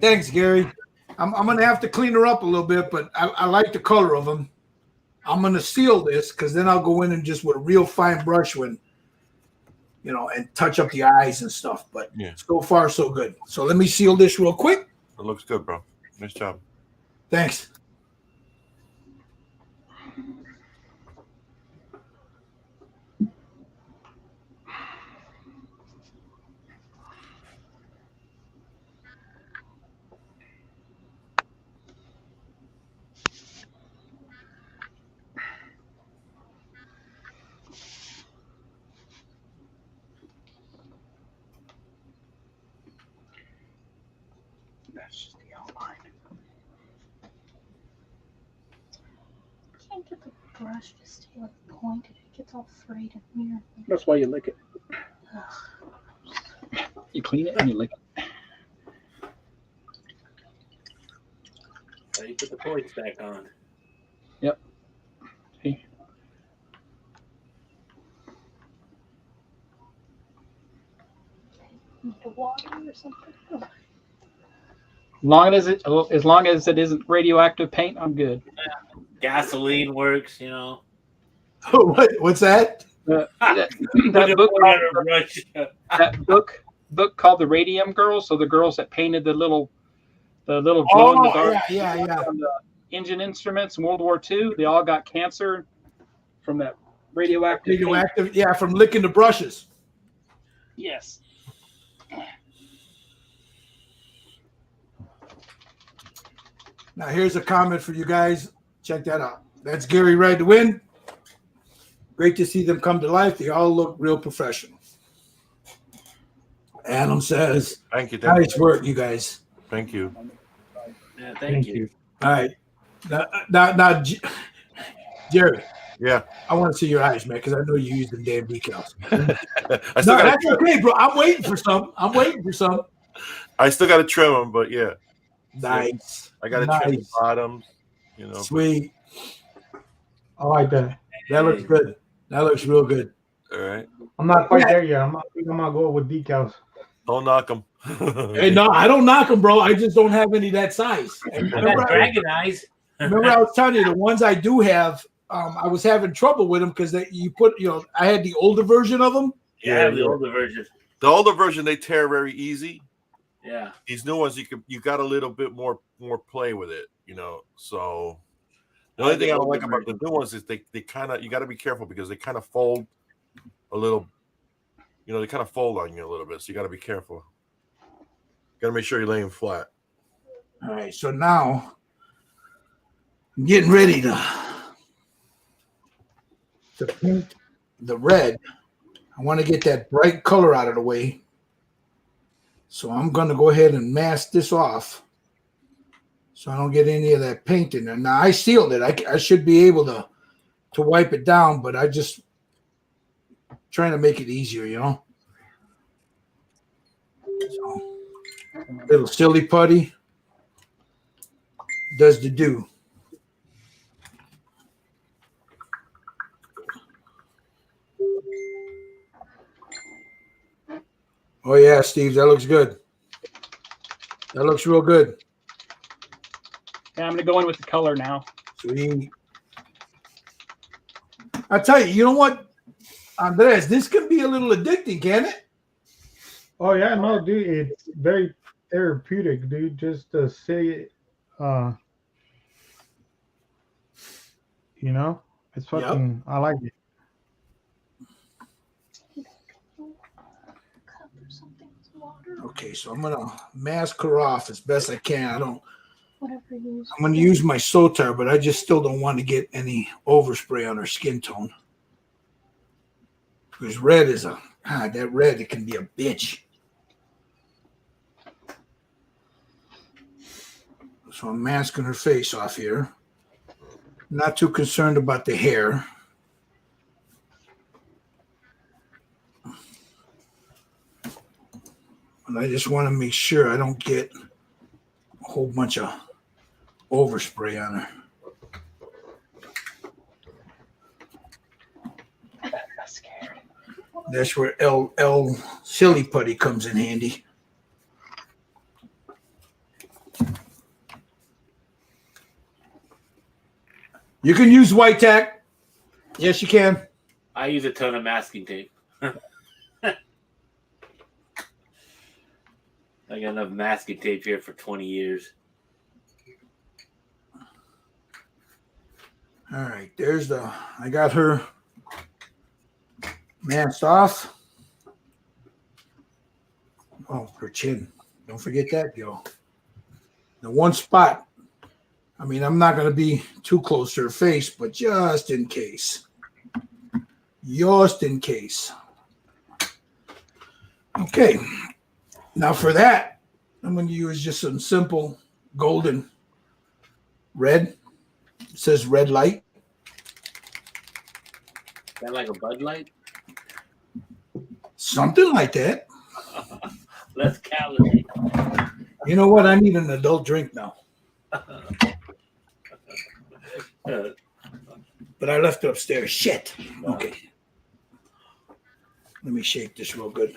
A: Thanks, Gary. I'm going to have to clean her up a little bit, but I like the color of them. I'm going to seal this because then I'll go in and just with a real fine brush and touch up the eyes and stuff. But
D: Yeah.
A: so far, so good. So let me seal this real quick.
D: It looks good, bro. Nice job.
A: Thanks.
E: That's just the outline.
F: Can't get the brush to stay like pointed. It gets all frayed and weird.
E: That's why you lick it.
F: Ugh.
E: You clean it and you lick it.
B: So you put the points back on.
E: Hey.
F: Need a water or something. Ugh.
E: As long as it isn't radioactive paint, I'm good.
B: Gasoline works,
A: What's that?
E: That book called The Radium Girls. So the girls that painted the little glow in the dark
A: yeah.
E: on the engine instruments in World War II, they all got cancer from that Radioactive. paint.
A: Radioactive, yeah, from licking the brushes.
E: Yes.
A: Now here's a comment for you guys. Check that out. That's Gary Ride to Win. Great to see them come to life. They all look real professional. Adam says,
D: Thank you.
A: nice work, you guys.
D: Thank you.
B: Yeah, thank you.
A: All right. Now, Jerry,
D: Yeah.
A: I want to see your eyes, man, because I know you use them damn decals.
D: I still
A: No,
D: got
A: that's okay, bro. I'm waiting for some.
D: I still got to trim them, but yeah.
A: Nice.
D: I got to trim the bottoms. You know.
A: Sweet.
C: I like that.
A: That looks good. That looks real good.
D: All right.
C: I'm not quite there yet. I'm gonna go with decals.
D: Don't knock them.
A: Hey, no, I don't knock them, bro. I just don't have any that size. And
B: I got dragon eyes.
A: remember, I was telling you the ones I do have. I was having trouble with them because I had the older version of them.
B: Yeah, I have the older version.
D: The older version they tear very easy.
B: Yeah.
D: These new ones you got a little bit more play with it, you know. So the only thing I don't like about the new ones is they kind of, you got to be careful because they kind of fold a little, you know, they kind of fold on you a little bit. So you got to be careful. Got to make sure you're laying flat.
A: All right, so now I'm getting ready to paint the red. I want to get that bright color out of the way. So I'm going to go ahead and mask this off so I don't get any of that paint in there. Now, I sealed it. I should be able to wipe it down, but I just trying to make it easier, you know. So, little silly putty does the do. Oh yeah, Steve, that looks good. That looks real good.
E: Yeah, I'm gonna go in with the color now.
A: Sweet. I tell you, you know what, Andres, this can be a little addicting, can it?
C: Oh yeah, no, dude, it's very therapeutic, dude. Just to say, you know, it's fucking. I like it.
A: Okay, so I'm gonna mask her off as best I can. I'm
F: Whatever
A: gonna use my Sotar, but I just still don't want to get any overspray on her skin tone. Because red is that red, it can be a bitch. So I'm masking her face off here. Not too concerned about the hair. And I just want to make sure I don't get a whole bunch of overspray on her.
E: I'm scared.
A: That's where L Silly Putty comes in handy. You can use white tack. Yes, you can.
B: I use a ton of masking tape. I got enough masking tape here for 20 years.
A: All right, I got her masked off. Oh, her chin. Don't forget that, yo. The one spot. I mean, I'm not going to be too close to her face, but just in case. Just in case. Okay. Now for that, I'm going to use just some simple golden red. It says red light.
B: Is that like a Bud Light?
A: Something like that.
B: Less calorie.
A: You know what? I need an adult drink now. But I left it upstairs. Shit. Okay. Let me shake this real good.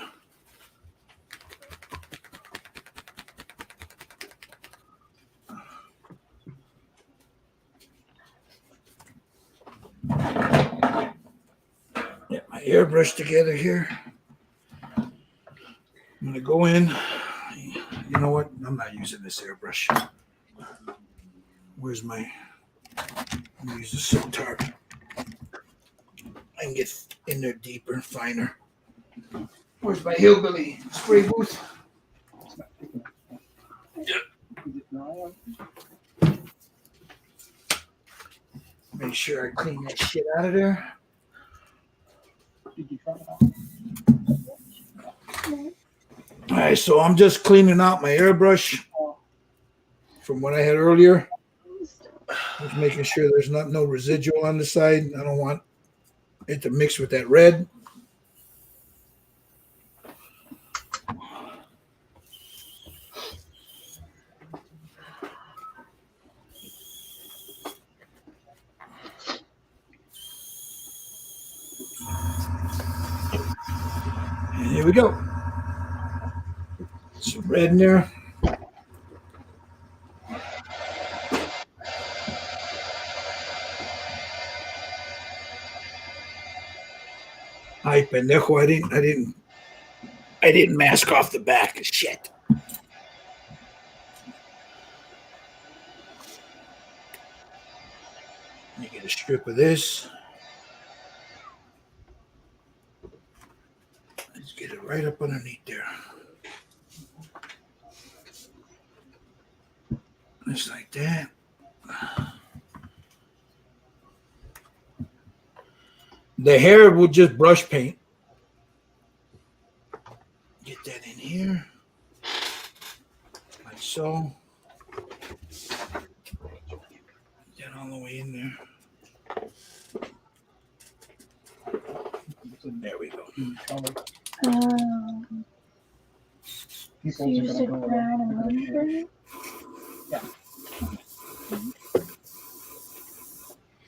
A: Get my airbrush together here. I'm going to go in. You know what? I'm not using this airbrush. Where's my... I'm going to use the Sotar. I can get in there deeper, finer. Where's my hillbilly spray booth?
E: It's not picking up. Is it dry out?
A: Make sure I clean that shit out of there.
E: Did you try it out?
A: All right, so I'm just cleaning out my airbrush from what I had earlier. Just making sure there's no residual on the side. I don't want it to mix with that red. And here we go. Some red in there. Ay, pendejo, I didn't mask off the back. Shit. Let me get a strip of this. Let's get it right up underneath there. Just like that. The hair will just brush paint. Get that in here. Like so. Get all the way in there. There we go.
F: So you said brown and lemon?
E: Yeah.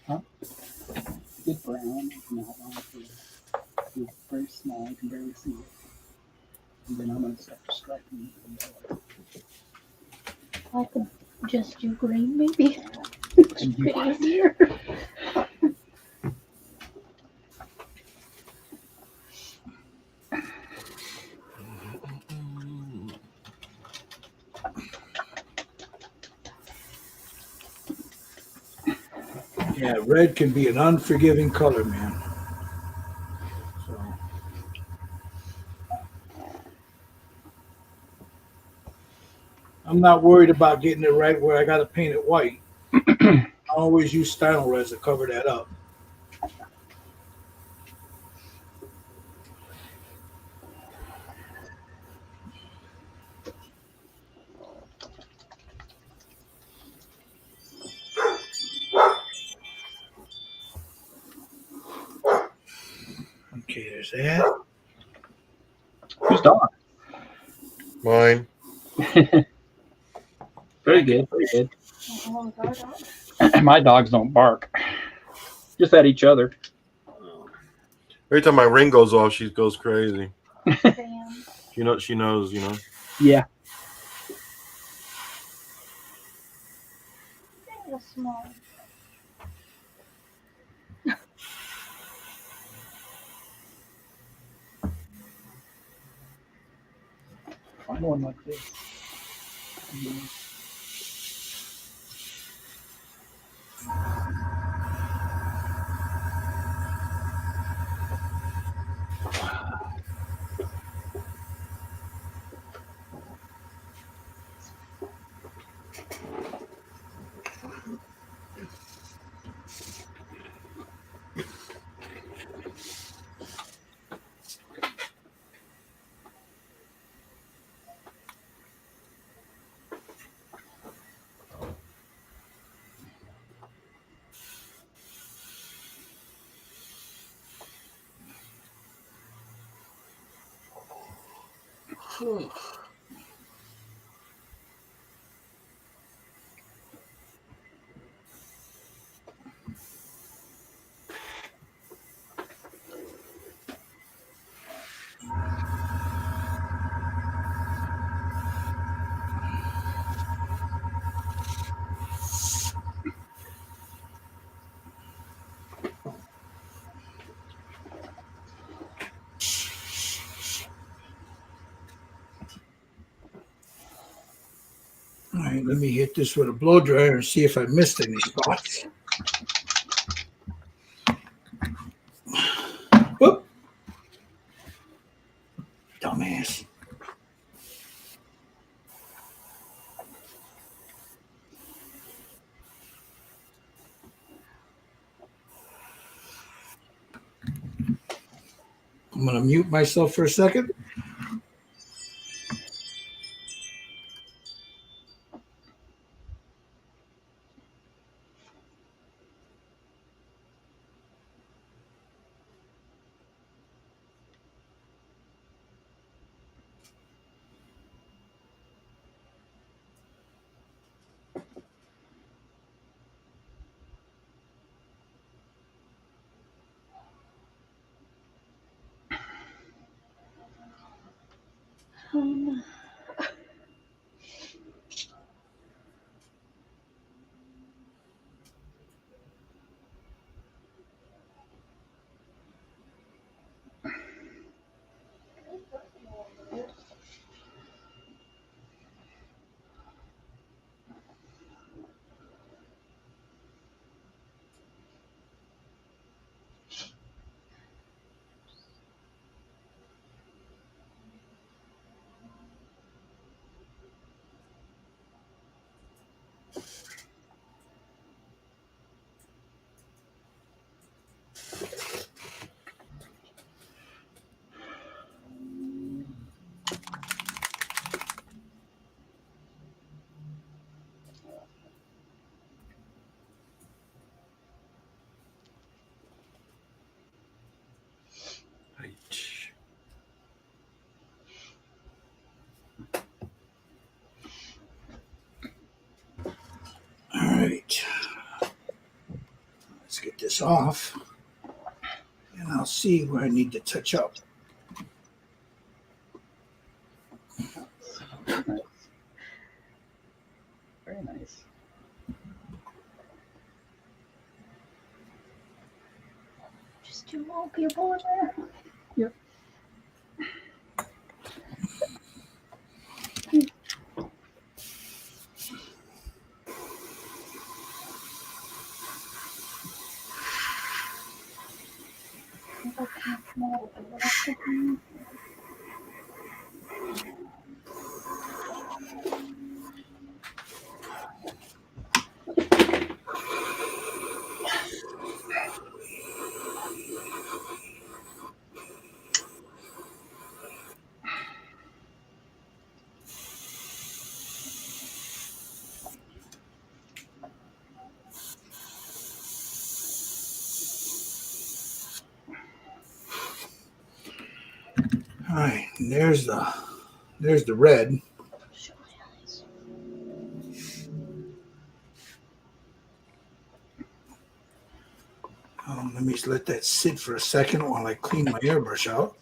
E: Huh? Good brown. Not long. It's very small. You can barely see it. And then I'm going to start striking the yellow.
F: I could just do green, maybe. It's
E: And you-
F: pretty easier.
A: Yeah, red can be an unforgiving color, man. So. I'm not worried about getting it right where I got to paint it white. I always use style res to cover that up. Okay, there's that.
E: Whose dog?
D: Mine.
E: Very good. Very good.
F: Oh, God.
E: My dogs don't bark. Just at each other.
D: Every time my ring goes off, she goes crazy.
F: Damn.
D: She knows.
E: Yeah.
F: Real small.
E: Find one like this.
A: All right, let me hit this with a blow dryer and see if I missed any spots. I'm gonna mute myself for a second.
F: Um,
A: All right. Let's get this off. And I'll see where I need to touch up.
E: Nice. Very nice.
F: just two more people in there.
A: All right, and there's the red. Let me just let that sit for a second while I clean my airbrush out.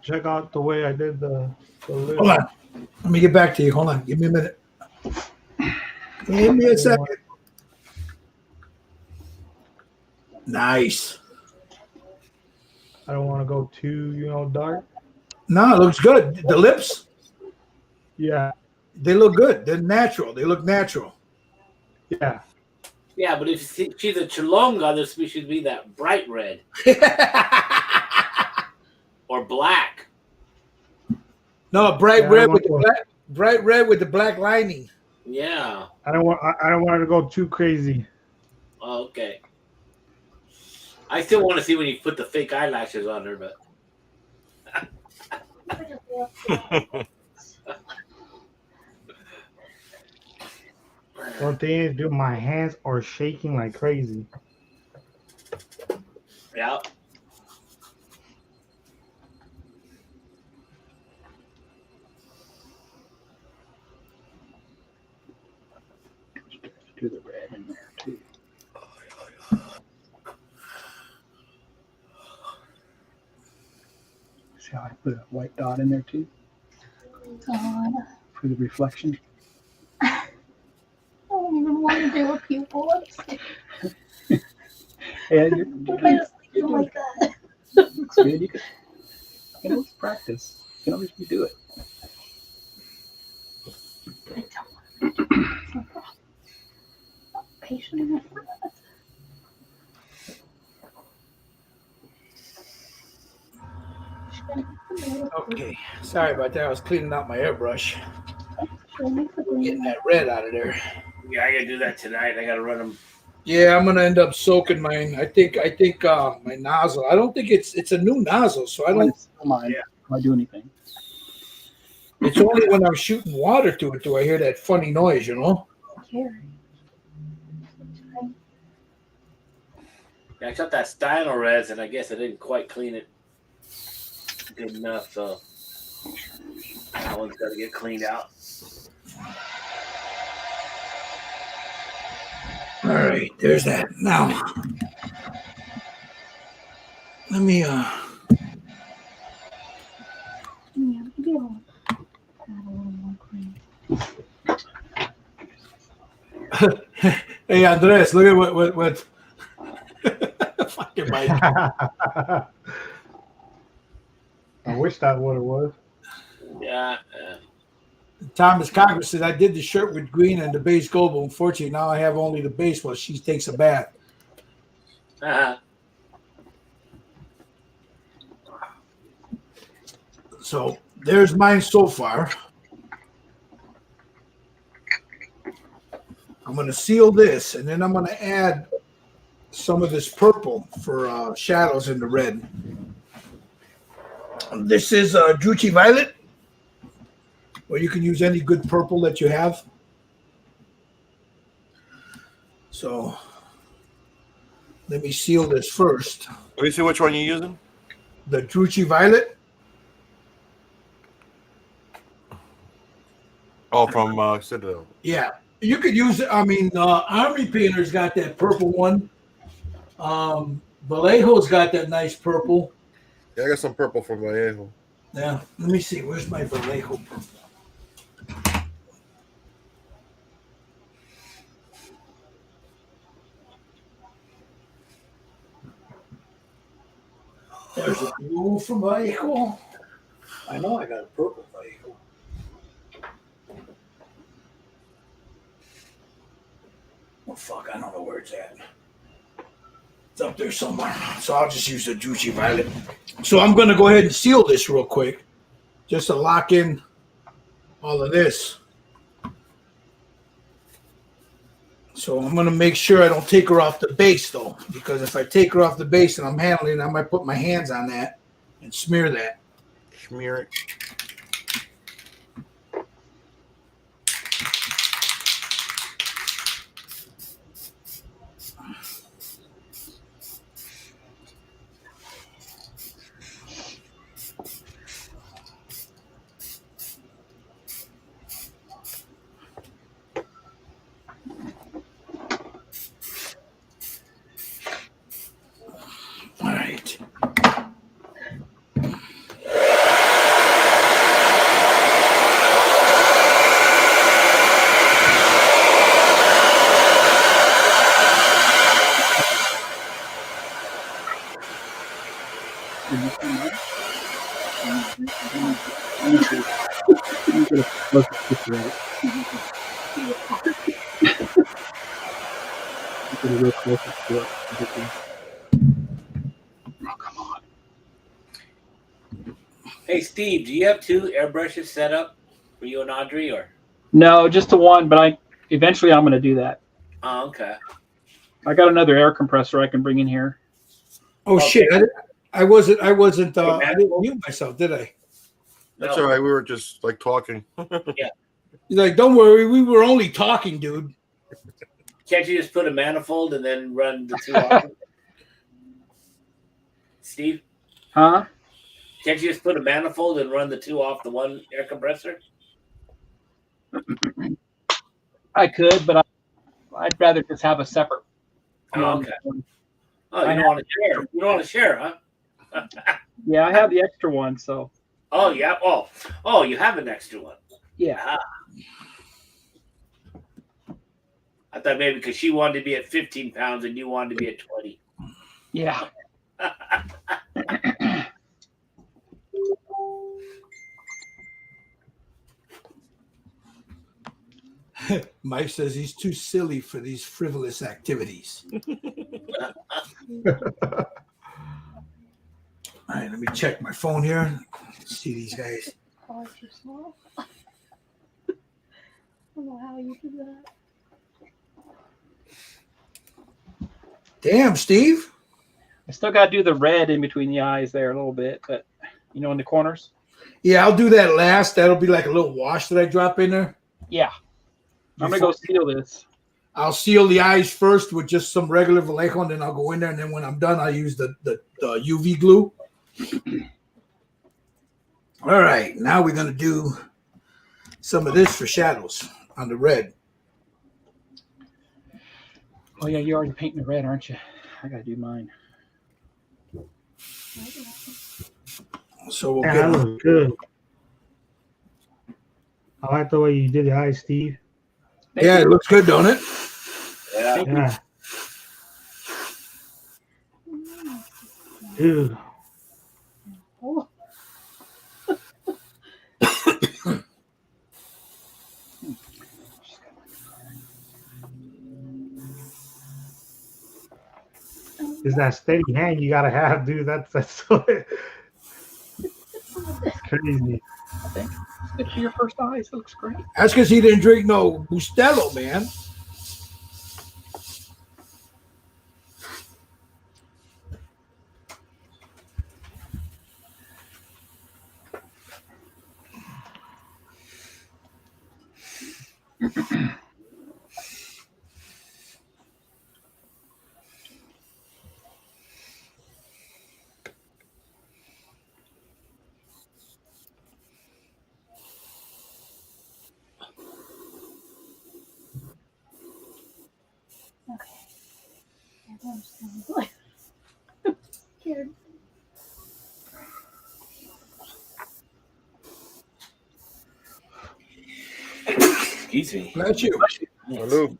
C: Check out the way I did the lid.
A: Hold on. Let me get back to you. Hold on. Give me a minute. Give me a second. Nice.
C: I don't want to go too, dark.
A: No, it looks good. The lips,
C: Yeah,
A: they look good. They're natural. They look natural.
C: yeah.
B: Yeah, but if she's a Chilonga, this should be that bright red or black.
A: No, bright
C: Yeah,
A: red with the black lining.
B: Yeah.
C: I don't want her to go too crazy.
B: Oh, okay. I still want to see when you put the fake eyelashes on her, but
C: One thing is, dude, my hands are shaking like crazy.
B: yeah.
E: Do the red in there too. See how I put a white dot in there too?
F: God.
E: for the reflection.
F: I don't even want to do a pupil. I'm scared.
E: And
F: What if I just leave them like that?
E: looks good. You can always practice. You can always redo it.
F: I don't want to do it. It's no problem. I'm patient enough for that.
A: Okay, sorry about that. I was cleaning out my airbrush,
F: Should I make the green
A: getting
F: one?
A: that red out of there.
B: Yeah, I gotta do that tonight. I gotta run them.
A: Yeah, I'm gonna end up soaking mine. I think my nozzle. I don't think it's a new nozzle, so I
E: Mine
A: don't.
E: is still mine.
B: Yeah.
E: If I do anything.
A: It's only when I'm shooting water to it do I hear that funny noise, you know.
F: Here.
B: Yeah, I got that Stylo res, and I guess I didn't quite clean it good enough, so that one's got to get cleaned out.
A: All right, there's that. Now, let me
F: Yeah, maybe I'll add a little more cream.
A: Hey Andres, look at what fucking Mike.
C: I wish that what it was.
B: Yeah.
A: Thomas Congress said I did the shirt with green and the base gold, but unfortunately now I have only the base while she takes a bath. So there's mine so far. I'm going to seal this, and then I'm going to add some of this purple for shadows in the red. This is Drucci Violet, or you can use any good purple that you have. So let me seal this first.
D: Let me see which one you're using.
A: The Drucci Violet.
D: Oh, from Citadel.
A: Yeah, you could use it. I mean, Army Painter's got that purple one. Vallejo's got that nice purple.
D: Yeah, I got some purple from Vallejo.
A: Yeah, let me see. Where's my Vallejo purple? There's a blue from Vallejo. I know I got a purple Vallejo. Oh, fuck, I don't know where it's at. It's up there somewhere. So I'll just use the Drucci Violet. So I'm going to go ahead and seal this real quick just to lock in all of this. So I'm going to make sure I don't take her off the base, though, because if I take her off the base and I'm handling it, I might put my hands on that and smear that.
D: Smear it.
A: All right.
B: Hey, Steve, do you have two airbrushes set up for you and Audrey, or?
E: No, just the one, but eventually I'm going to do that.
B: Oh, okay.
E: I got another air compressor I can bring in here.
A: Oh,
B: Okay.
A: shit. I wasn't, I didn't mute myself, did I?
D: That's
B: No.
D: all right. We were just like talking.
A: He's like, don't worry. We were only talking, dude.
B: Can't you just put a manifold and then run the two off? Steve,
E: Huh?
B: can't you just put a manifold and run the two off the one air compressor?
E: I could, but I'd rather just have a separate
B: Oh,
E: one.
B: okay. Oh, you don't want to share? You don't want to share, huh?
E: Yeah, I have the extra one, so
B: Oh, yeah. Oh, you have an extra one.
E: yeah.
B: Ah, thought maybe because she wanted to be at 15 pounds and you wanted to be at 20.
E: Yeah.
A: Mike says he's too silly for these frivolous activities. All right, let me check my phone here. See these guys.
F: Oh, too small. I don't know how you do that.
A: Damn, Steve.
E: I still got to do the red in between the eyes there a little bit, but you know, in the corners.
A: Yeah, I'll do that last. That'll be like a little wash that I drop in there.
E: Yeah. I'm going to go seal this.
A: I'll seal the eyes first with just some regular Vallejo, and then I'll go in there. And then when I'm done, I'll use the UV glue. All right, now we're going to do some of this for shadows on the red.
E: Oh, yeah, you're already painting the red, aren't you? I got to do mine.
A: So we'll
C: Yeah,
A: get
C: that looks good. I like the way you did the eyes, Steve.
A: yeah, it looks good, don't it?
B: Yeah.
C: Yeah. Dude.
F: Oh,
C: Is that steady hand you gotta have, dude? That's so crazy.
E: I think it's good for your first eyes. It looks great.
A: That's because he didn't drink no Bustelo, man.
F: I'm scared.
B: Excuse me.
A: Bless you.
D: Hello.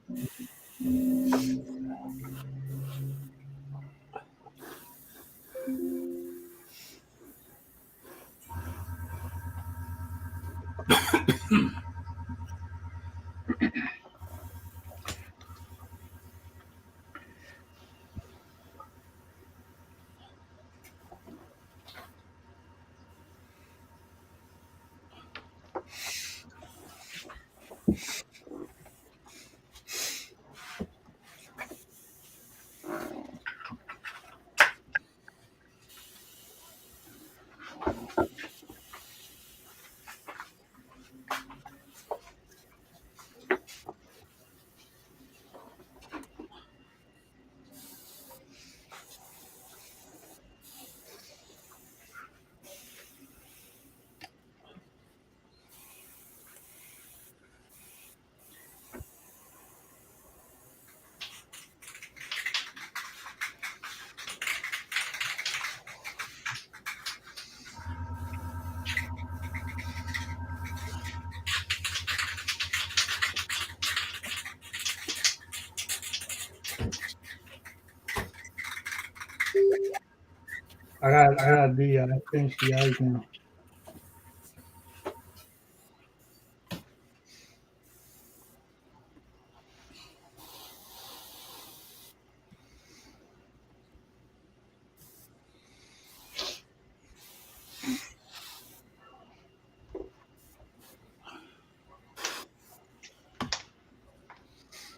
C: I gotta finish the eyes now.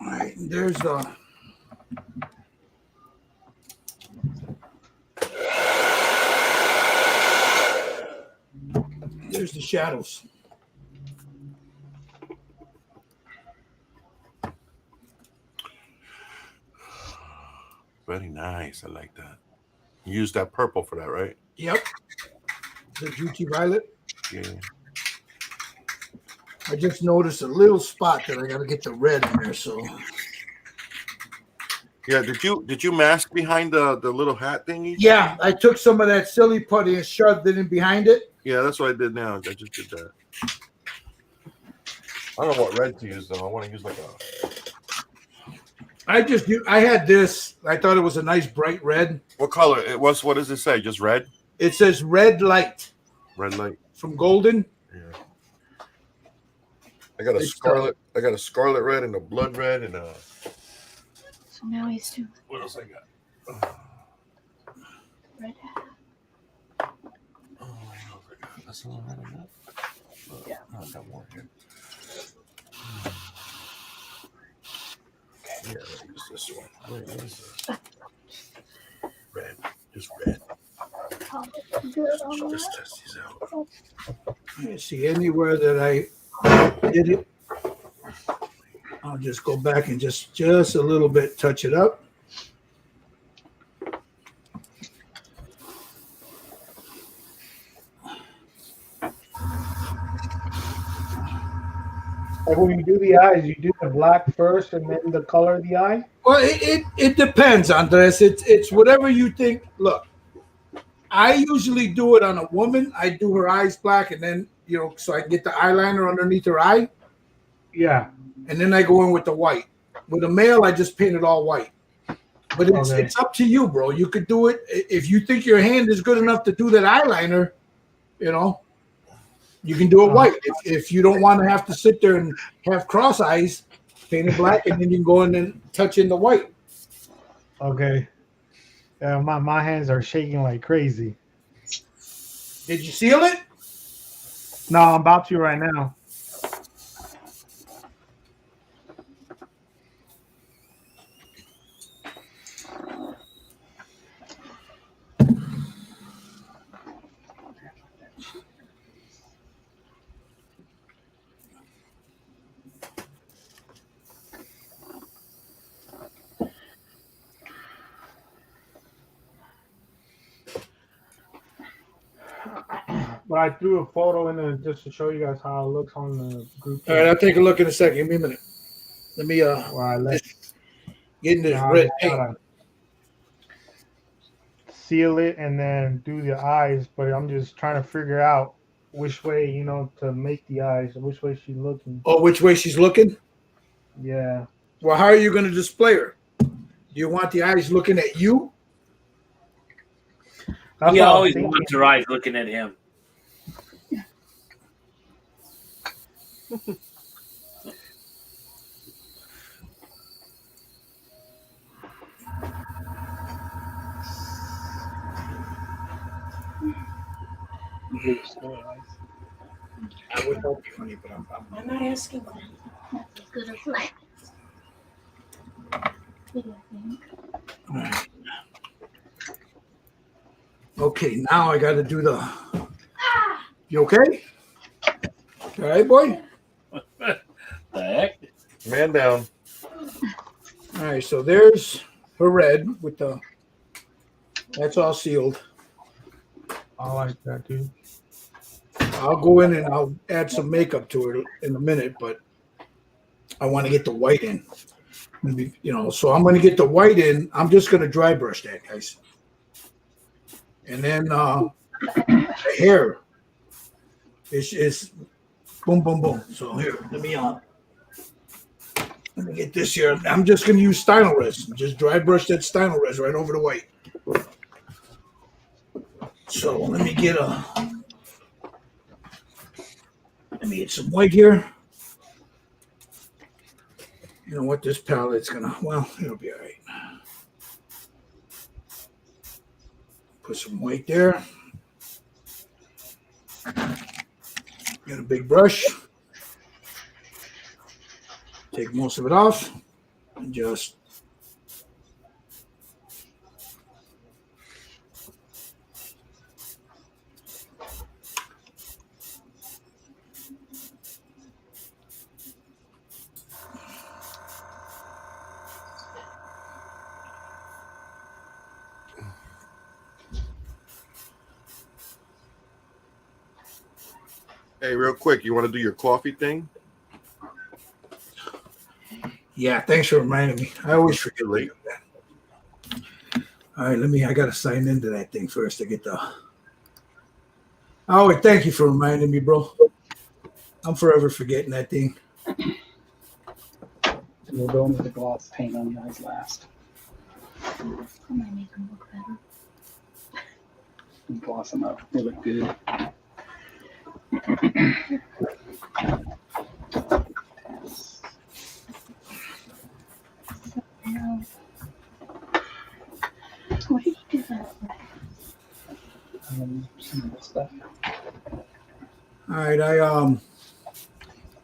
A: All right, there's the shadows.
D: Very nice. I like that. You use that purple for that, right?
A: Yep. The GT Violet.
D: Yeah.
A: I just noticed a little spot that I got to get the red in there. So
D: Yeah. Did you mask behind the little hat thingy?
A: yeah, I took some of that silly putty and shoved it in behind it.
D: Yeah, that's what I did now. I just did that. I don't know what red to use though. I want to use like a
A: I had this. I thought it was a nice bright red.
D: What color? It was. What does it say? Just red?
A: It says red light
D: Red light.
A: from Golden.
D: Yeah. I got a scarlet. I got a scarlet red and a blood red and a.
F: So now he's doing
D: What else I got?
F: red.
D: Oh, I forgot. That's the one I got. Yeah, no, I got more here. Okay, here, let me use this one. Where is this? Red, just red.
F: Oh, good on
D: Just
F: that.
D: test these out.
A: You see anywhere that I did it, I'll just go back and just a little bit touch it up.
C: Like when you do the eyes, you do the black first and then the color of the eye.
A: Well, it depends, Andres. It's whatever you think. Look, I usually do it on a woman. I do her eyes black, and then so I can get the eyeliner underneath her eye,
C: Yeah.
A: and then I go in with the white. With a male, I just paint it all white. But it's up to you, bro. You could do it if you think your hand is good enough to do that eyeliner. You can do it white. If you don't want to have to sit there and have cross eyes, paint it black, and then you can go in and touch in the white.
C: Okay. Yeah, my hands are shaking like crazy.
A: Did you seal it?
C: No, I'm about to right now. But I threw a photo in there just to show you guys how it looks on the group.
A: All right, I'll take a look in a second. Give me a minute. Let me
C: Where I left.
A: get in this
C: I
A: red
C: just
A: paint.
C: gotta seal it and then do the eyes, but I'm just trying to figure out which way, to make the eyes, which way she's looking.
A: Oh, which way she's looking?
C: Yeah.
A: Well, how are you going to display her? Do you want the eyes looking at you?
C: That's
B: He
C: what I was
B: always
C: thinking.
B: wants her eyes looking at him.
A: I would hope you, honey, but
F: I'm not asking for it. That's as good as that. What do you think?
A: all right. Okay, now I got to do the. You okay? All right, boy.
B: The heck?
D: Man down.
A: All right, so there's her red with the. That's all sealed.
C: I like that, dude.
A: I'll go in and I'll add some makeup to it in a minute, but I want to get the white in. Maybe, so I'm going to get the white in. I'm just going to dry brush that, guys. And then the hair is boom, boom, boom. So here, let me get this here. I'm just going to use Stynylrez. Just dry brush that Stynylrez right over the white. So let me get some white here. You know what? This palette's it'll be all right. Put some white there. Get a big brush. Take most of it off and just
D: Hey, real quick, you want to do your coffee thing?
A: yeah, thanks for reminding me. I always forget
D: Late.
A: that. All right, I gotta sign into that thing first to get the. Oh, thank you for reminding me, bro. I'm forever forgetting that thing.
E: We'll go into the gloss paint on the eyes last.
F: I might make them look better.
E: And gloss them up. They look good.
F: No. What did you do that for?
E: Some of the stuff.
A: All right,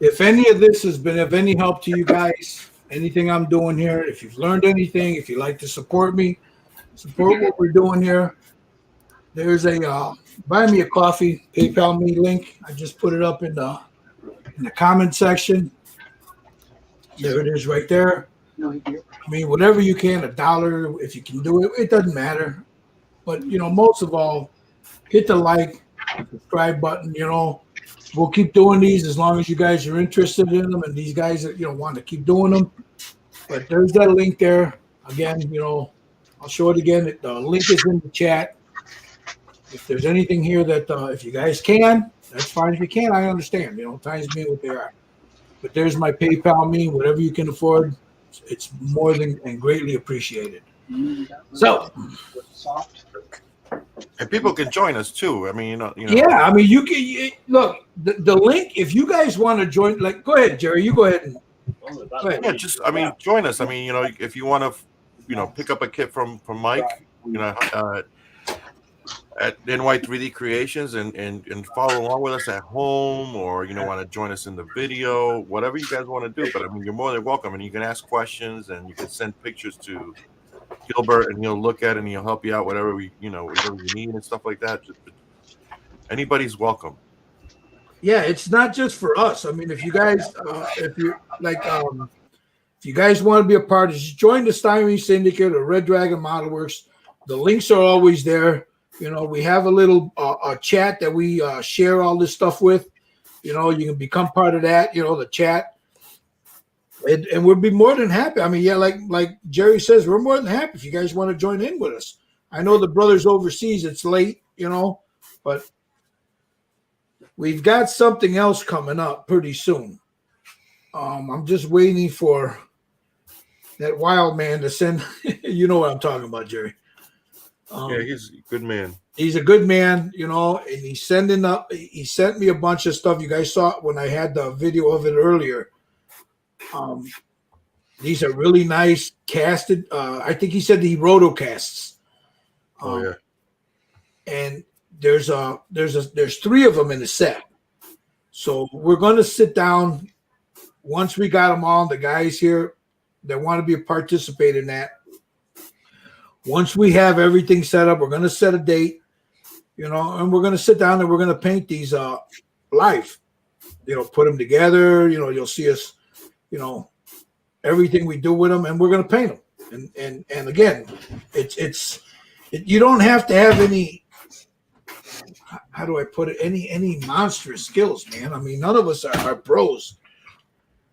A: if any of this has been of any help to you guys, anything I'm doing here, if you've learned anything, if you'd like to support me, support what we're doing here. There's a buy me a coffee PayPal me link. I just put it up in the comment section. There it is right there.
E: No, you
A: I mean, whatever you can, $1 if you can do it. It doesn't matter. But most of all, hit the like, subscribe button. We'll keep doing these as long as you guys are interested in them, and these guys that want to keep doing them. But there's that link there. Again, I'll show it again. The link is in the chat. If there's anything here that if you guys can, that's fine. If you can't, I understand. Times being what they are. But there's my PayPal me. Whatever you can afford, it's more than and greatly appreciated. So,
E: soft.
D: And people can join us too. I mean,
A: yeah. I mean, you can look the link. If you guys want to join, go ahead, Jerry. You go ahead and go ahead.
D: Yeah, just join us. I mean, if you want to, pick up a kit from Mike, at NY3D Creations and follow along with us at home, or want to join us in the video, whatever you guys want to do. But I mean, you're more than welcome, and you can ask questions, and you can send pictures to Gilbert, and he'll look at it and he'll help you out, whatever whatever you need and stuff like that. Anybody's welcome.
A: Yeah, it's not just for us. I mean, if you guys, if you if you guys want to be a part, just join the Stymie Syndicate or Red Dragon Model Works. The links are always there. We have a little a chat that we share all this stuff with. You can become part of that. The chat. And we'll be more than happy. I mean, yeah, like Jerry says, we're more than happy if you guys want to join in with us. I know the brothers overseas, it's late, but we've got something else coming up pretty soon. I'm just waiting for that wild man to send. You know what I'm talking about, Jerry.
D: Yeah, he's a good man.
A: He's a good man, and he's sending up. He sent me a bunch of stuff. You guys saw it when I had the video of it earlier. These are really nice casted. I think he said he rotocasts.
D: Oh yeah.
A: And there's 3 of them in the set. So we're going to sit down once we got them all. The guys here that want to participate in that. Once we have everything set up, we're going to set a date, and we're going to sit down and we're going to paint these live. Put them together. You'll see us. Everything we do with them, and we're going to paint them. And again, you don't have to have any, how do I put it? Any monstrous skills, man. I mean, none of us are pros.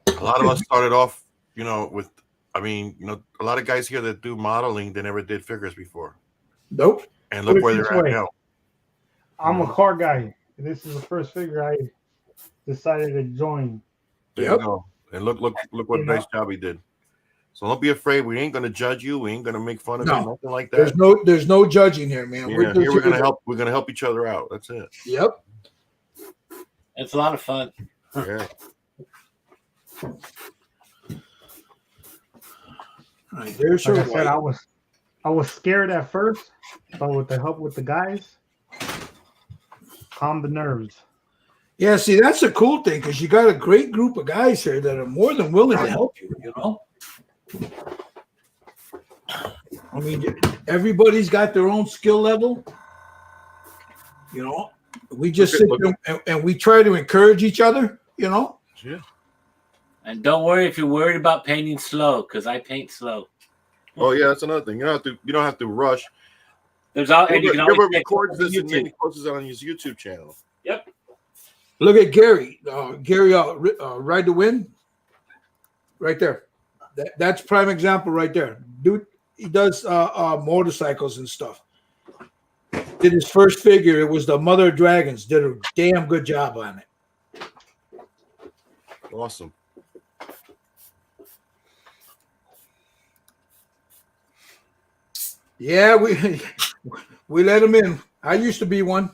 D: A lot of us started off, with, a lot of guys here that do modeling, they never did figures before.
A: Nope.
D: And look where they're at now.
C: I'm a car guy. This is the first figure I decided to join.
D: There you go. And look what a nice job he did. So don't be afraid. We ain't gonna judge you. We ain't gonna make fun of you. Nothing like that.
A: There's no judging here, man.
D: Yeah, we're gonna help. We're gonna help each other out. That's it.
A: Yep.
B: It's a lot of fun.
D: Yeah.
A: All right, there's
C: Like
A: her.
C: I said, I was scared at first, but with the help with the guys, calm the nerves.
A: Yeah, see, that's a cool thing because you got a great group of guys here that are more than willing to help you. I mean, everybody's got their own skill level. We just sit there and we try to encourage each other.
D: Yeah.
B: And don't worry if you're worried about painting slow, because I paint slow.
D: Oh yeah, that's another thing. You don't have to rush.
B: There's all and you can always
D: record this and then he posts it on his YouTube channel.
B: Yep.
A: Look at Gary. Ride to Win. Right there. That's prime example right there. Dude, he does motorcycles and stuff. Did his first figure. It was the Mother of Dragons. Did a damn good job on it.
D: Awesome.
A: Yeah, we let them in. I used to be one.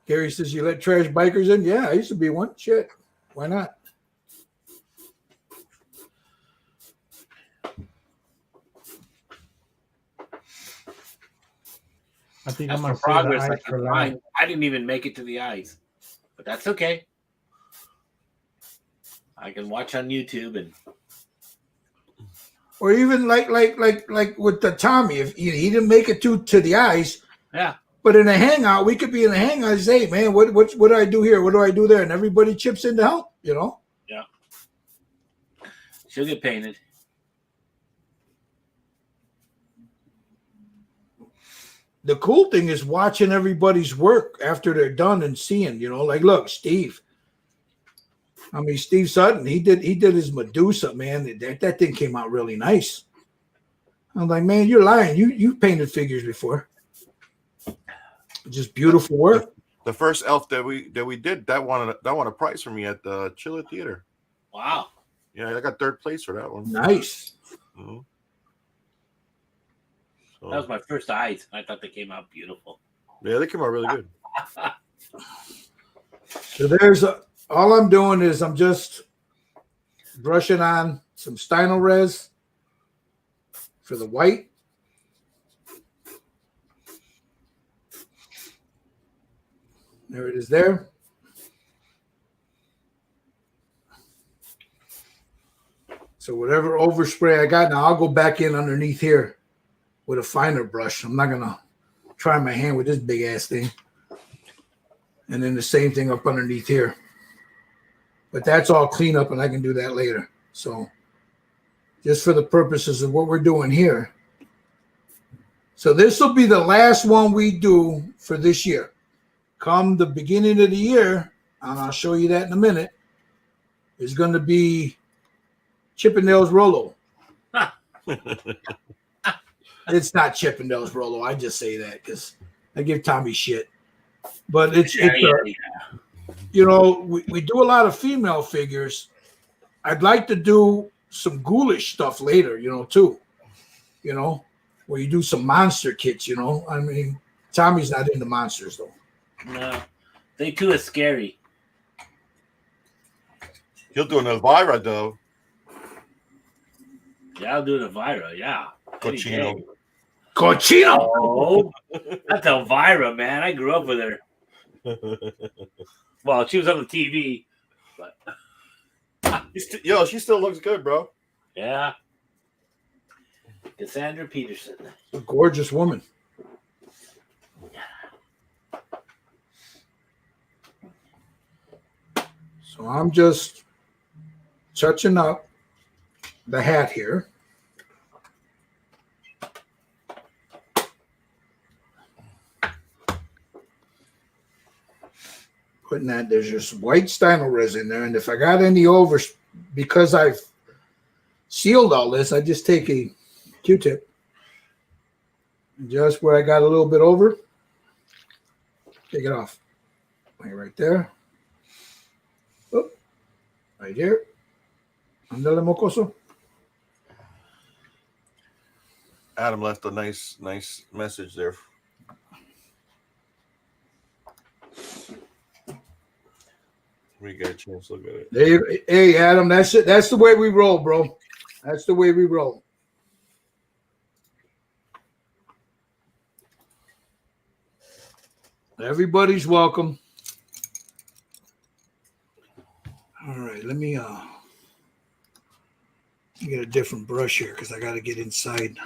A: Gary says, "You let trash bikers in?" Yeah, I used to be one. Shit, why not?
C: I think
B: That's
C: I'm
B: for
C: gonna save the
B: progress.
C: ice
B: Like
C: for
B: mine.
C: last.
B: I didn't even make it to the ice, but that's okay. I can watch on YouTube and
A: Or even like with the Tommy, if he didn't make it to the ice,
B: yeah.
A: but in a hangout, we could be in a hangout and say, "Hey, man, what do I do here? What do I do there?" And everybody chips in to help. You know.
B: Yeah. She'll get painted.
A: The cool thing is watching everybody's work after they're done and seeing, like, look, Steve. I mean, Steve Sutton, he did his Medusa, man. That thing came out really nice. I'm like, man, you're lying. You painted figures before. Just beautiful work.
D: The first elf that we did that won a prize for me at the Chiller Theater.
B: Wow.
D: Yeah, I got third place for that one.
A: Nice.
D: Mhm. So,
B: That was my first eyes. I thought they came out beautiful.
D: yeah, they came out really good.
A: So all I'm doing is I'm just brushing on some Stynylrez res for the white. There it is there. So whatever overspray I got, now I'll go back in underneath here with a finer brush. I'm not going to try my hand with this big ass thing. And then the same thing up underneath here. But that's all cleanup and I can do that later. So just for the purposes of what we're doing here. So this will be the last one we do for this year. Come the beginning of the year, and I'll show you that in a minute, is going to be Chippendales Rolo. It's not Chippendales Rolo. I just say that because I give Tommy shit. But we do a lot of female figures. I'd like to do some ghoulish stuff later, too. Where you do some monster kits, I mean, Tommy's not into monsters, though.
B: No. They too is scary.
D: He'll do an Elvira, though.
B: Yeah, I'll do an Elvira, yeah.
D: Cochino.
A: Cochino!
B: Oh, that's Elvira, man. I grew up with her. Well, she was on the TV, but
D: Yo, she still looks good, bro.
B: yeah. Cassandra Peterson.
A: A gorgeous woman. So I'm just touching up the hat here. Putting that, there's just white Stynylrez in there. And if I got any over, because I've sealed all this, I just take a Q-tip. Just where I got a little bit over, take it off. Right there. Oh, right here. Andale mocoso.
D: Adam left a nice message there. We get a chance to look at it.
A: Hey, Adam, that's it. That's the way we roll, bro. That's the way we roll. Everybody's welcome. All right, let me get a different brush here because I got to get inside.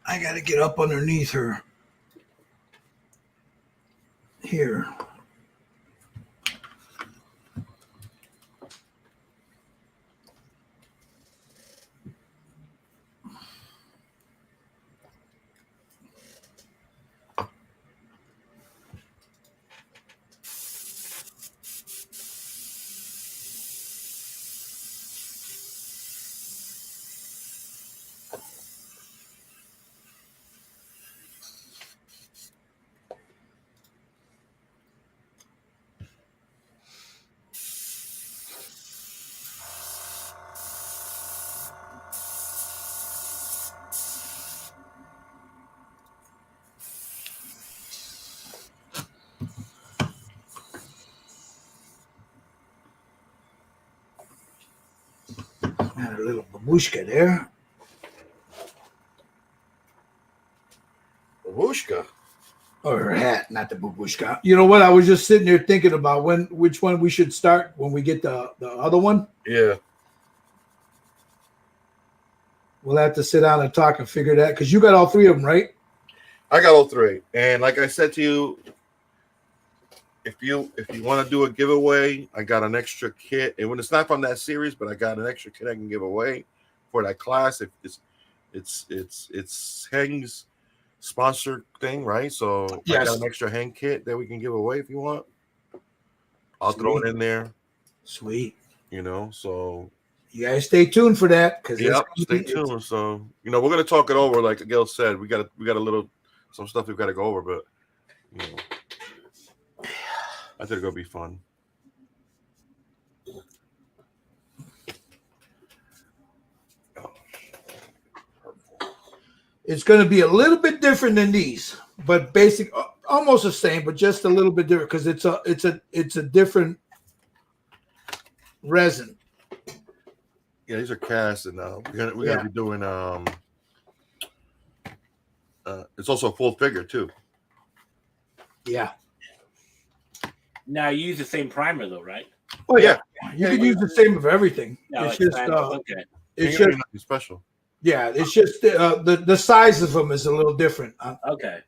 A: I got to get up underneath her. Here. babushka there.
D: Babushka.
A: Or her hat, not the babushka. You know what? I was just sitting there thinking about which one we should start when we get the other one.
D: Yeah.
A: We'll have to sit down and talk and figure that because you got all three of them, right?
D: I got all three. And like I said to you, if you want to do a giveaway, I got an extra kit. And when it's not from that series, but I got an extra kit I can give away for that class. If it's Heng's sponsored thing, right? So
A: Yes.
D: I got an extra Heng kit that we can give away if you want. I'll throw it in there.
A: Sweet.
D: You know, so
A: you guys stay tuned for that because
D: stay tuned. So we're gonna talk it over. Like Gail said, we got a little some stuff we've got to go over, but I think it's gonna be fun.
A: It's going to be a little bit different than these, but almost the same, but just a little bit different because it's a different resin.
D: Yeah, these are cast, and we're gonna be doing it's also a full figure too.
A: Yeah.
B: Now you use the same primer though, right?
A: Oh yeah, you can use the same of everything.
B: No,
A: it's just
B: okay.
A: It's just
D: nothing special.
A: Yeah, it's just the size of them is a little different.
B: Okay.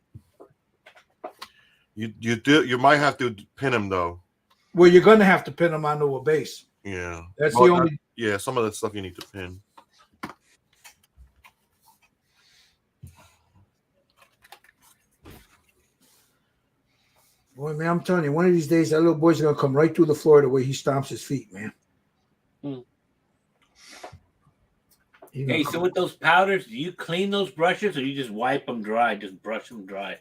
D: You might have to pin them though.
A: Well, you're going to have to pin them onto a base.
D: Yeah,
A: that's the only.
D: Some of that stuff you need to pin.
A: Boy, man, I'm telling you, one of these days that little boy's gonna come right through the floor the way he stomps his feet, man.
B: Hey, so with those powders, do you clean those brushes or you just wipe them dry? Just brush them dry.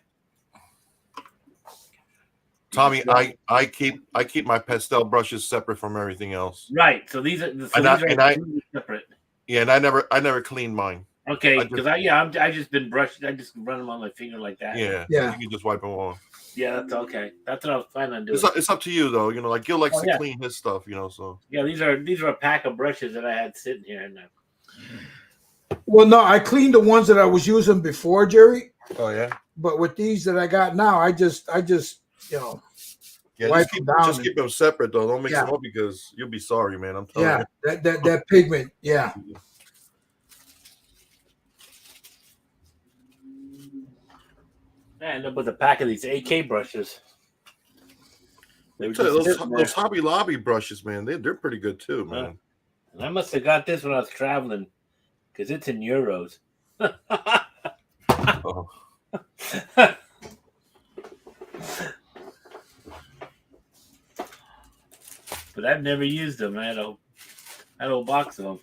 D: Tommy, I keep my pastel brushes separate from everything else.
B: Right. So these are separate.
D: Yeah, and I never clean mine.
B: Okay, because I just been brushing. I just run them on my finger like that.
D: Yeah. You can just wipe them off.
B: Yeah, that's okay. That's what I was planning on doing.
D: It's up to you though. Like Gil likes to clean his stuff. So
B: yeah, these are a pack of brushes that I had sitting here and.
A: Well, no, I cleaned the ones that I was using before, Jerry.
D: Oh yeah.
A: But with these that I got now, I just wipe them down.
D: Just keep them separate though. Don't mix them up because you'll be sorry, man. I'm telling you.
A: That pigment, yeah.
B: I end up with a pack of these AK brushes.
D: Those Hobby Lobby brushes, man, they're pretty good too, man.
B: And I must have got this when I was traveling because it's in euros.
D: Oh.
B: But I've never used them. I had a whole box of them.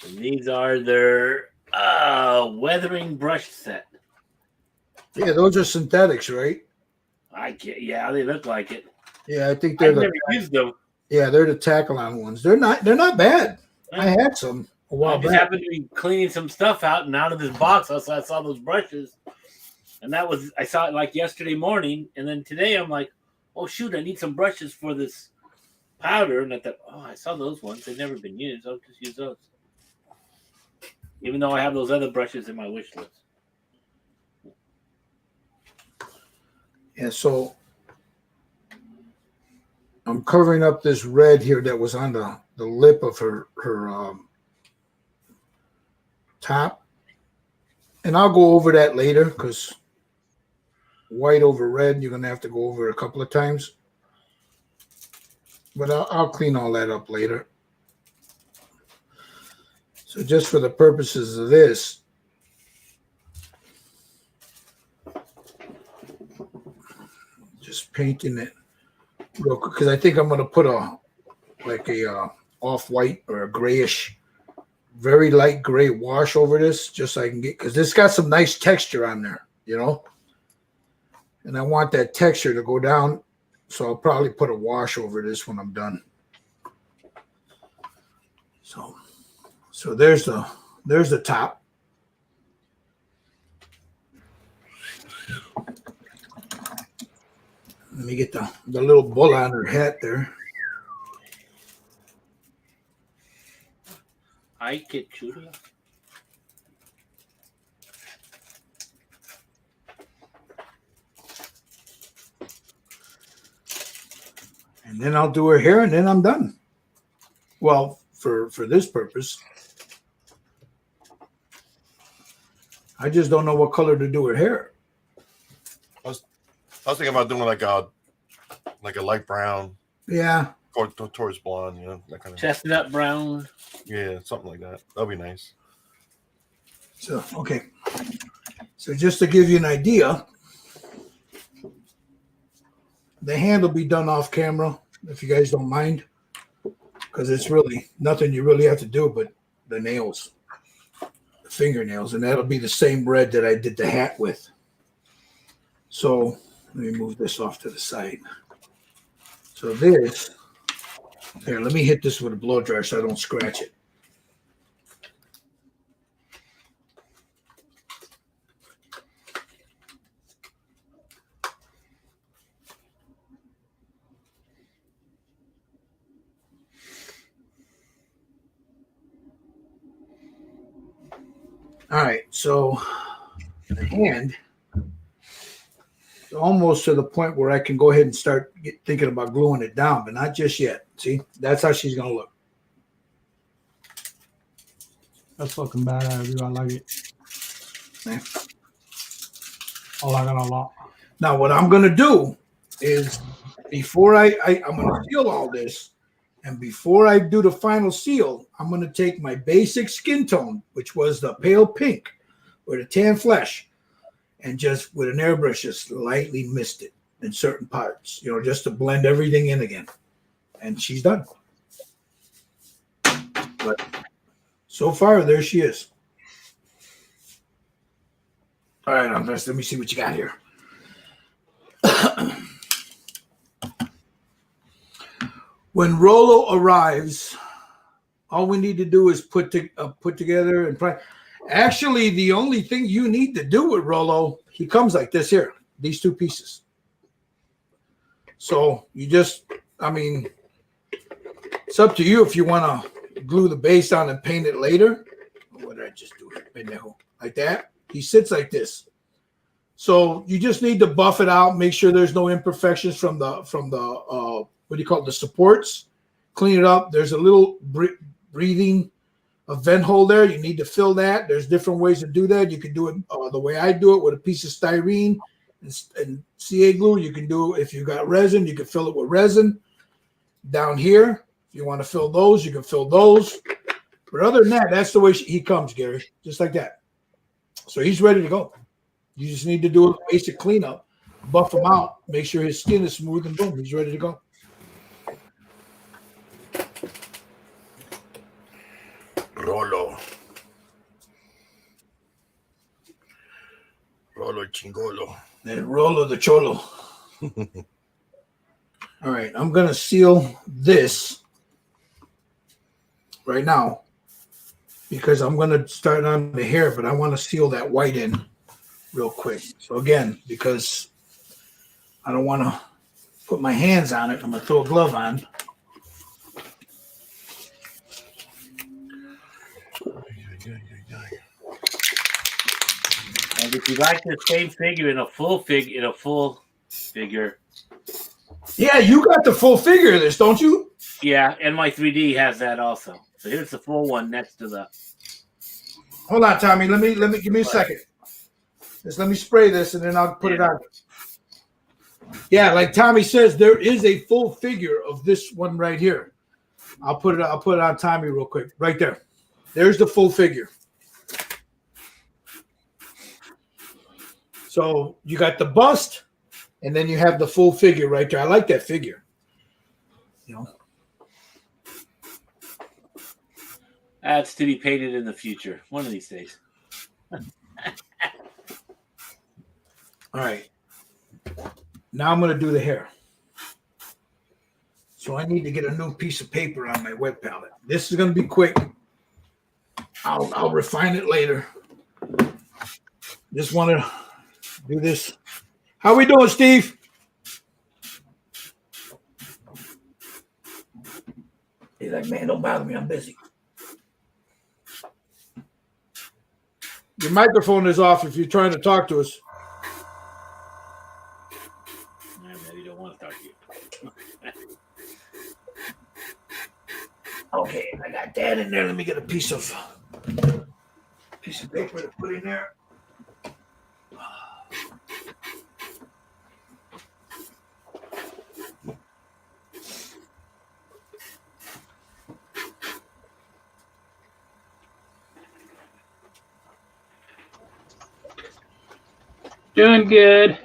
B: And these are their weathering brush set.
A: Yeah, those are synthetics, right?
B: Yeah, they look like it.
A: Yeah, I think they're
B: never used them.
A: Yeah, they're the Tackle-On ones. They're not bad. I had some a while back.
B: I happened to be cleaning some stuff out, and out of this box, I saw those brushes, and I saw it like yesterday morning, and then today I'm like, oh shoot, I need some brushes for this powder, and I thought, oh, I saw those ones. They've never been used. I'll just use those, even though I have those other brushes in my wish list.
A: Yeah, so I'm covering up this red here that was on the lip of her top. And I'll go over that later because white over red, you're going to have to go over it a couple of times. But I'll clean all that up later. So just for the purposes of this, just painting it real quick because I think I'm going to put a off-white or a grayish, very light gray wash over this just so I can get, because this got some nice texture on there, and I want that texture to go down, so I'll probably put a wash over this when I'm done. So there's the top. Let me get the little bull on her hat there.
B: Ay, qué chula.
A: And then I'll do her hair, and then I'm done. Well, for this purpose. I just don't know what color to do her hair.
D: I was thinking about doing like a light brown,
A: Yeah.
D: towards blonde, you know, that kind of.
B: Chestnut brown.
D: Yeah, something like that. That'd be nice.
A: So, okay. So just to give you an idea, the hand will be done off camera, if you guys don't mind, because it's really nothing you really have to do but the nails, the fingernails, and that'll be the same red that I did the hat with. So let me move this off to the side. So this, here, let me hit this with a blow dryer so I don't scratch it. All right, so the hand is almost to the point where I can go ahead and start thinking about gluing it down, but not just yet. See, that's how she's going to look.
C: That's fucking badass, dude. I like it.
A: Yeah.
C: I like it a lot.
A: Now, what I'm going to do is before I'm going to seal all this, and before I do the final seal, I'm going to take my basic skin tone, which was the pale pink or the tan flesh, and just with an airbrush, just lightly mist it in certain parts, you know, just to blend everything in again. And she's done. But so far, there she is. All right, let me see what you got here. When Rolo arrives, all we need to do is put together and try. Actually, the only thing you need to do with Rolo, he comes like this here, these two pieces. So you just, I mean, it's up to you if you want to glue the base on and paint it later. What did I just do? Like that. He sits like this. So you just need to buff it out, make sure there's no imperfections from the what do you call it, the supports. Clean it up. There's a little breathing, a vent hole there. You need to fill that. There's different ways to do that. You can do it the way I do it, with a piece of styrene and CA glue. You can do, if you got resin, you can fill it with resin. Down here, if you want to fill those, you can fill those. But other than that, that's the way he comes, Gary, just like that. So he's ready to go. You just need to do a basic cleanup, buff him out, make sure his skin is smooth, and boom, he's ready to go.
D: Rolo chingolo.
A: And Rolo the Cholo. All right, I'm going to seal this right now because I'm going to start on the hair, but I want to seal that white in real quick. So again, because I don't want to put my hands on it, I'm going to throw a glove on.
B: And if you like the same figure in a full figure.
A: Yeah, you got the full figure of this, don't you?
B: Yeah, and my 3D has that also. So here's the full one next to the.
A: Hold on, Tommy. Let me give me a second. Just let me spray this and then I'll put it on. Yeah, like Tommy says, there is a full figure of this one right here. I'll put it on Tommy real quick. Right there. There's the full figure. So you got the bust, and then you have the full figure right there. I like that figure. You know.
B: That's to be painted in the future, one of these days.
A: All right. Now I'm going to do the hair. So I need to get a new piece of paper on my wet palette. This is going to be quick. I'll refine it later. Just want to do this. How we doing, Steve? He's like, man, don't bother me. I'm busy. Your microphone is off if you're trying to talk to us.
B: Maybe you don't want to talk to you.
A: Okay, I got that in there. Let me get a piece of paper to put in there.
E: Doing good.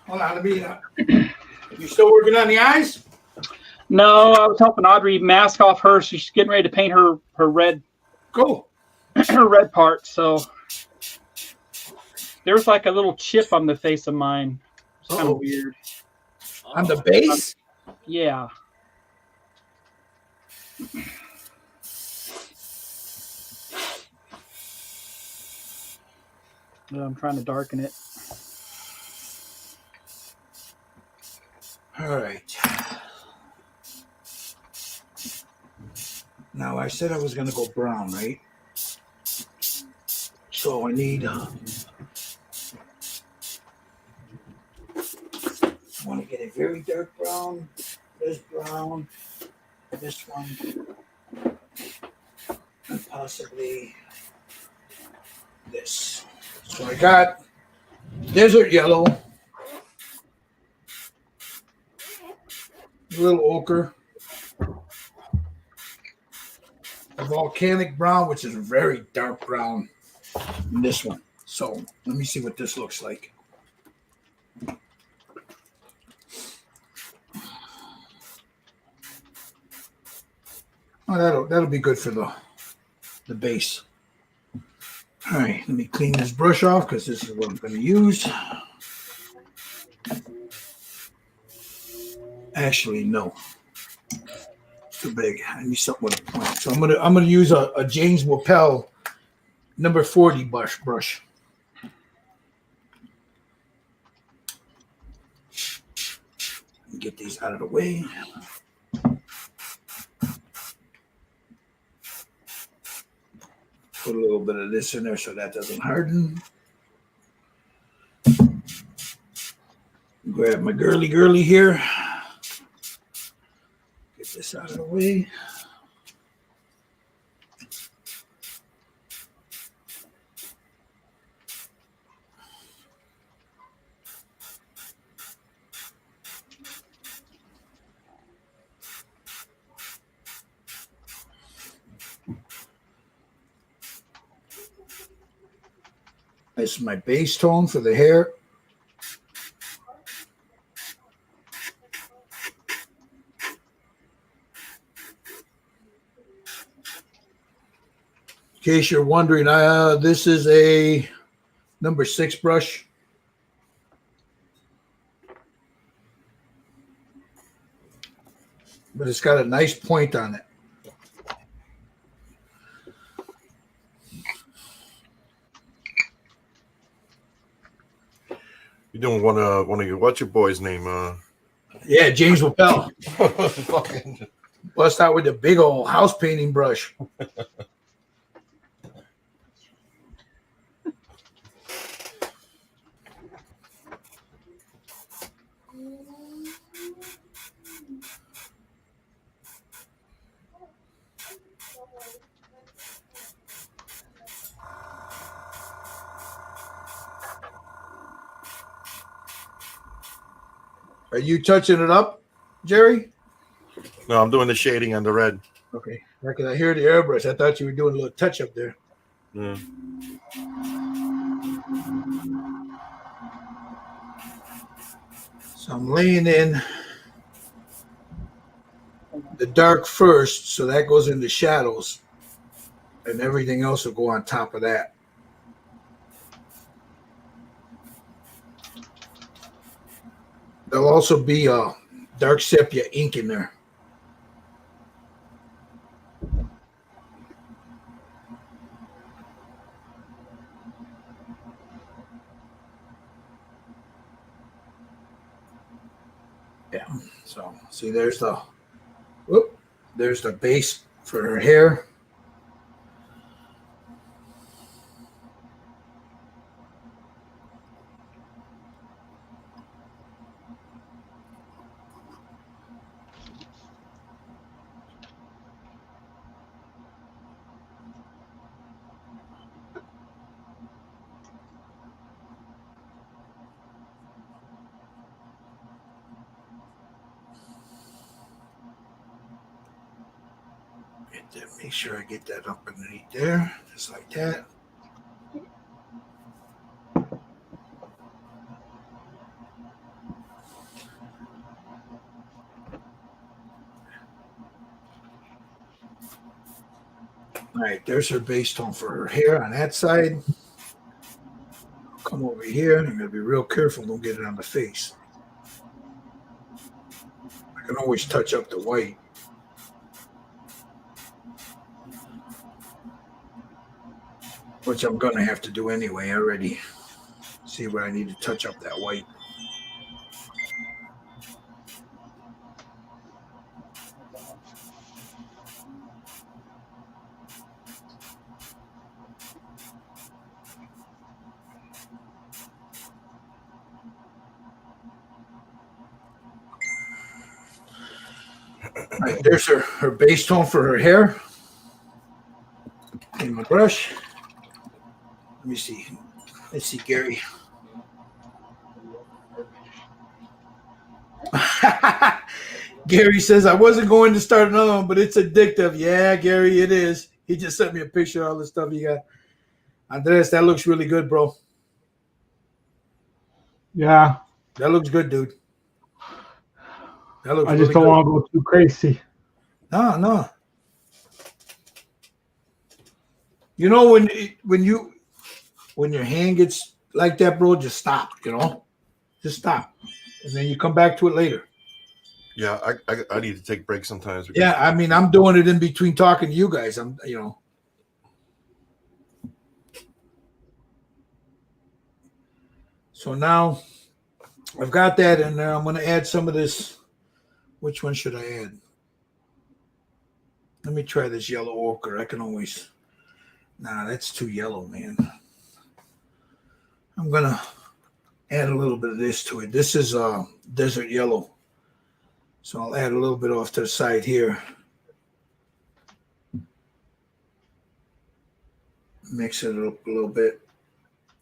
A: Hold on, let me. You still working on the eyes?
E: No, I was helping Audrey mask off her. So she's getting ready to paint her red
A: Cool.
E: her red part. So there was like a little chip on the face of mine. It's kind
A: Uh-oh.
E: of weird.
A: On the base?
E: Yeah. I'm trying to darken it.
A: All right. Now I said I was gonna go brown, right? So I need. I want to get a very dark brown. This brown. This one. And possibly this. So I got desert yellow. A little ochre. A volcanic brown, which is very dark brown in this one. So let me see what this looks like. Oh, that'll be good for the base. All right, let me clean this brush off because this is what I'm going to use. Actually, no. Too big. I need something with a point. So I'm gonna use a James Wappel number 40 brush. Get these out of the way. Put a little bit of this in there so that doesn't harden. Grab my girly here. Get this out of the way. This is my base tone for the hair. In case you're wondering, this is a number 6 brush. But it's got a nice point on it.
D: You doing one of your what's your boy's name?
A: Yeah, James Wappel.
D: Fucking
A: Bust out with the big old house painting brush. Are you touching it up, Jerry?
D: No, I'm doing the shading on the red.
A: Okay. Because I hear the airbrush. I thought you were doing a little touch up there.
D: Yeah.
A: So I'm laying in the dark first, so that goes into shadows, and everything else will go on top of that. There'll also be a dark sepia ink in there. Yeah. So see, there's the There's the base for her hair. Make sure I get that up underneath there, just like that. All right, there's her base tone for her hair on that side. Come over here. I'm gonna be real careful, don't get it on the face. I can always touch up the white. Which I'm gonna have to do anyway. I already see where I need to touch up that white. All right, there's her base tone for her hair. In my brush. Let me see. Let's see, Gary. Gary says, I wasn't going to start another one, but it's addictive. Yeah, Gary, it is. He just sent me a picture of all the stuff you got. Andres, that looks really good, bro.
C: Yeah.
A: That looks good, dude. That looks
C: I just
A: really
C: don't
A: good.
C: want to go too crazy.
A: No. You know, when your hand gets like that, bro, just stop, Just stop. And then you come back to it later.
D: Yeah, I need to take breaks sometimes. Because
A: Yeah, I mean, I'm doing it in between talking to you guys. So now I've got that in there. I'm going to add some of this. Which one should I add? Let me try this yellow ochre. I can always. Nah, that's too yellow, man. I'm going to add a little bit of this to it. This is desert yellow. So I'll add a little bit off to the side here. Mix it up a little bit.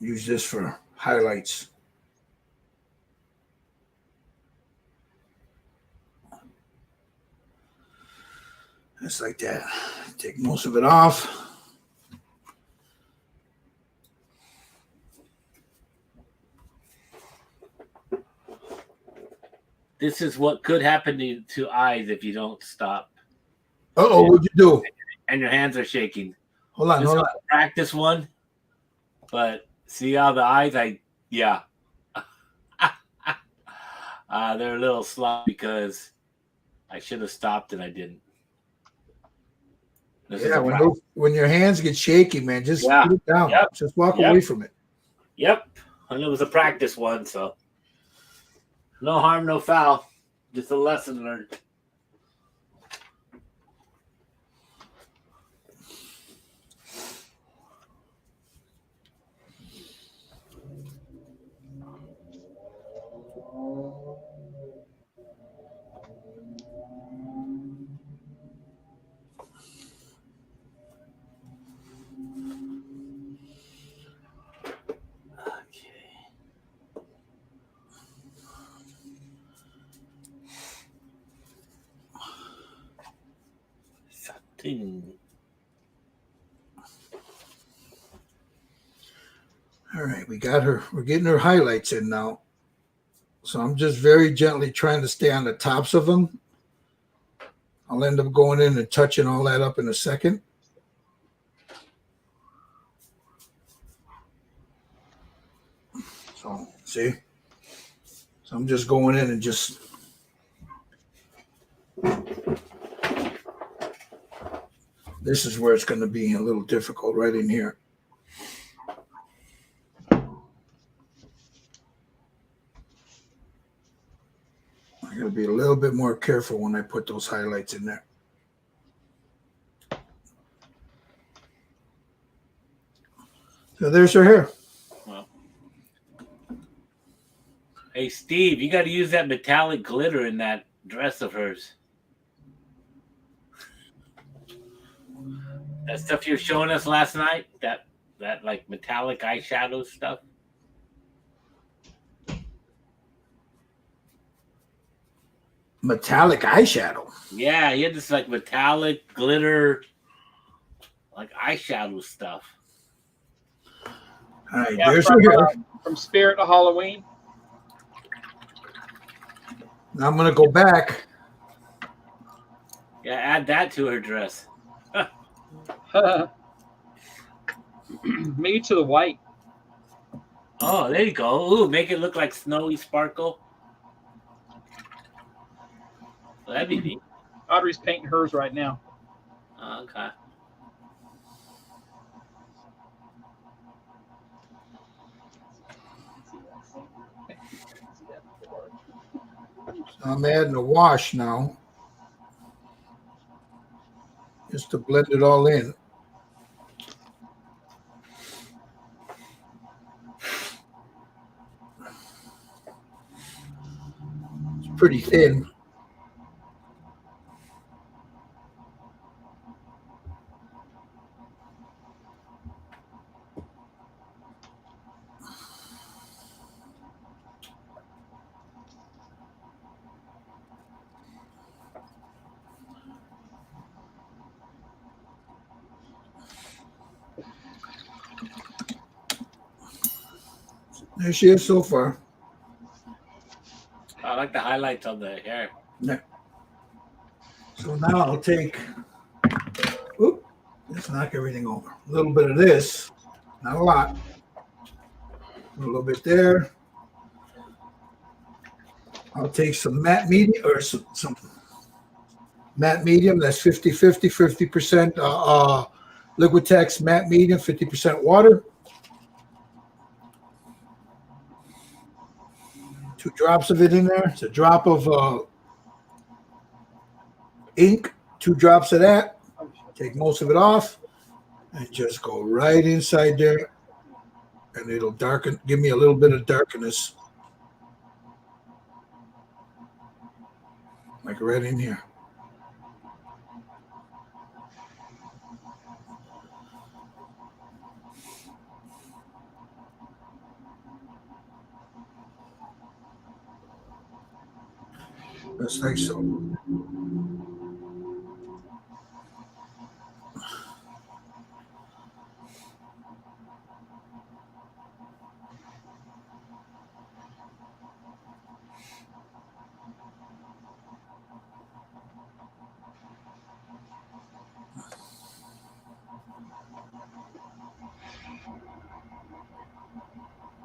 A: Use this for highlights. Just like that. Take most of it off.
B: This is what could happen to eyes if you don't stop.
A: Uh-oh, what'd you do?
B: And your hands are shaking.
A: Hold on.
B: This was a practice one, but see how the eyes, they're a little sloppy because I should have stopped and I didn't.
A: Yeah, when your hands get shaky, man, just put it down.
B: Yep.
A: Just walk away from it.
B: Yep. And it was a practice one, so no harm, no foul. Just a lesson learned.
A: All right, we got her. We're getting her highlights in now. So I'm just very gently trying to stay on the tops of them. I'll end up going in and touching all that up in a second. So, see? So I'm just going in and just... This is where it's going to be a little difficult right in here. I got to be a little bit more careful when I put those highlights in there. So there's her hair.
B: Well, hey, Steve, you got to use that metallic glitter in that dress of hers. That stuff you were showing us last night, that like metallic eyeshadow stuff.
A: Metallic eyeshadow.
B: Yeah, he had this like metallic glitter, like eyeshadow stuff.
A: All right,
E: Yeah,
A: there's
E: from,
A: her hair.
E: from Spirit to Halloween.
A: Now I'm gonna go back.
B: Yeah, add that to her dress.
E: Maybe to the white.
B: Oh, there you go. Ooh, make it look like snowy sparkle. Well, that'd be neat.
E: Audrey's painting hers right now.
B: Oh, okay.
A: So I'm adding a wash now, just to blend it all in. It's pretty thin. There she is so far.
B: I like the highlights on the hair.
A: Yeah. So now I'll take, oop, let's knock everything over. A little bit of this, not a lot. A little bit there. I'll take some matte medium or some matte medium. That's 50-50, 50% Liquitex matte medium, 50% water. 2 drops of it in there. It's a drop of ink, 2 drops of that. Take most of it off and just go right inside there, and it'll darken, give me a little bit of darkness, like right in here. That's like so.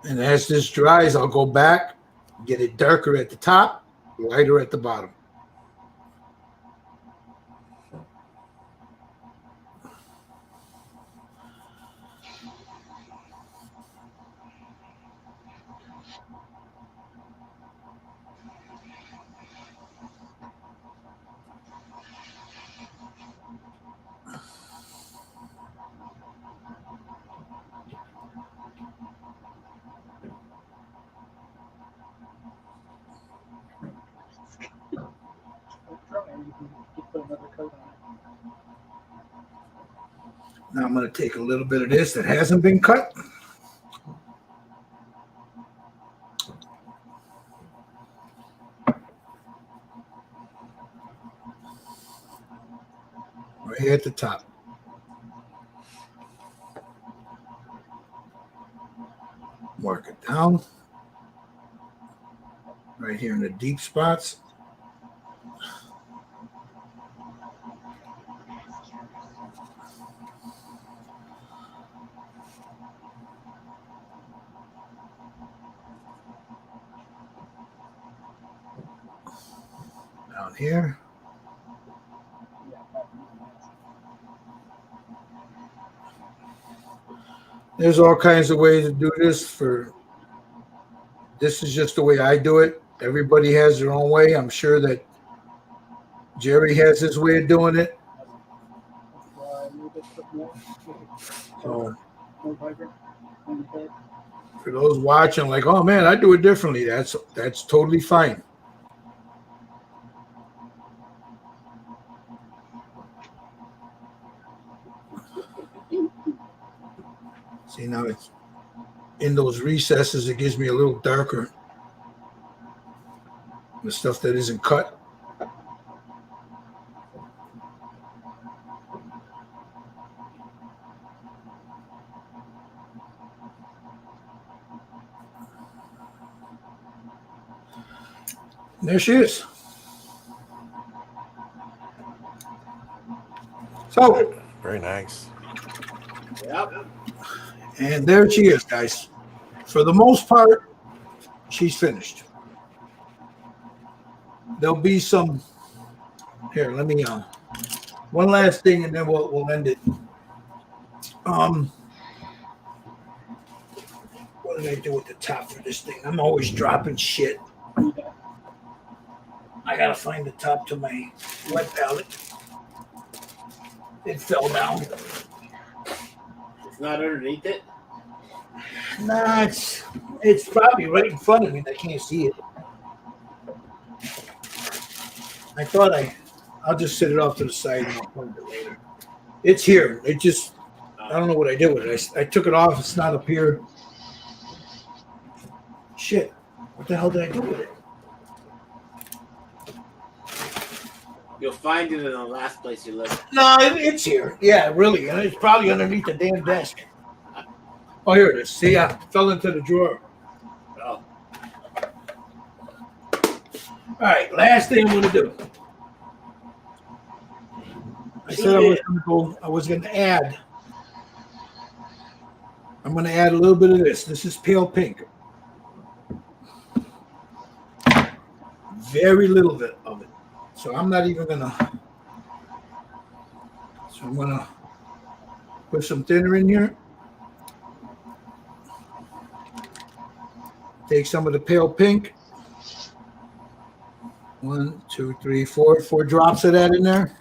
A: And as this dries, I'll go back, get it darker at the top, lighter at the bottom. Now I'm going to take a little bit of this that hasn't been cut. Right here at the top. Mark it down. Right here in the deep spots. Down here. There's all kinds of ways to do this. This is just the way I do it. Everybody has their own way. I'm sure that Jerry has his way of doing it. So
E: on the head.
A: For those watching, like, oh man, I do it differently. That's totally fine. See, now it's in those recesses. It gives me a little darker. The stuff that isn't cut. There she is. So,
D: Very nice.
B: Yep.
A: and there she is, guys. For the most part, she's finished. There'll be some. Here, let me. One last thing, and then we'll end it. What did I do with the top for this thing? I'm always dropping shit. I gotta find the top to my wet palette. It fell down.
B: It's not underneath it.
A: Nah, it's probably right in front of me. I can't see it. I thought I'll just set it off to the side and I'll find it later. It's here. It just, I don't know what I did with it. I took it off. It's not up here. Shit. What the hell did I do with it?
B: You'll find it in the last place you live.
A: No, it's here. Yeah, really. And it's probably underneath the damn desk. Oh, here it is. See, I fell into the drawer.
B: Oh.
A: All right, last thing I'm going to do. I said I was going to add. I'm going to add a little bit of this. This is pale pink. Very little bit of it. So I'm not even going to. So I'm going to put some thinner in here. Take some of the pale pink. 1, 2, 3, 4. 4 drops of that in there.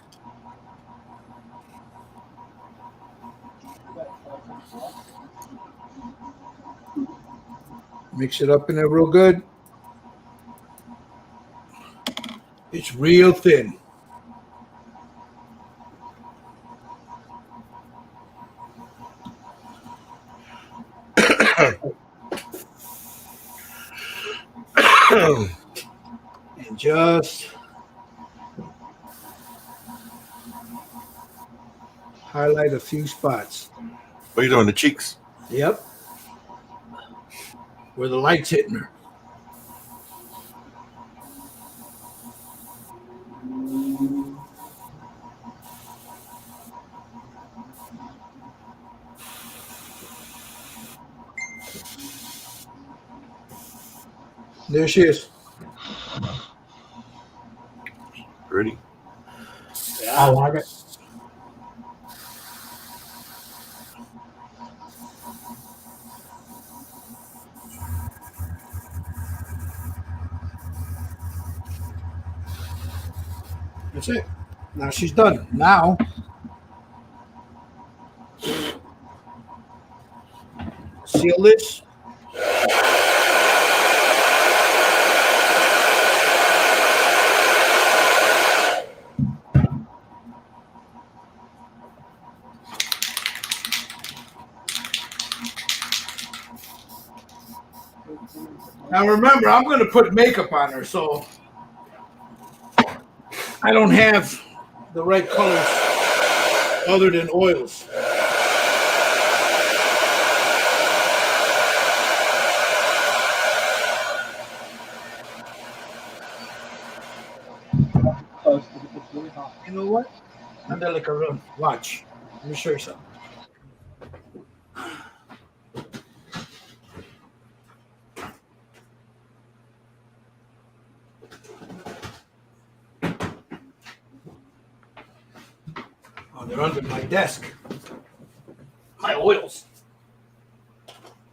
A: Mix it up in there real good. It's real thin. And just highlight a few spots.
D: What are you doing? The cheeks?
A: Yep. Where the light's hitting her. There she is.
D: Pretty.
B: Yeah.
C: like it.
A: That's it. Now she's done. Now, seal this. Now remember, I'm going to put makeup on her, so I don't have the right colors other than oils.
E: Close because it gets really hot.
A: You know what? I'm there like a run. Watch. Let me show you something. Oh, they're under my desk. My oils.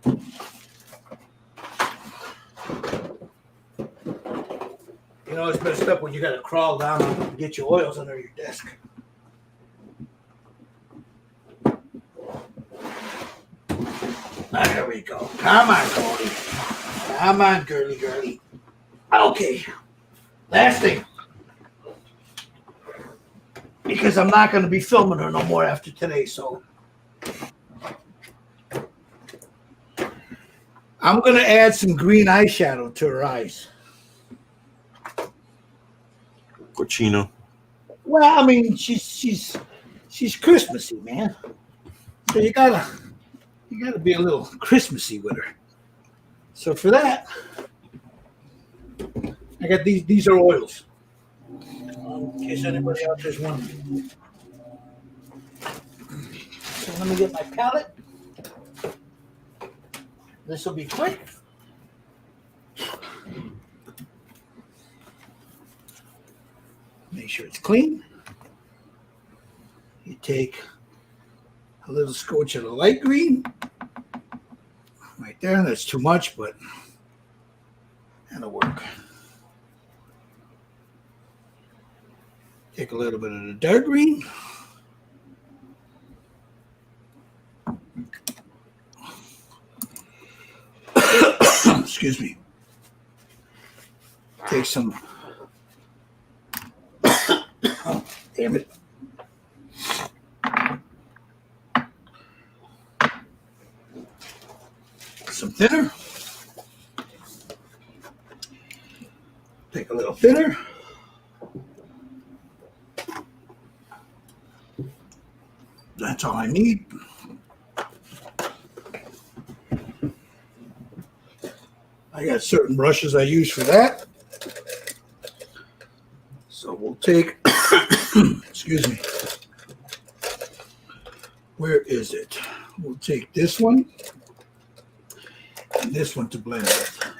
A: You know, it's messed up when you got to crawl down and get your oils under your desk. There we we go. Come on, Cody. Come on, girly. Okay. Last thing. Because I'm not going to be filming her no more after today, so. I'm going to add some green eyeshadow to her eyes.
D: Cochino.
A: Well, I mean, she's Christmassy, man. So you gotta be a little Christmassy with her. So for that, I got these. These are oils. In case anybody else is wondering. So let me get my palette. This will be quick. Make sure it's clean. You take a little scotch of the light green. Right there. That's too much, but that'll work. Take a little bit of the dark green. Excuse me. Take some. Oh, damn it. Some thinner. Take a little thinner. That's all I need. I got certain brushes I use for that. So we'll take, excuse me. Where is it? We'll take this one and this one to blend with.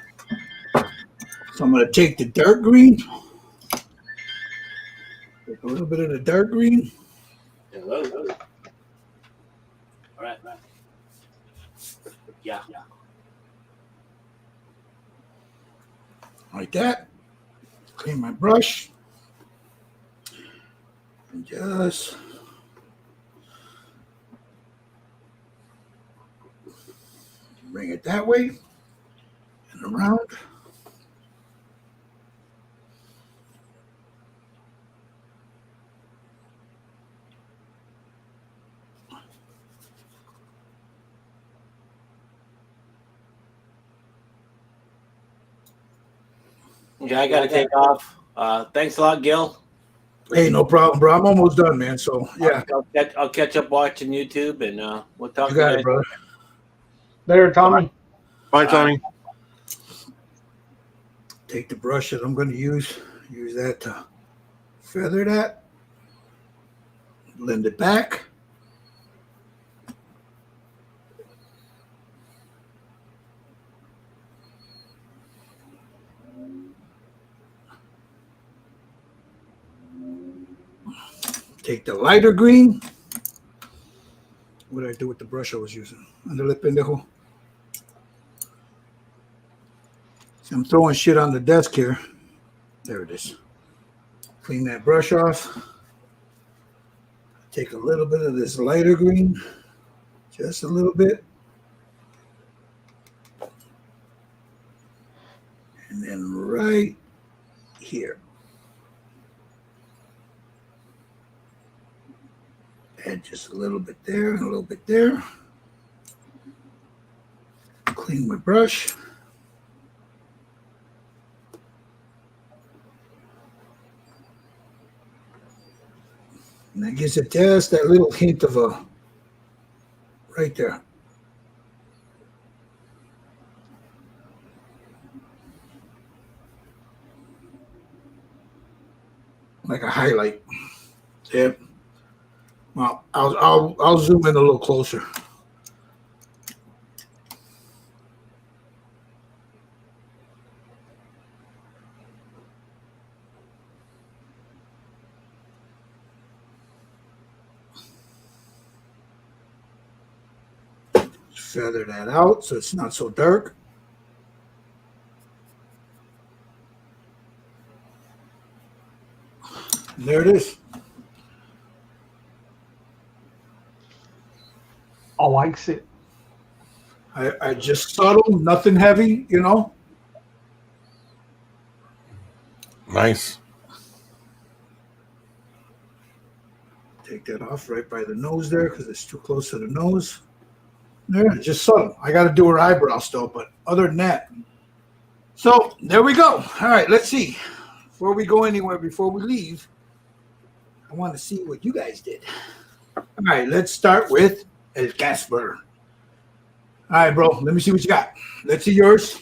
A: So I'm going to take the dark green. Take a little bit of the dark green.
B: Hello. All right. Yeah.
A: Like that. Clean my brush. And just bring it that way and around.
B: Okay, I got to take off. Thanks a lot, Gil.
A: Hey, no problem, bro. I'm almost done, man. So yeah,
B: I'll catch up watching YouTube, and we'll talk
A: you
B: to you
A: got
B: guys.
A: it, brother.
C: Later, Tommy.
D: Bye, Tommy.
A: Take the brush that I'm going to use that to feather that, blend it back. Take the lighter green. What did I do with the brush I was using? Andale pendejo. See, I'm throwing shit on the desk here. There it is. Clean that brush off. Take a little bit of this lighter green, just a little bit. And then right here. Add just a little bit there and a little bit there. Clean my brush. And that gives it just that little hint of a, right there. Like a highlight. Yep. Well, I'll zoom in a little closer. Feather that out so it's not so dark. And there it is.
C: I likes it.
A: I just subtle, nothing heavy, you know.
D: Nice.
A: Take that off right by the nose there because it's too close to the nose. There, just subtle. I got to do her eyebrows still, but other than that. So there we go. All right, let's see. Before we go anywhere, before we leave, I want to see what you guys did. All right, let's start with El Casper. All right, bro. Let me see what you got. Let's see yours.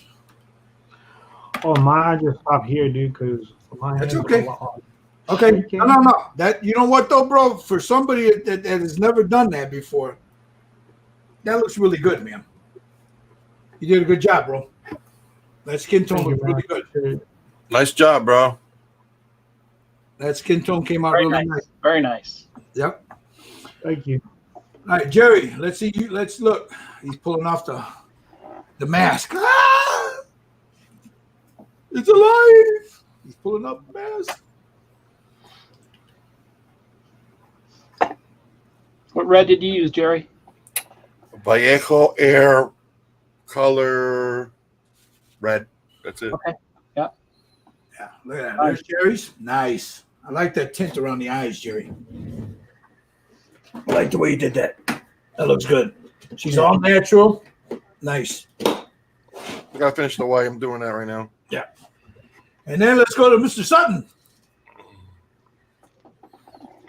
C: Oh, mine just stopped here, dude, because my
A: That's
C: hands
A: okay.
C: are long.
A: Okay. No. That you know what though, bro? For somebody that has never done that before, that looks really good, man. You did a good job, bro. That skin tone
C: Thank you,
A: looks really good.
C: man.
D: Nice job, bro.
A: That skin tone came out
E: Very
A: really
E: nice.
A: nice.
E: Very nice.
A: Yep.
C: Thank you.
A: All right, Jerry. Let's see you. Let's look. He's pulling off the mask. Ah! It's alive. He's pulling off the mask.
E: What red did you use, Jerry?
D: Vallejo Air color red. That's it.
E: Okay.
A: Yeah, look at that. There's Jerry's. Nice. I like that tint around the eyes, Jerry. I like the way you did that. That looks good. She's all natural. Nice.
D: I gotta finish the white. I'm doing that right now.
A: Yeah. And then let's go to Mr. Sutton.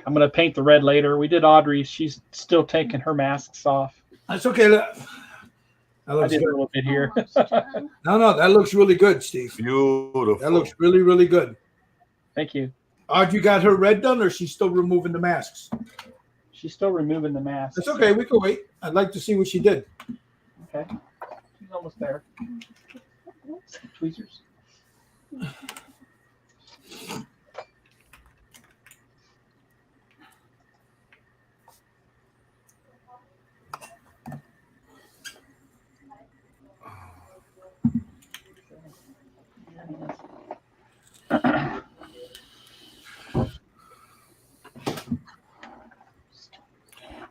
E: I'm going to paint the red later. We did Audrey's. She's still taking her masks off.
A: That's okay. That
E: I
A: looks
E: did a
A: good.
E: little bit here.
A: No, that looks really good, Steve.
D: Beautiful.
A: That looks really, really good.
E: Thank you.
A: Audrey got her red done, or she's still removing the masks?
E: She's still removing the masks.
A: That's okay. We can wait. I'd like to see what she did.
E: Okay. She's almost there. Tweezers.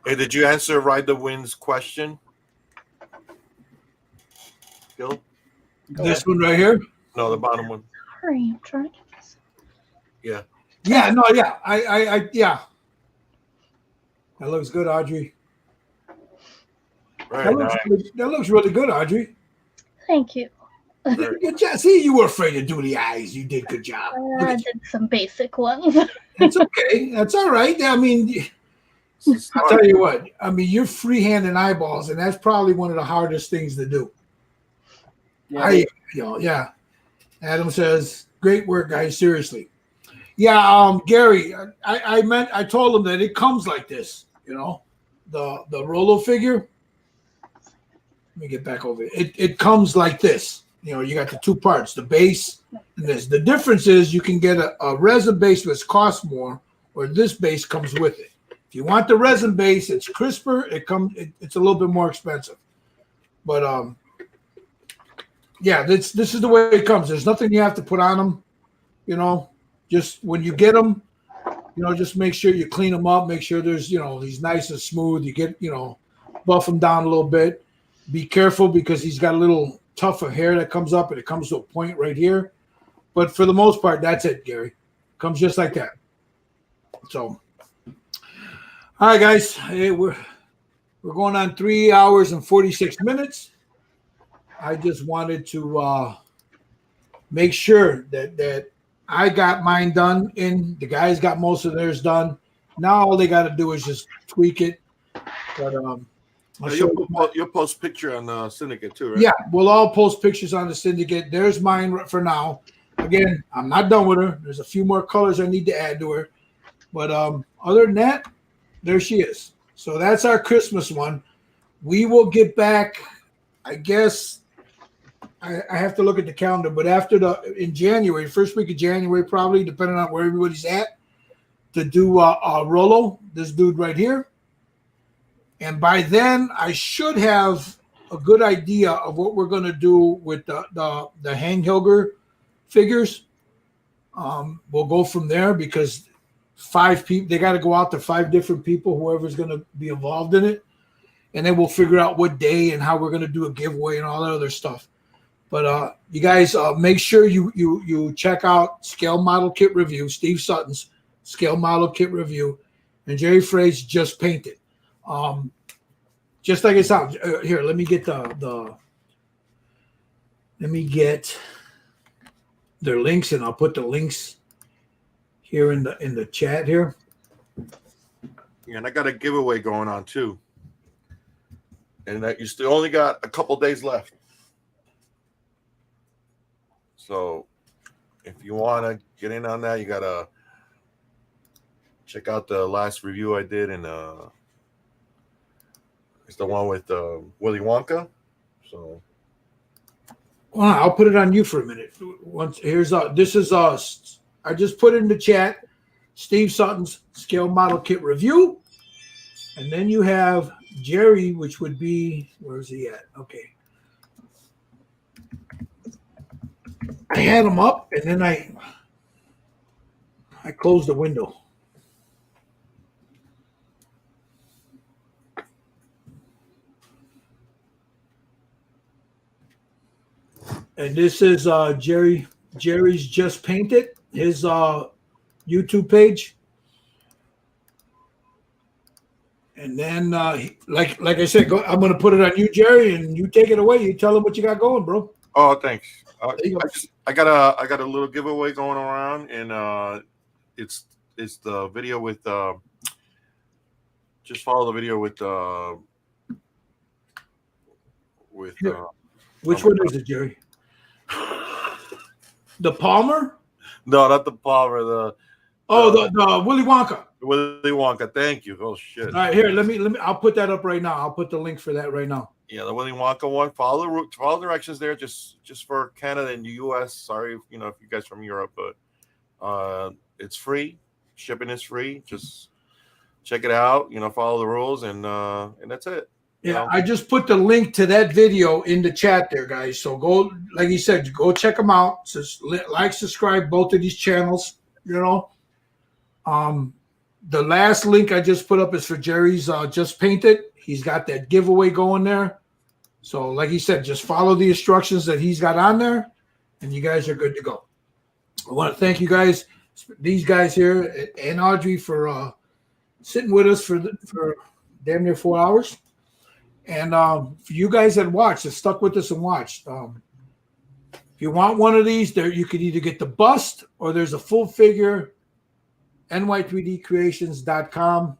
D: Hey, did you answer Ride the Wind's question? Bill?
A: This one right here.
D: No, the bottom one.
F: Sorry, I'm trying to get this.
D: Yeah.
A: Yeah. No. Yeah. Yeah. That looks good, Audrey.
D: Very nice.
A: That looks really good, Audrey.
F: Thank you.
A: You did a good job. See, you were afraid to do the eyes. You did a good job. Look
F: I
A: at you.
F: did some basic ones.
A: It's okay. That's all right. I mean, I'll tell you what. I mean, you're freehanding eyeballs, and that's probably one of the hardest things to do.
E: Yeah.
A: Yeah. Adam says, "Great work, guys. Seriously." Yeah, Gary. I told him that it comes like this. You know, the Rolo figure. Let me get back over it. It comes like this. You know, you got the two parts, the base and this. The difference is you can get a resin base which costs more, or this base comes with it. If you want the resin base, it's crisper. It's a little bit more expensive. But yeah, this is the way it comes. There's nothing you have to put on them. You know, just when you get them, you know, just make sure you clean them up. Make sure there's, you know, he's nice and smooth. You get, you know, buff him down a little bit. Be careful because he's got a little tuft of hair that comes up and it comes to a point right here. But for the most part, that's it, Gary. Comes just like that. So, all right, guys. Hey, we're going on 3 hours and 46 minutes. I just wanted to make sure that I got mine done and the guys got most of theirs done. Now all they got to do is just tweak it. But
D: You'll post picture on Syndicate too, right?
A: yeah, we'll all post pictures on the Syndicate. There's mine for now. Again, I'm not done with her. There's a few more colors I need to add to her. But other than that, there she is. So that's our Christmas one. We will get back, I guess. I have to look at the calendar, but in January, first week of January, probably, depending on where everybody's at, to do Rolo, this dude right here. And by then, I should have a good idea of what we're going to do with the Hang Hilger figures. We'll go from there because 5 people, they got to go out to 5 different people, whoever's going to be involved in it. and then we'll figure out what day and how we're going to do a giveaway and all that other stuff. But you guys make sure you check out Scale Model Kit Review, Steve Sutton's Scale Model Kit Review, and Jerry Frey's Just Painted. Just like it sounds. Here, let me get their links, and I'll put the links here in the chat here.
D: Yeah, and I got a giveaway going on too, and that you still only got a couple days left. So if you want to get in on that, you gotta check out the last review I did, and it's the one with Willy Wonka. So
A: Well, I'll put it on you for a minute. This is I just put it in the chat, Steve Sutton's Scale Model Kit Review, and then you have Jerry, which would be, where's he at? Okay. I had him up, and then I closed the window. And this is Jerry's Just Painted, his YouTube page. And then, like I said, I'm going to put it on you, Jerry, and you take it away. You tell them what you got going, bro.
D: oh, thanks.
A: There you go.
D: I got a little giveaway going around, and it's the video with just follow the video with
A: Which one is it, Jerry? The Palmer?
D: no, not the Palmer,
A: The Willy Wonka.
D: Willy Wonka. Thank you. Oh shit.
A: All right, here, let me. I'll put that up right now. I'll put the link for that right now.
D: Yeah, the Willy Wonka one. Follow directions there, just for Canada and the U.S. Sorry, if you guys from Europe, but it's free. Shipping is free. Just check it out. Follow the rules, and that's it.
A: Yeah, I just put the link to that video in the chat there, guys. So go, like you said, go check them out. Just subscribe both of these channels. The last link I just put up is for Jerry's Just Painted. He's got that giveaway going there. So, like he said, just follow the instructions that he's got on there, and you guys are good to go. I want to thank you guys, these guys here, and Audrey for sitting with us for damn near 4 hours. And for you guys that watched, that stuck with us and watched, if you want one of these, you could either get the bust or there's a full figure, ny3dcreations.com.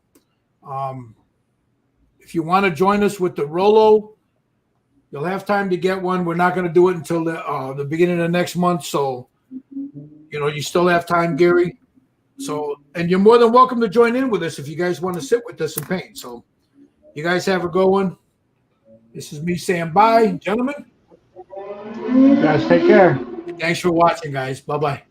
A: If you want to join us with the Rolo, you'll have time to get one. We're not going to do it until the beginning of next month. So, you still have time, Gary. So, and you're more than welcome to join in with us if you guys want to sit with us and paint. So, you guys have a good one. This is me saying bye, gentlemen.
C: You guys take care.
A: Thanks for watching, guys. Bye-bye.